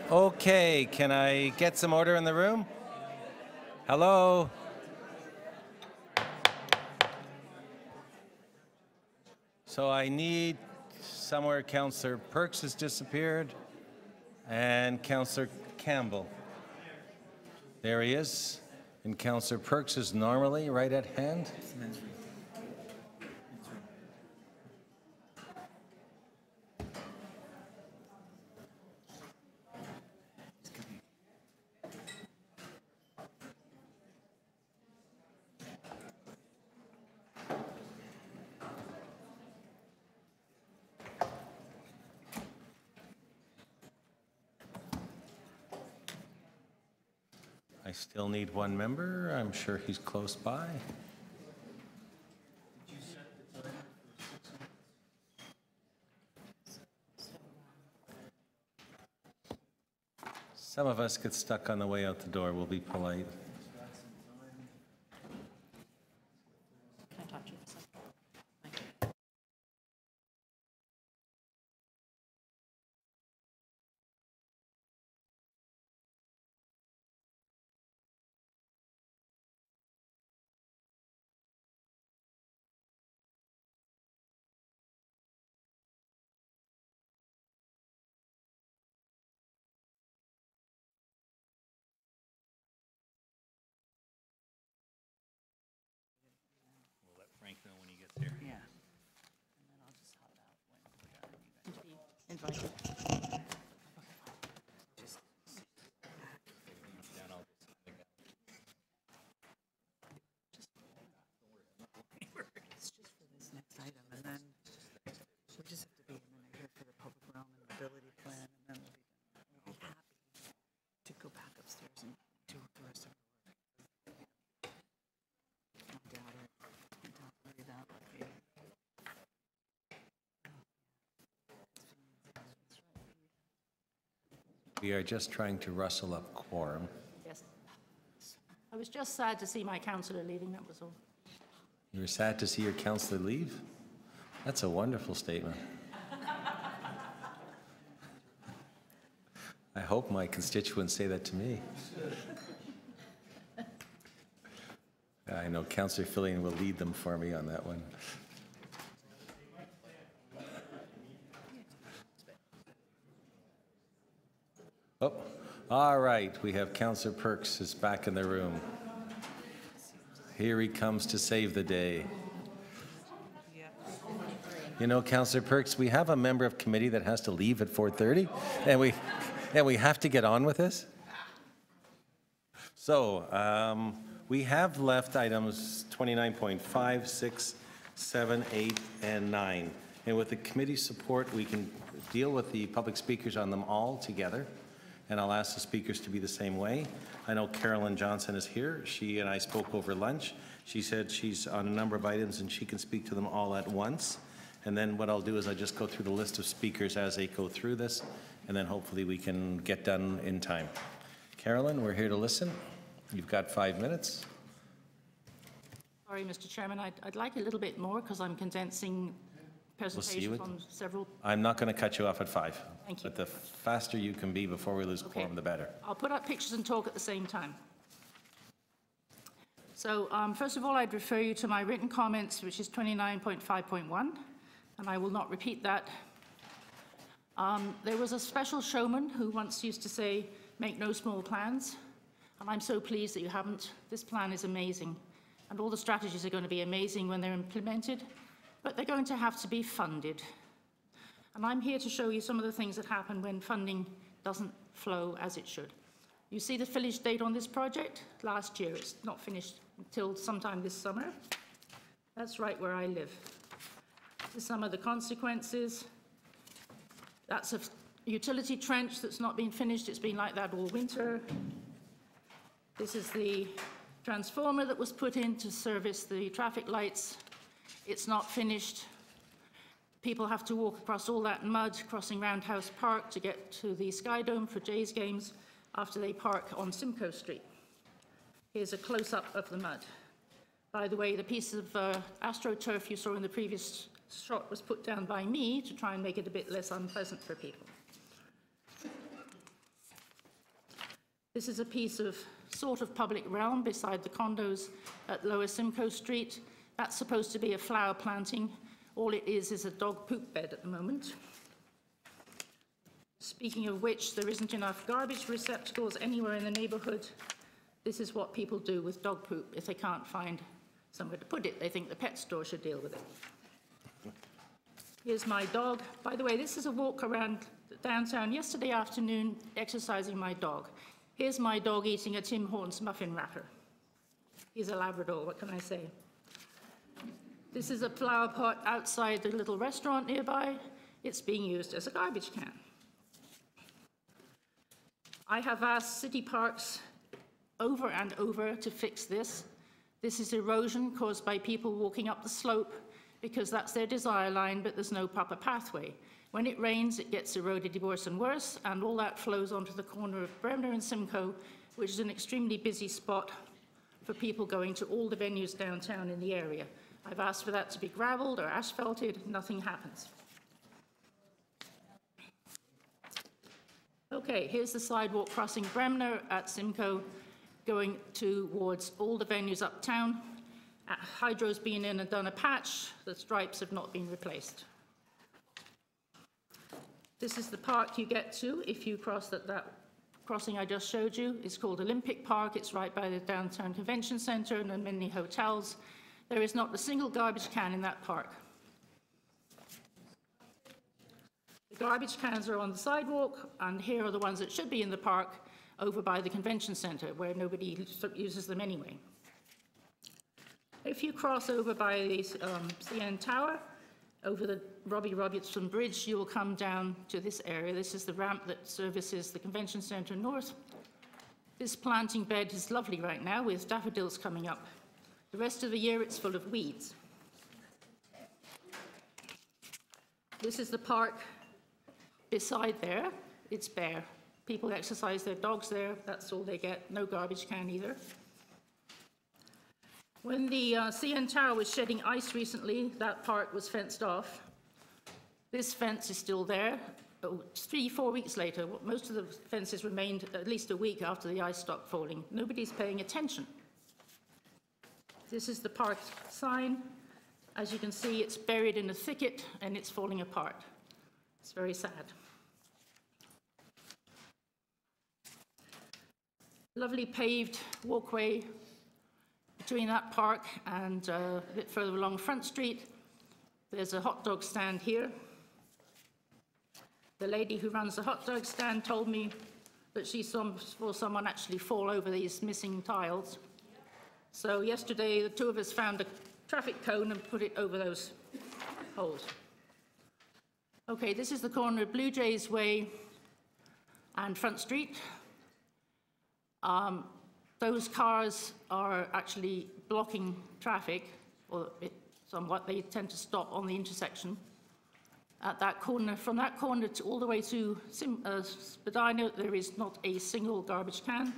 Okay, can I get some order in the room? Hello? So I need somewhere Councillor Perks has disappeared and Councillor Campbell. There he is. And Councillor Perks is normally right at hand. I still need one member. I'm sure he's close by. Some of us get stuck on the way out the door. We'll be polite. Can I talk to you for a second? We'll let Frank know when he gets here. Yeah. And then I'll just hop out when we're done. You guys be invited. It's just for this next item, and then we just have to be a minute here for the public realm and mobility plan, and then we'll be done. We'll be happy to go back upstairs and do the rest of the work. I doubt it. Don't worry about it. We are just trying to rustle up quorum. Yes. I was just sad to see my councillor leaving, that was all. You were sad to see your councillor leave? That's a wonderful statement. I hope my constituents say that to me. I know Councillor Fillion will lead them for me on that one. Oh, all right. We have Councillor Perks is back in the room. Here he comes to save the day. You know, Councillor Perks, we have a member of committee that has to leave at 4:30, and we have to get on with this. So we have left items 29.5, 6, 7, 8, and 9. And with the committee support, we can deal with the public speakers on them all together. And I'll ask the speakers to be the same way. I know Carolyn Johnson is here. She and I spoke over lunch. She said she's on a number of items and she can speak to them all at once. And then what I'll do is I'll just go through the list of speakers as they go through this, and then hopefully we can get done in time. Carolyn, we're here to listen. You've got 5 minutes. Sorry, Mr. Chairman, I'd like a little bit more because I'm condensing presentations on several. I'm not going to cut you off at 5. Thank you. But the faster you can be before we lose quorum, the better. I'll put up pictures and talk at the same time. So first of all, I'd refer you to my written comments, which is 29.5.1, and I will not repeat that. There was a special showman who once used to say, make no small plans, and I'm so pleased that you haven't. This plan is amazing, and all the strategies are going to be amazing when they're implemented, but they're going to have to be funded. And I'm here to show you some of the things that happen when funding doesn't flow as it should. You see the finish date on this project? Last year. It's not finished until sometime this summer. That's right where I live. This is some of the consequences. That's a utility trench that's not been finished. It's been like that all winter. This is the transformer that was put in to service the traffic lights. It's not finished. People have to walk across all that mud, crossing Roundhouse Park to get to the Sky Dome for Jays games after they park on Simcoe Street. Here's a close-up of the mud. By the way, the piece of AstroTurf you saw in the previous shot was put down by me to try and make it a bit less unpleasant for people. This is a piece of sort of public realm beside the condos at Lower Simcoe Street. That's supposed to be a flower planting. All it is a dog poop bed at the moment. Speaking of which, there isn't enough garbage receptacles anywhere in the neighborhood. This is what people do with dog poop if they can't find somewhere to put it. They think the pet store should deal with it. Here's my dog. By the way, this is a walk around downtown yesterday afternoon, exercising my dog. Here's my dog eating a Tim Hortons muffin wrapper. He's a Labrador, what can I say? This is a flower pot outside the little restaurant nearby. It's being used as a garbage can. I have asked city parks over and over to fix this. This is erosion caused by people walking up the slope because that's their desire line, but there's no proper pathway. When it rains, it gets eroded worse and worse, and all that flows onto the corner of Bremner and Simcoe, which is an extremely busy spot for people going to all the venues downtown in the area. I've asked for that to be gravelled or asphalted, nothing happens. Okay, here's the sidewalk crossing Bremner at Simcoe, going towards all the venues uptown. Hydro's been in and done a patch. The stripes have not been replaced. This is the park you get to if you cross that crossing I just showed you. It's called Olympic Park. It's right by the downtown convention center and the many hotels. There is not a single garbage can in that park. The garbage cans are on the sidewalk, and here are the ones that should be in the park over by the convention center, where nobody uses them anyway. If you cross over by the CN Tower, over the Robbie Robertson Bridge, you will come down to this area. This is the ramp that services the convention center north. This planting bed is lovely right now with daffodils coming up. The rest of the year it's full of weeds. This is the park beside there. It's bare. People exercise their dogs there. That's all they get. No garbage can either. When the CN Tower was shedding ice recently, that park was fenced off. This fence is still there. 3-4 weeks later, most of the fences remained at least a week after the ice stopped falling. Nobody's paying attention. This is the park sign. As you can see, it's buried in a thicket and it's falling apart. It's very sad. Lovely paved walkway between that park and a bit further along Front Street. There's a hot dog stand here. The lady who runs the hot dog stand told me that she saw someone actually fall over these missing tiles. So yesterday, the two of us found a traffic cone and put it over those holes. Okay, this is the corner of Blue Jays Way and Front Street. Those cars are actually blocking traffic, or somewhat. They tend to stop on the intersection. At that corner, from that corner to all the way to Spadina, there is not a single garbage can,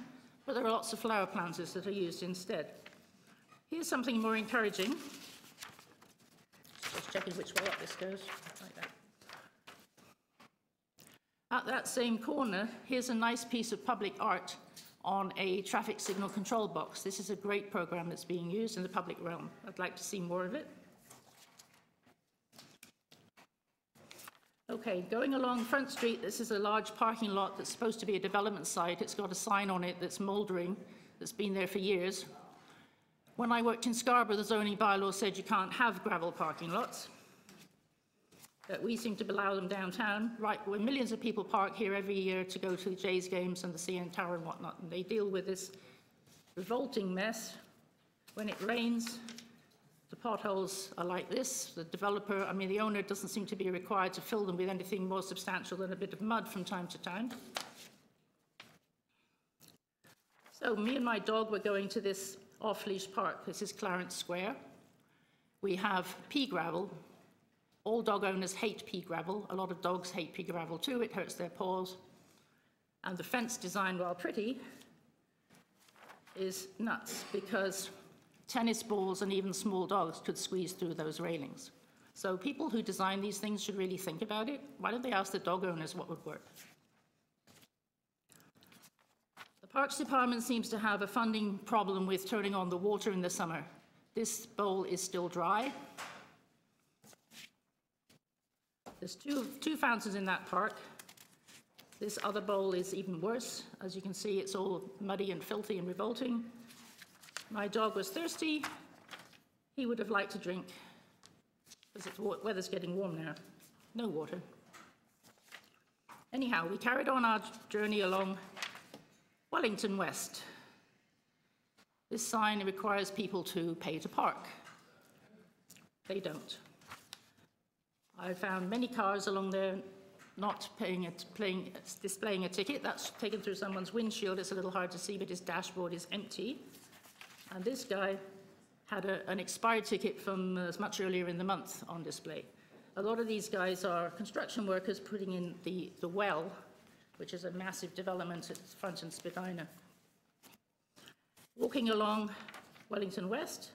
but there are lots of flower planters that are used instead. Here's something more encouraging. Just checking which way up this goes. Like that. At that same corner, here's a nice piece of public art on a traffic signal control box. This is a great program that's being used in the public realm. I'd like to see more of it. Okay, going along Front Street, this is a large parking lot that's supposed to be a development site. It's got a sign on it that's mouldering, that's been there for years. When I worked in Scarborough, the zoning bylaw said you can't have gravel parking lots. But we seem to allow them downtown, right where millions of people park here every year to go to the Jays games and the CN Tower and whatnot. And they deal with this revolting mess. When it rains, the potholes are like this. The developer, I mean, the owner doesn't seem to be required to fill them with anything more substantial than a bit of mud from time to time. So me and my dog were going to this off-leash park. This is Clarence Square. We have pea gravel. All dog owners hate pea gravel. A lot of dogs hate pea gravel too. It hurts their paws. And the fence design, while pretty, is nuts because tennis balls and even small dogs could squeeze through those railings. So people who design these things should really think about it. Why don't they ask the dog owners what would work? The Parks Department seems to have a funding problem with turning on the water in the summer. This bowl is still dry. There's two fountains in that park. This other bowl is even worse. As you can see, it's all muddy and filthy and revolting. My dog was thirsty. He would have liked to drink, because the weather's getting warm now. No water. Anyhow, we carried on our journey along Wellington West. This sign requires people to pay to park. They don't. I found many cars along there not displaying a ticket. That's taken through someone's windshield. It's a little hard to see, but his dashboard is empty. And this guy had an expired ticket from much earlier in the month on display. A lot of these guys are construction workers putting in the well, which is a massive development at front in Spadina. Walking along Wellington West,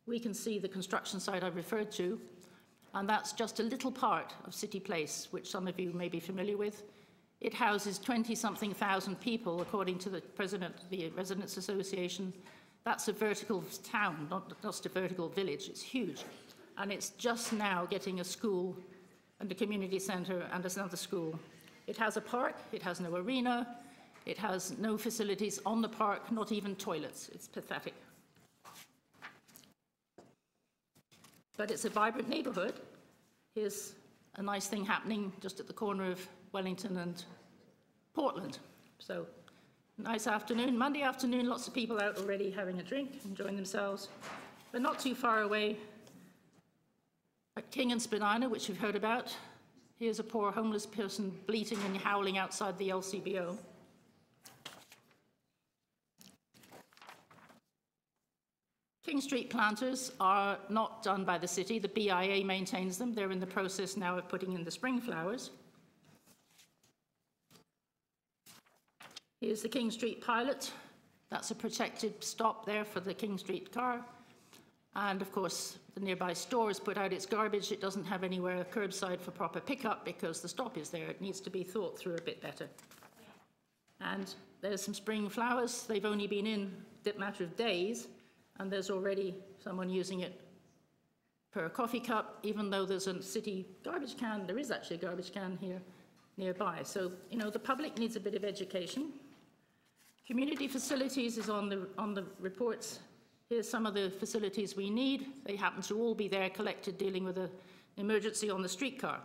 we can see the construction site I referred to, and that's just a little part of City Place, which some of you may be familiar with. It houses 20-something thousand people, according to the president of the Residents Association. That's a vertical town, not just a vertical village. It's huge. And it's just now getting a school and a community centre and another school. It has a park, it has no arena, it has no facilities on the park, not even toilets. It's pathetic. But it's a vibrant neighbourhood. Here's a nice thing happening just at the corner of Wellington and Portland. So, nice afternoon, Monday afternoon, lots of people out already having a drink, enjoying themselves. But not too far away, at King and Spadina, which you've heard about, here's a poor homeless person bleating and howling outside the LCBO. King Street planters are not done by the city. The BIA maintains them. They're in the process now of putting in the spring flowers. Here's the King Street pilot. That's a protected stop there for the King Street car. And of course, the nearby store has put out its garbage. It doesn't have anywhere curbside for proper pickup because the stop is there. It needs to be thought through a bit better. And there's some spring flowers. They've only been in a matter of days, and there's already someone using it per coffee cup, even though there's a city garbage can. There is actually a garbage can here nearby. So, you know, the public needs a bit of education. Community facilities is on the reports. Here's some of the facilities we need. They happen to all be there collected dealing with an emergency on the streetcar.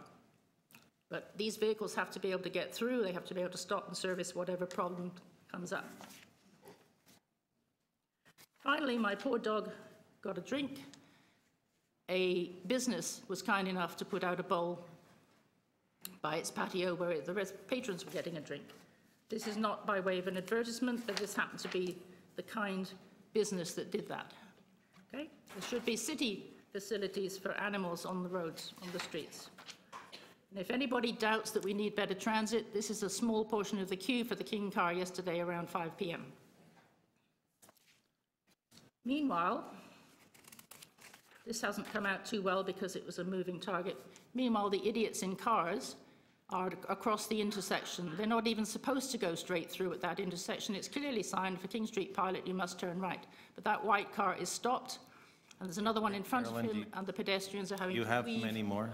But these vehicles have to be able to get through. They have to be able to stop and service whatever problem comes up. Finally, my poor dog got a drink. A business was kind enough to put out a bowl by its patio where the patrons were getting a drink. This is not by way of an advertisement, but this happened to be the kind business that did that. Okay? There should be city facilities for animals on the roads, on the streets. And if anybody doubts that we need better transit, this is a small portion of the queue for the King car yesterday around 5 p.m. Meanwhile, this hasn't come out too well because it was a moving target. Meanwhile, the idiots in cars are across the intersection. They're not even supposed to go straight through at that intersection. It's clearly signed for King Street Pilot, you must turn right. But that white car is stopped, and there's another one in front of him, and the pedestrians are having to weave. You have many more?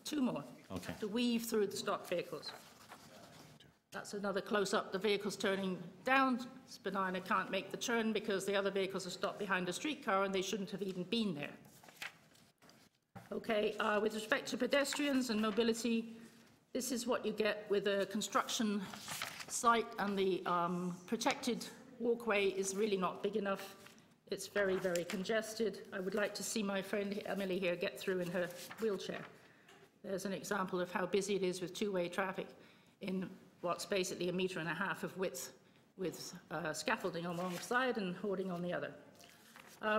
2 more. Okay. To weave through the stopped vehicles. That's another close-up. The vehicle's turning down. Spadina can't make the turn because the other vehicles are stopped behind a streetcar, and they shouldn't have even been there. Okay, with respect to pedestrians and mobility, this is what you get with a construction site, and the protected walkway is really not big enough. It's very, very congested. I would like to see my friend Emily here get through in her wheelchair. There's an example of how busy it is with two-way traffic in what's basically 1.5 meters of width with scaffolding on one side and hoarding on the other.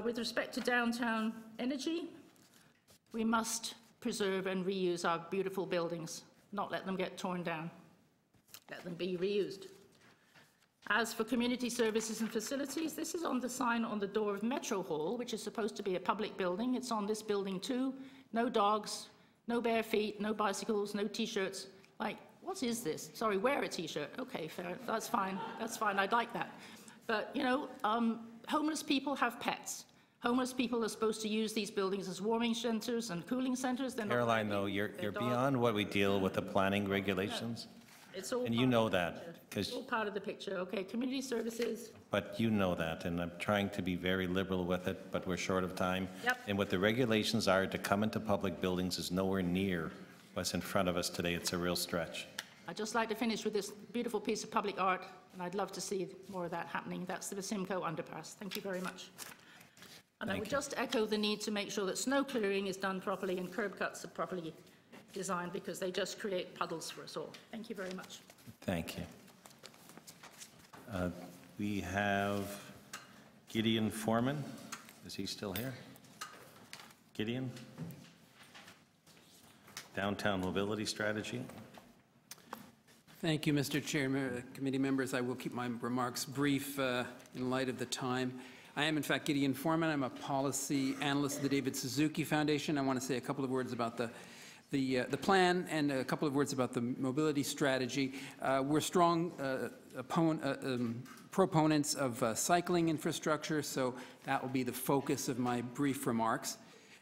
With respect to downtown energy, we must preserve and reuse our beautiful buildings, not let them get torn down. Let them be reused. As for community services and facilities, this is on the sign on the door of Metro Hall, which is supposed to be a public building. It's on this building too. No dogs, no bare feet, no bicycles, no T-shirts. Like, what is this? Sorry, wear a T-shirt. Okay, fair, that's fine, I'd like that. But, you know, homeless people have pets. Homeless people are supposed to use these buildings as warming centers and cooling centers. They're Caroline, though, you're beyond what we deal with the planning regulations, It's all and you know that, It's all part of the picture, okay? Community services, but you know that, and I'm trying to be very liberal with it, but we're short of time. Yep. And what the regulations are to come into public buildings is nowhere near what's in front of us today. It's a real stretch. I'd just like to finish with this beautiful piece of public art, and I'd love to see more of that happening. That's the Simcoe underpass. Thank you very much. And I would just echo the need to make sure that snow clearing is done properly and curb cuts are properly designed, because they just create puddles for us all. Thank you very much. Thank you. We have Gideon Foreman. Is he still here? Gideon? Downtown mobility strategy. Thank you, Mr. Chair. Committee members, I will keep my remarks brief in light of the time. I am, in fact, Gideon Foreman. I'm a policy analyst at the David Suzuki Foundation. I want to say a couple of words about the plan and a couple of words about the mobility strategy. We're strong proponents of cycling infrastructure, so that will be the focus of my brief remarks.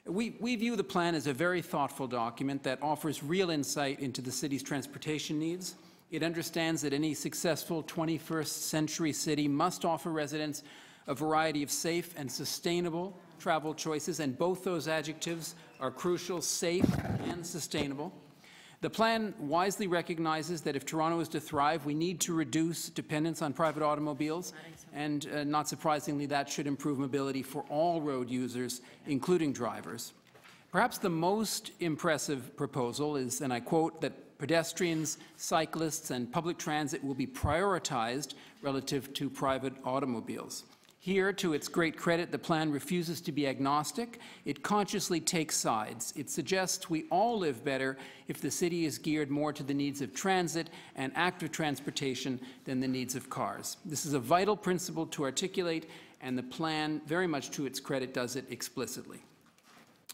We view the plan as a very thoughtful document that offers real insight into the city's transportation needs. It understands that any successful 21st century city must offer residents a variety of safe and sustainable travel choices, and both those adjectives are crucial: safe and sustainable. The plan wisely recognizes that if Toronto is to thrive, we need to reduce dependence on private automobiles, and not surprisingly, that should improve mobility for all road users, including drivers. Perhaps the most impressive proposal is, and I quote, that pedestrians, cyclists, and public transit will be prioritized relative to private automobiles. Here, to its great credit, the plan refuses to be agnostic. It consciously takes sides. It suggests we all live better if the city is geared more to the needs of transit and active transportation than the needs of cars. This is a vital principle to articulate, and the plan, very much to its credit, does it explicitly.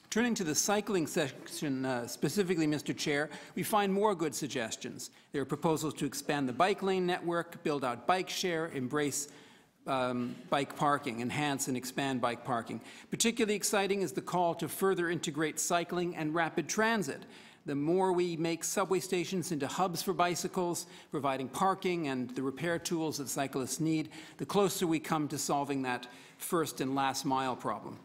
Turning to the cycling section specifically, Mr. Chair, we find more good suggestions. There are proposals to expand the bike lane network, build out bike share, embrace bike parking, enhance and expand bike parking. Particularly exciting is the call to further integrate cycling and rapid transit. The more we make subway stations into hubs for bicycles, providing parking and the repair tools that cyclists need, the closer we come to solving that first and last mile problem.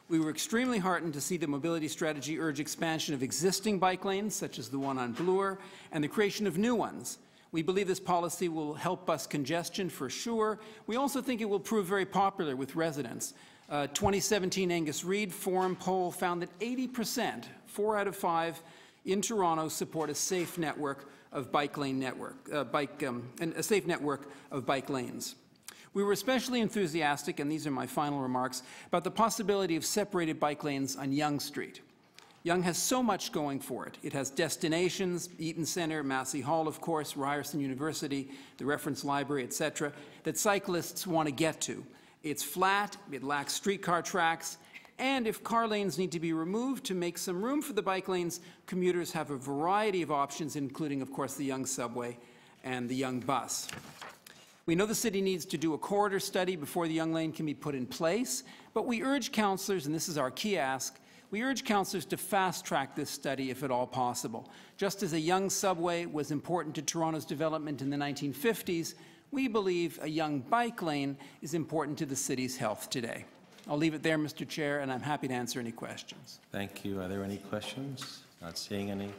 We were extremely heartened to see the mobility strategy urge expansion of existing bike lanes, such as the one on Bloor, and the creation of new ones. We believe this policy will help bus congestion for sure. We also think it will prove very popular with residents. 2017 Angus Reid Forum poll found that 80%, 4 out of 5, in Toronto support a safe network of bike lane and a safe network of bike lanes. We were especially enthusiastic, and these are my final remarks, about the possibility of separated bike lanes on Yonge Street. Yonge has so much going for it. It has destinations, Eaton Centre, Massey Hall, of course, Ryerson University, the reference library, etc., that cyclists want to get to. It's flat, it lacks streetcar tracks, and if car lanes need to be removed to make some room for the bike lanes, commuters have a variety of options, including, of course, the Yonge subway and the Yonge bus. We know the city needs to do a corridor study before the Yonge lane can be put in place, but we urge councillors, and this is our key ask, we urge councillors to fast-track this study if at all possible. Just as a Yonge subway was important to Toronto's development in the 1950s, we believe a Yonge bike lane is important to the city's health today. I'll leave it there, Mr. Chair, and I'm happy to answer any questions. Thank you. Are there any questions? Not seeing any.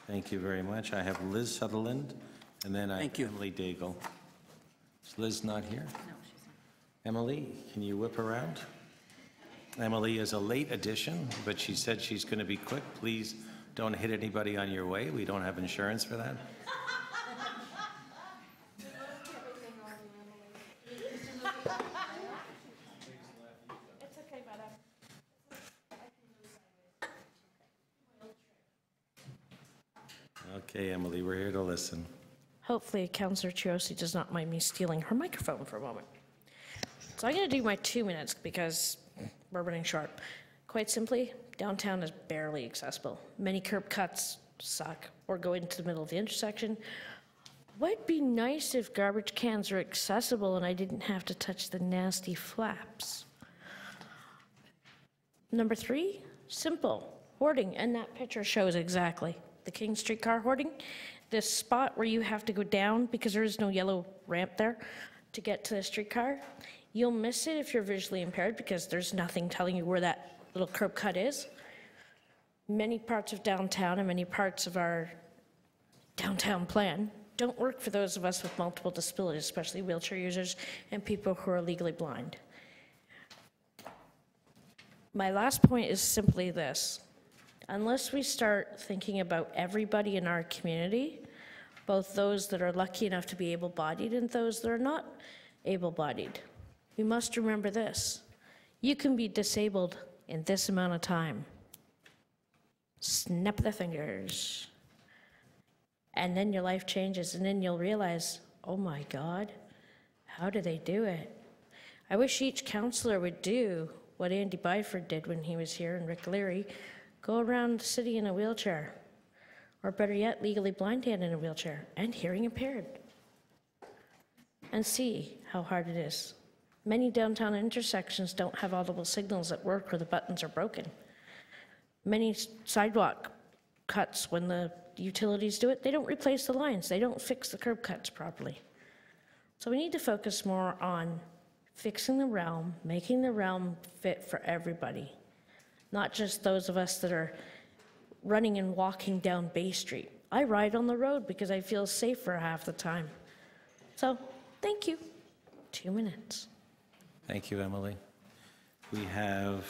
Thank you very much. I have Liz Sutherland, and then I have Emily Daigle. Is Liz not here? No, she's not. Emily, can you whip around? Emily is a late addition, but she said she's going to be quick. Please don't hit anybody on your way. We don't have insurance for that. Okay, Emily, we're here to listen. Hopefully, Councillor Chiosi does not mind me stealing her microphone for a moment. So I'm going to do my 2 minutes because we're running short. Quite simply, downtown is barely accessible. Many curb cuts, suck, or go into the middle of the intersection. Would be nice if garbage cans were accessible and I didn't have to touch the nasty flaps. Number 3, simple, hoarding, and that picture shows exactly. The King Street car hoarding, this spot where you have to go down because there is no yellow ramp there to get to the streetcar. You'll miss it if you're visually impaired because there's nothing telling you where that little curb cut is. Many parts of downtown and many parts of our downtown plan don't work for those of us with multiple disabilities, especially wheelchair users and people who are legally blind. My last point is simply this. Unless we start thinking about everybody in our community, both those that are lucky enough to be able-bodied and those that are not able-bodied, we must remember this. You can be disabled in this amount of time. Snap the fingers. And then your life changes, and then you'll realize, oh my God, how do they do it? I wish each councillor would do what Andy Byford did when he was here, and Rick Leary, go around the city in a wheelchair, or better yet, legally blind and in a wheelchair, and hearing impaired, and see how hard it is. Many downtown intersections don't have audible signals at work or the buttons are broken. Many sidewalk cuts, when the utilities do it, they don't replace the lines, they don't fix the curb cuts properly. So we need to focus more on fixing the realm, making the realm fit for everybody, not just those of us that are running and walking down Bay Street. I ride on the road because I feel safer half the time. So, thank you. 2 minutes. Thank you, Emily. We have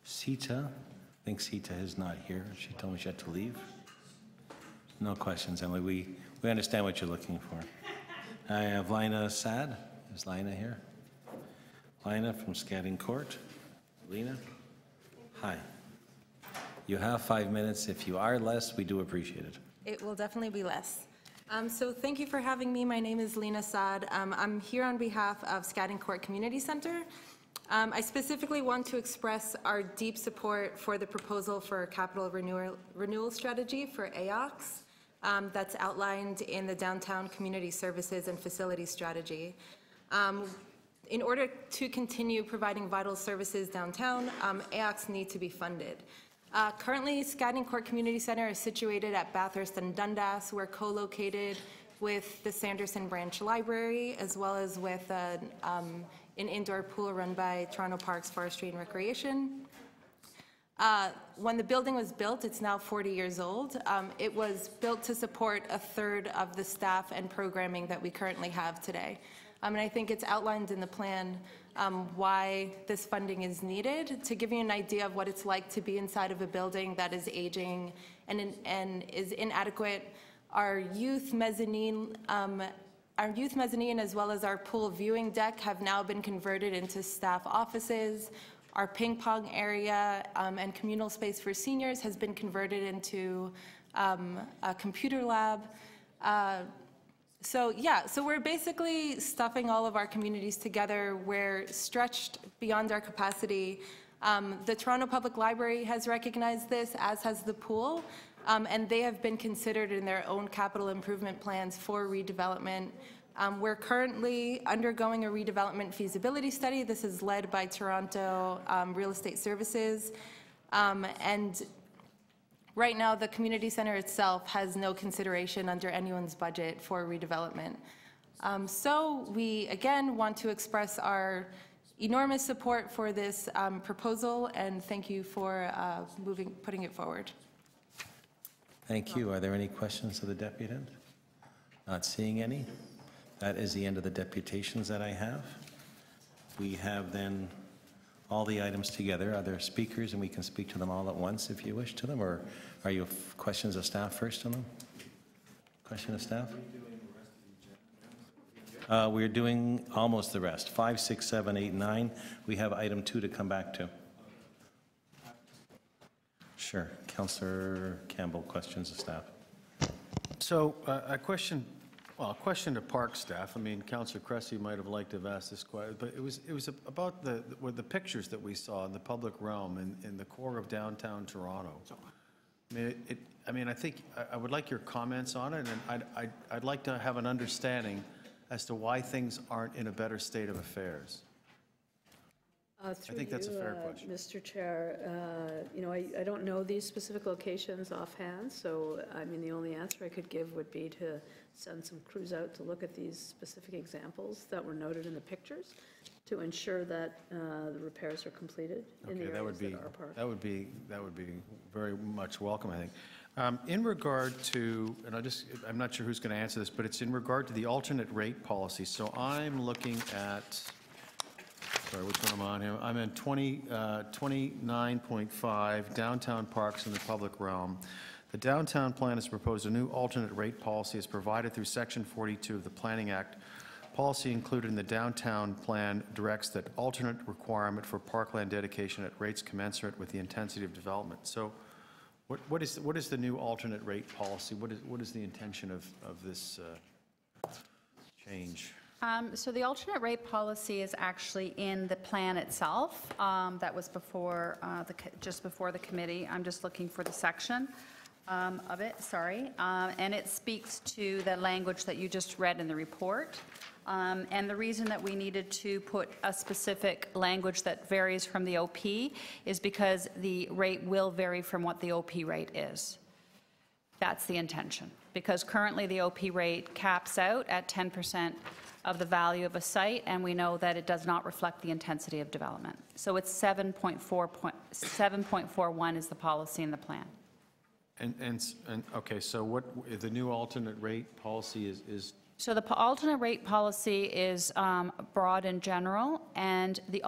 Sita. I think Sita is not here. She told me she had to leave. No questions, Emily. We understand what you're looking for. I have Lina Sad. Is Lina here? Lina from Scadding Court. Lina? Hi. You have 5 minutes. If you are less, we do appreciate it. It will definitely be less. So thank you for having me. My name is Lina Saad. I'm here on behalf of Scadding Court Community Center. I specifically want to express our deep support for the proposal for a capital renewal strategy for AOCS that's outlined in the Downtown Community Services and Facilities Strategy. In order to continue providing vital services downtown, AOCS need to be funded. Currently, Scadding Court Community Center is situated at Bathurst and Dundas. We're co-located with the Sanderson Branch Library, as well as with an indoor pool run by Toronto Parks, Forestry and Recreation. When the building was built, it's now 40 years old. It was built to support a third of the staff and programming that we currently have today. And I think it's outlined in the plan why this funding is needed. To give you an idea of what it's like to be inside of a building that is aging and is inadequate, our youth mezzanine as well as our pool viewing deck have now been converted into staff offices. Our ping pong area and communal space for seniors has been converted into a computer lab. So we're basically stuffing all of our communities together. We're stretched beyond our capacity. The Toronto Public Library has recognized this, as has the pool, and they have been considered in their own capital improvement plans for redevelopment. We're currently undergoing a redevelopment feasibility study. This is led by Toronto Real Estate Services, and right now, the community center itself has no consideration under anyone's budget for redevelopment. So we, again, want to express our enormous support for this proposal, and thank you for putting it forward. Thank you. Are there any questions of the deputant? Not seeing any. That is the end of the deputations that I have. We have then all the items together. Are there speakers, and we can speak to them all at once if you wish to them, or are you questions of staff first on them? Question of staff? We're doing almost the rest. 5, 6, 7, 8, 9. We have item 2 to come back to. Sure. Councillor Campbell, questions of staff. So a question to park staff. I mean, Councillor Cressy might have liked to have asked this question, but it was about the pictures that we saw in the public realm in the core of downtown Toronto. I mean, I think I would like your comments on it, and I'd like to have an understanding as to why things aren't in a better state of affairs. I think that's a fair question. Mr. Chair, you know, I don't know these specific locations offhand, so I mean, the only answer I could give would be to send some crews out to look at these specific examples that were noted in the pictures to ensure that the repairs are completed in the areas that are part. That would be very much welcome, I think. In regard to, and I'm not sure who's going to answer this, but it's in regard to the alternate rate policy. So I'm looking at, sorry, which one am I on here? I'm in 29.5, downtown parks in the public realm. The downtown plan has proposed a new alternate rate policy as provided through Section 42 of the Planning Act. Policy included in the downtown plan directs that alternate requirement for parkland dedication at rates commensurate with the intensity of development. So what is the new alternate rate policy? What is the intention of this change? So the alternate rate policy is actually in the plan itself. That was before just before the committee. I'm just looking for the section of it, sorry. And it speaks to the language that you just read in the report. And the reason that we needed to put a specific language that varies from the OP is because the rate will vary from what the OP rate is. That's the intention. Because currently the OP rate caps out at 10% of the value of a site, and we know that it does not reflect the intensity of development. So it's 7.41 is the policy in the plan. And okay, so what the new alternate rate policy is? So the alternate rate policy is broad and general, and the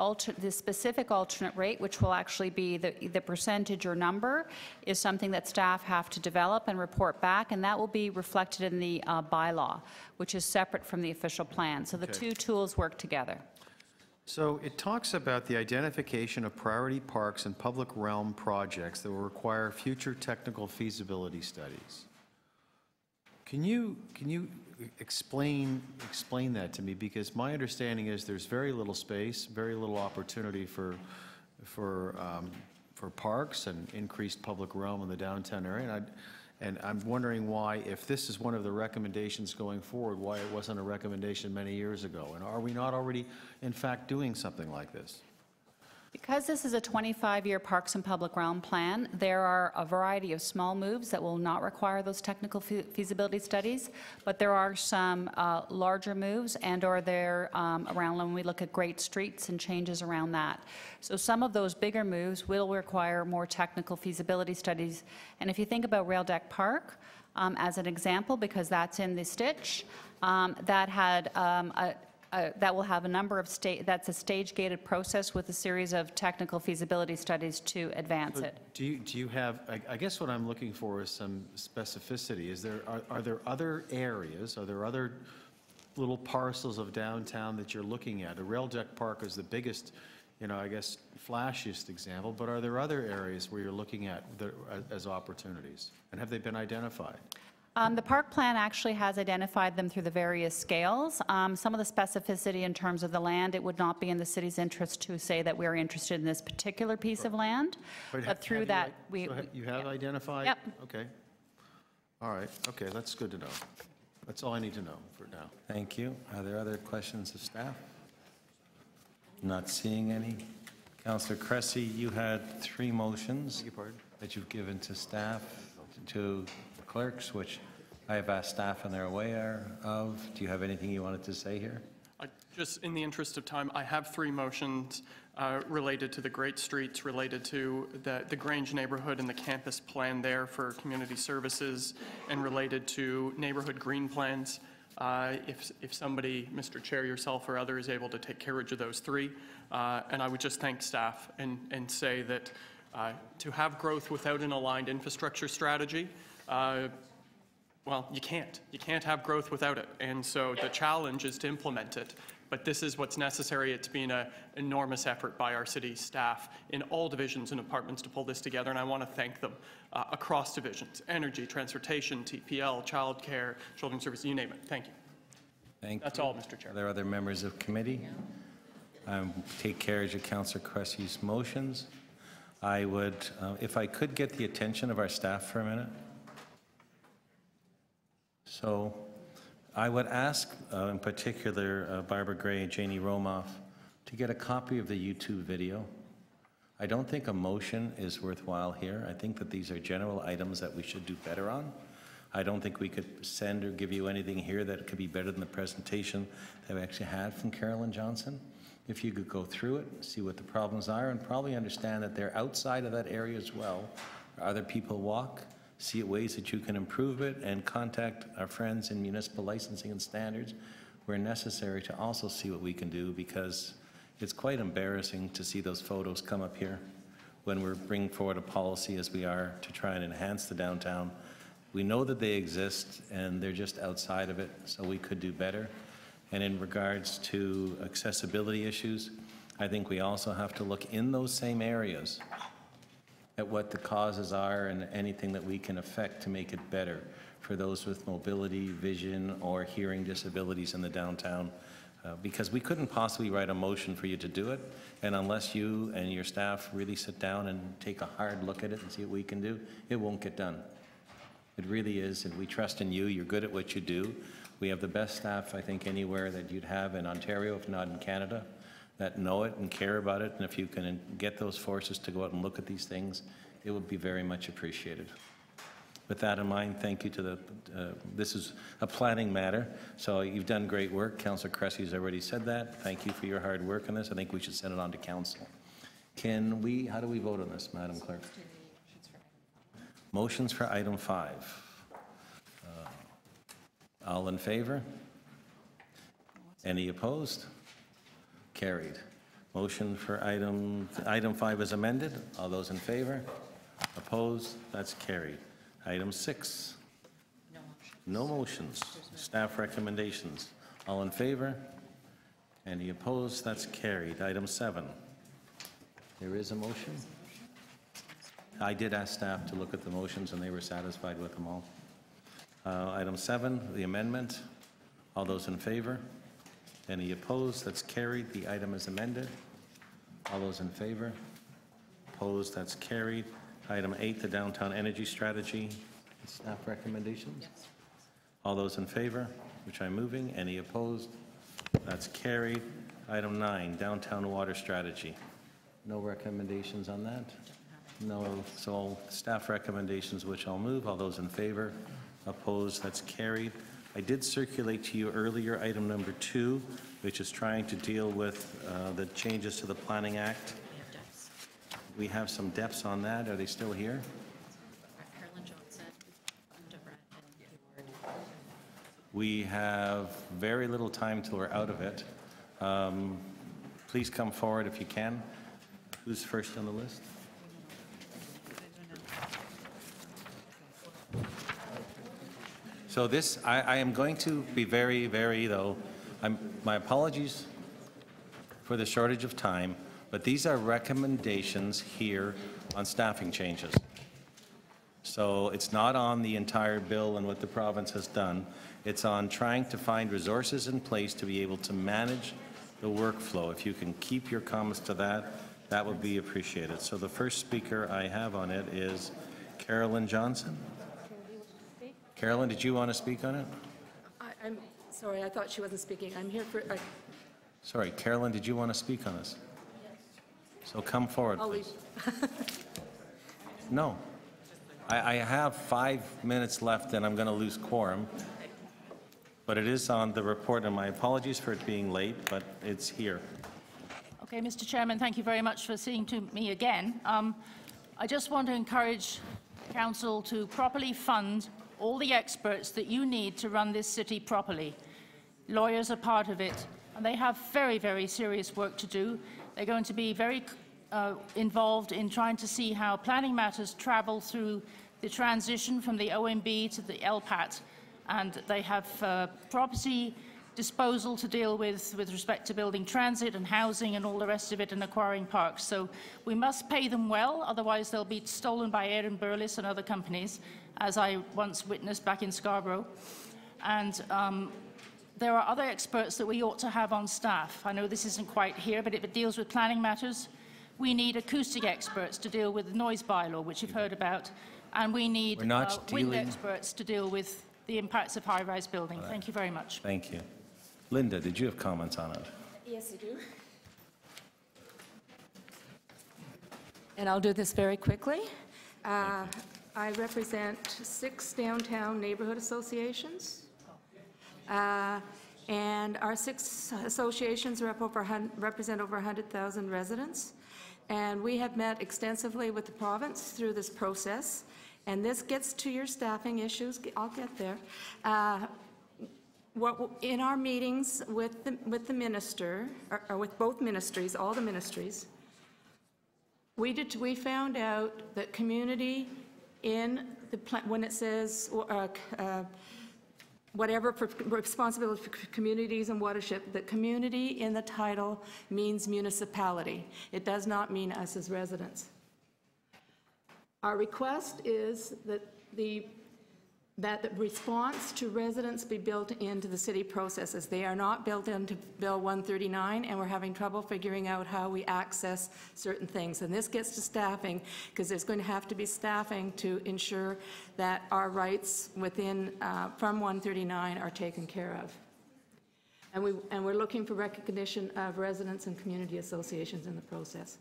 specific alternate rate, which will actually be the percentage or number, is something that staff have to develop and report back, and that will be reflected in the bylaw, which is separate from the official plan. So the two tools work together. So it talks about the identification of priority parks and public realm projects that will require future technical feasibility studies. Can you explain that to me? Because my understanding is there's very little space, very little opportunity for parks and increased public realm in the downtown area. And I'm wondering why, if this is one of the recommendations going forward, why it wasn't a recommendation many years ago. And are we not already, in fact, doing something like this? Because this is a 25-year Parks and Public Realm plan, there are a variety of small moves that will not require those technical feasibility studies, but there are some larger moves and/or they're around when we look at great streets and changes around that. So some of those bigger moves will require more technical feasibility studies. And if you think about Rail Deck Park as an example, because that's in the stitch, that had that will have a number of that's a stage-gated process with a series of technical feasibility studies to advance it. Do you have, I guess what I'm looking for is some specificity. Are there other areas, are there other little parcels of downtown that you're looking at? The Rail Deck Park is the biggest, you know, I guess, flashiest example, but are there other areas where you're looking at as opportunities? And have they been identified? The park plan actually has identified them through the various scales. Some of the specificity in terms of the land, it would not be in the city's interest to say that we're interested in this particular piece of land, but through that you have identified? Yep. Okay. All right. Okay, that's good to know. That's all I need to know for now. Thank you. Are there other questions of staff? Not seeing any. Councillor Cressy, you had 3 motions that you've given to staff, to clerks, which I have asked staff and they're aware of. Do you have anything you wanted to say here? Just in the interest of time, I have 3 motions related to the great streets, related to the Grange neighborhood and the campus plan there for community services, and related to neighborhood green plans. If somebody, Mr. Chair, yourself or other, is able to take carriage of those 3. And I would just thank staff and say that to have growth without an aligned infrastructure strategy, well, you can't. You can't have growth without it. And so the challenge is to implement it. But this is what's necessary. It's been an enormous effort by our city staff in all divisions and departments to pull this together, and I want to thank them across divisions: energy, transportation, TPL, childcare, children's services, you name it. Thank you. That's all, Mr. Chair. Are there other members of committee? Take carriage of Councillor Cressy's motions. I would, if I could get the attention of our staff for a minute. So I would ask, in particular, Barbara Gray and Janie Romoff, to get a copy of the YouTube video. I don't think a motion is worthwhile here. I think that these are general items that we should do better on. I don't think we could send or give you anything here that could be better than the presentation that we actually had from Carolyn Johnson. If you could go through it, see what the problems are, and probably understand that they're outside of that area as well. Other people walk, see ways that you can improve it, and contact our friends in municipal licensing and standards where necessary to also see what we can do, because it's quite embarrassing to see those photos come up here when we're bringing forward a policy as we are to try and enhance the downtown. We know that they exist and they're just outside of it, so we could do better. And in regards to accessibility issues, I think we also have to look in those same areas at what the causes are and anything that we can affect to make it better for those with mobility, vision, or hearing disabilities in the downtown. Because we couldn't possibly write a motion for you to do it, and unless you and your staff really sit down and take a hard look at it and see what we can do, it won't get done. It really is, and we trust in you. You're good at what you do. We have the best staff, I think, anywhere that you'd have in Ontario, if not in Canada, that know it and care about it, and if you can get those forces to go out and look at these things, it would be very much appreciated. With that in mind, thank you to the, this is a planning matter, so you've done great work. Councillor Cressy's already said that. Thank you for your hard work on this. I think we should send it on to council. Can we, how do we vote on this, Madam Clerk? Motions for item 5. All in favor? Any opposed? Carried. Motion for item 5 is amended. All those in favor? Opposed? That's carried. Item 6. No motions. Staff recommendations. All in favor? Any opposed? That's carried. Item 7. There is a motion. I did ask staff to look at the motions and they were satisfied with them all. Item 7, the amendment. All those in favor? Any opposed? That's carried. The item is amended. All those in favor? Opposed? That's carried. Item 8, the downtown energy strategy. Staff recommendations? Yes. All those in favor, which I'm moving. Any opposed? That's carried. Item 9, downtown water strategy. No recommendations on that? No. So staff recommendations, which I'll move. All those in favor? Opposed? That's carried. I did circulate to you earlier item number 2, which is trying to deal with the changes to the Planning Act. We have some depths on that. Are they still here? We have very little time till we're out of it. Please come forward if you can. Who's first on the list? So this, I am going to be very, though, my apologies for the shortage of time, but these are recommendations here on staffing changes. So it's not on the entire bill and what the province has done. It's on trying to find resources in place to be able to manage the workflow. If you can keep your comments to that, that would be appreciated. So the first speaker I have on it is Carolyn Johnson. Carolyn, did you want to speak on it? I'm sorry, I thought she wasn't speaking. I'm here for... Sorry, Carolyn, did you want to speak on this? Yes. So come forward, please. No. I have 5 minutes left and I'm going to lose quorum. But it is on the report, and my apologies for it being late, but it's here. Okay, Mr. Chairman, thank you very much for seeing to me again. I just want to encourage Council to properly fund all the experts that you need to run this city properly. Lawyers are part of it, and they have very, very serious work to do. They're going to be very involved in trying to see how planning matters travel through the transition from the OMB to the LPAT, and they have property disposal to deal with respect to building transit and housing and all the rest of it and acquiring parks. So we must pay them well, otherwise they'll be stolen by Aaron Burles and other companies, as I once witnessed back in Scarborough. And there are other experts that we ought to have on staff. I know this isn't quite here, but if it deals with planning matters, We need acoustic experts to deal with the noise bylaw, which you've heard about, and we need wind experts to deal with the impacts of high-rise building. Thank you very much. Thank you. Linda, did you have comments on it? Yes, I do. And I'll do this very quickly. I represent 6 downtown neighborhood associations. And our 6 associations represent over 100,000 residents. And we have met extensively with the province through this process. And this gets to your staffing issues. I'll get there. In our meetings with the minister, or with both ministries, all the ministries, we found out that community in the when it says whatever for responsibility for communities and watershed, that community in the title means municipality. It does not mean us as residents. Our request is that the response to residents be built into the city processes. They are not built into Bill 139, and we're having trouble figuring out how we access certain things. And this gets to staffing, because there's going to have to be staffing to ensure that our rights within from 139 are taken care of. And we're looking for recognition of residents and community associations in the process.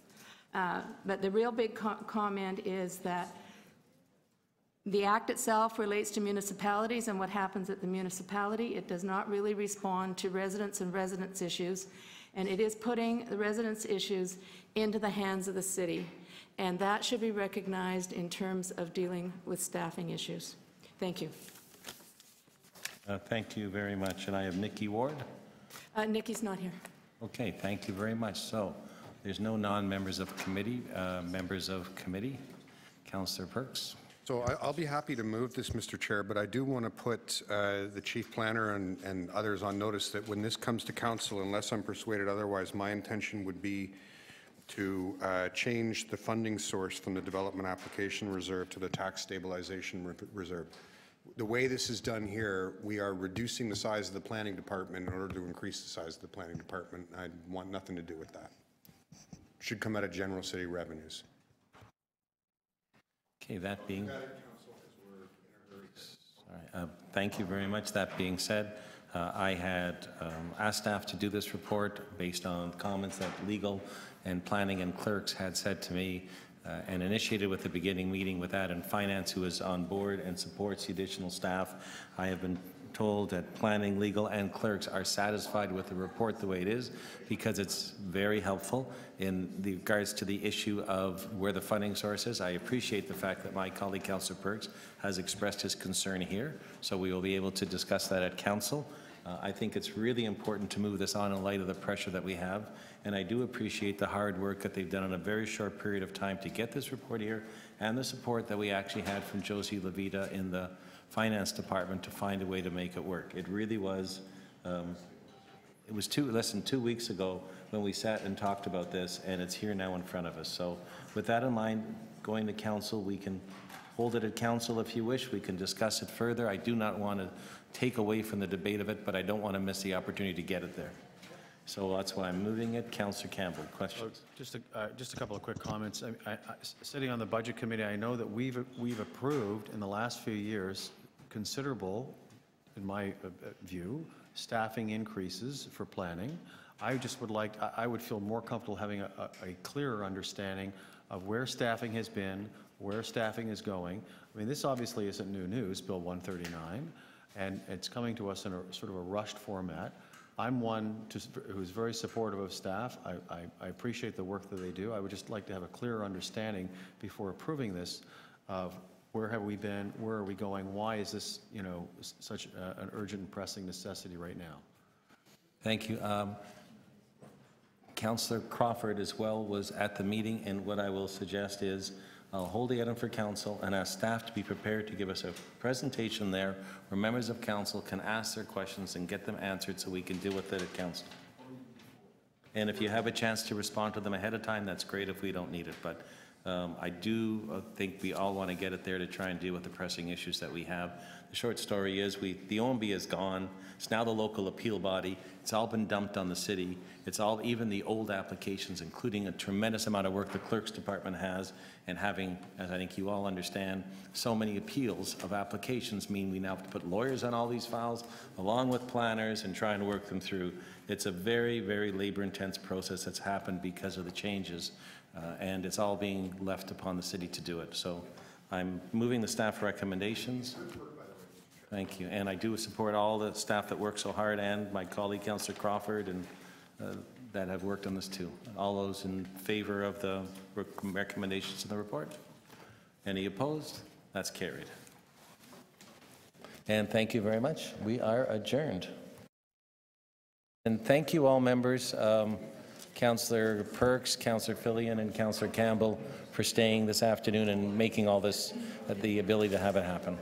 But the real big comment is that the Act itself relates to municipalities and what happens at the municipality. It does not really respond to residents and residents' issues, and it is putting the residents' issues into the hands of the city, and that should be recognized in terms of dealing with staffing issues. Thank you. Thank you very much. And I have Nikki Ward. Nikki's not here. Okay, thank you very much. So there's no non-members of committee, members of committee. Councillor Perks. So I'll be happy to move this, Mr. Chair, but I do want to put the Chief Planner and others on notice that when this comes to Council, unless I'm persuaded otherwise, my intention would be to change the funding source from the Development Application Reserve to the Tax Stabilization Reserve. The way this is done here, we are reducing the size of the Planning Department in order to increase the size of the Planning Department. I want nothing to do with that. Should come out of general city revenues. Okay, that being... thank you very much. That being said, I had asked staff to do this report based on comments that legal and planning and clerks had said to me, and initiated with the beginning meeting with that and finance, who is on board and supports the additional staff. I have been told that planning, legal, and clerks are satisfied with the report the way it is, because it's very helpful in regards to the issue of where the funding source is. I appreciate the fact that my colleague, Councillor Perks, has expressed his concern here, so we will be able to discuss that at Council. I think it's really important to move this on in light of the pressure that we have, and I do appreciate the hard work that they've done in a very short period of time to get this report here, and the support that we actually had from Josie Levita in the Finance Department to find a way to make it work. It really was, it was less than 2 weeks ago when we sat and talked about this, and it's here now in front of us. So with that in mind, going to Council, we can hold it at Council if you wish. We can discuss it further. I do not want to take away from the debate of it, but I don't want to miss the opportunity to get it there. So that's why I'm moving it. Councillor Campbell, questions? Just a couple of quick comments. Sitting on the Budget Committee, I know that we've approved in the last few years considerable, in my view, staffing increases for planning. I just would like, I would feel more comfortable having a clearer understanding of where staffing has been, where staffing is going. I mean, this obviously isn't new news, Bill 139, and it's coming to us in a sort of a rushed format. I'm one who's very supportive of staff. I appreciate the work that they do. I would just like to have a clearer understanding before approving this of where have we been, where are we going, why is this, you know, such an urgent and pressing necessity right now? Thank you. Councillor Crawford as well was at the meeting, and what I will suggest is I'll hold the item for Council and ask staff to be prepared to give us a presentation there where members of Council can ask their questions and get them answered so we can deal with it at Council. And if you have a chance to respond to them ahead of time, that's great if we don't need it. But I do think we all want to get it there to try and deal with the pressing issues that we have. The short story is the OMB is gone. It's now the local appeal body. It's all been dumped on the city. It's all, even the old applications, including a tremendous amount of work the clerk's department has, and having, as I think you all understand, so many appeals of applications mean we now have to put lawyers on all these files, along with planners, and try and work them through. It's a very, very labor-intense process that's happened because of the changes, and it's all being left upon the city to do it. So I'm moving the staff recommendations. Thank you. And I do support all the staff that work so hard, and my colleague, Councillor Crawford, and that have worked on this too. All those in favor of the recommendations in the report? Any opposed? That's carried. And thank you very much. We are adjourned. And thank you all members, Councillor Perks, Councillor Fillion, and Councillor Campbell for staying this afternoon and making all this, the ability to have it happen.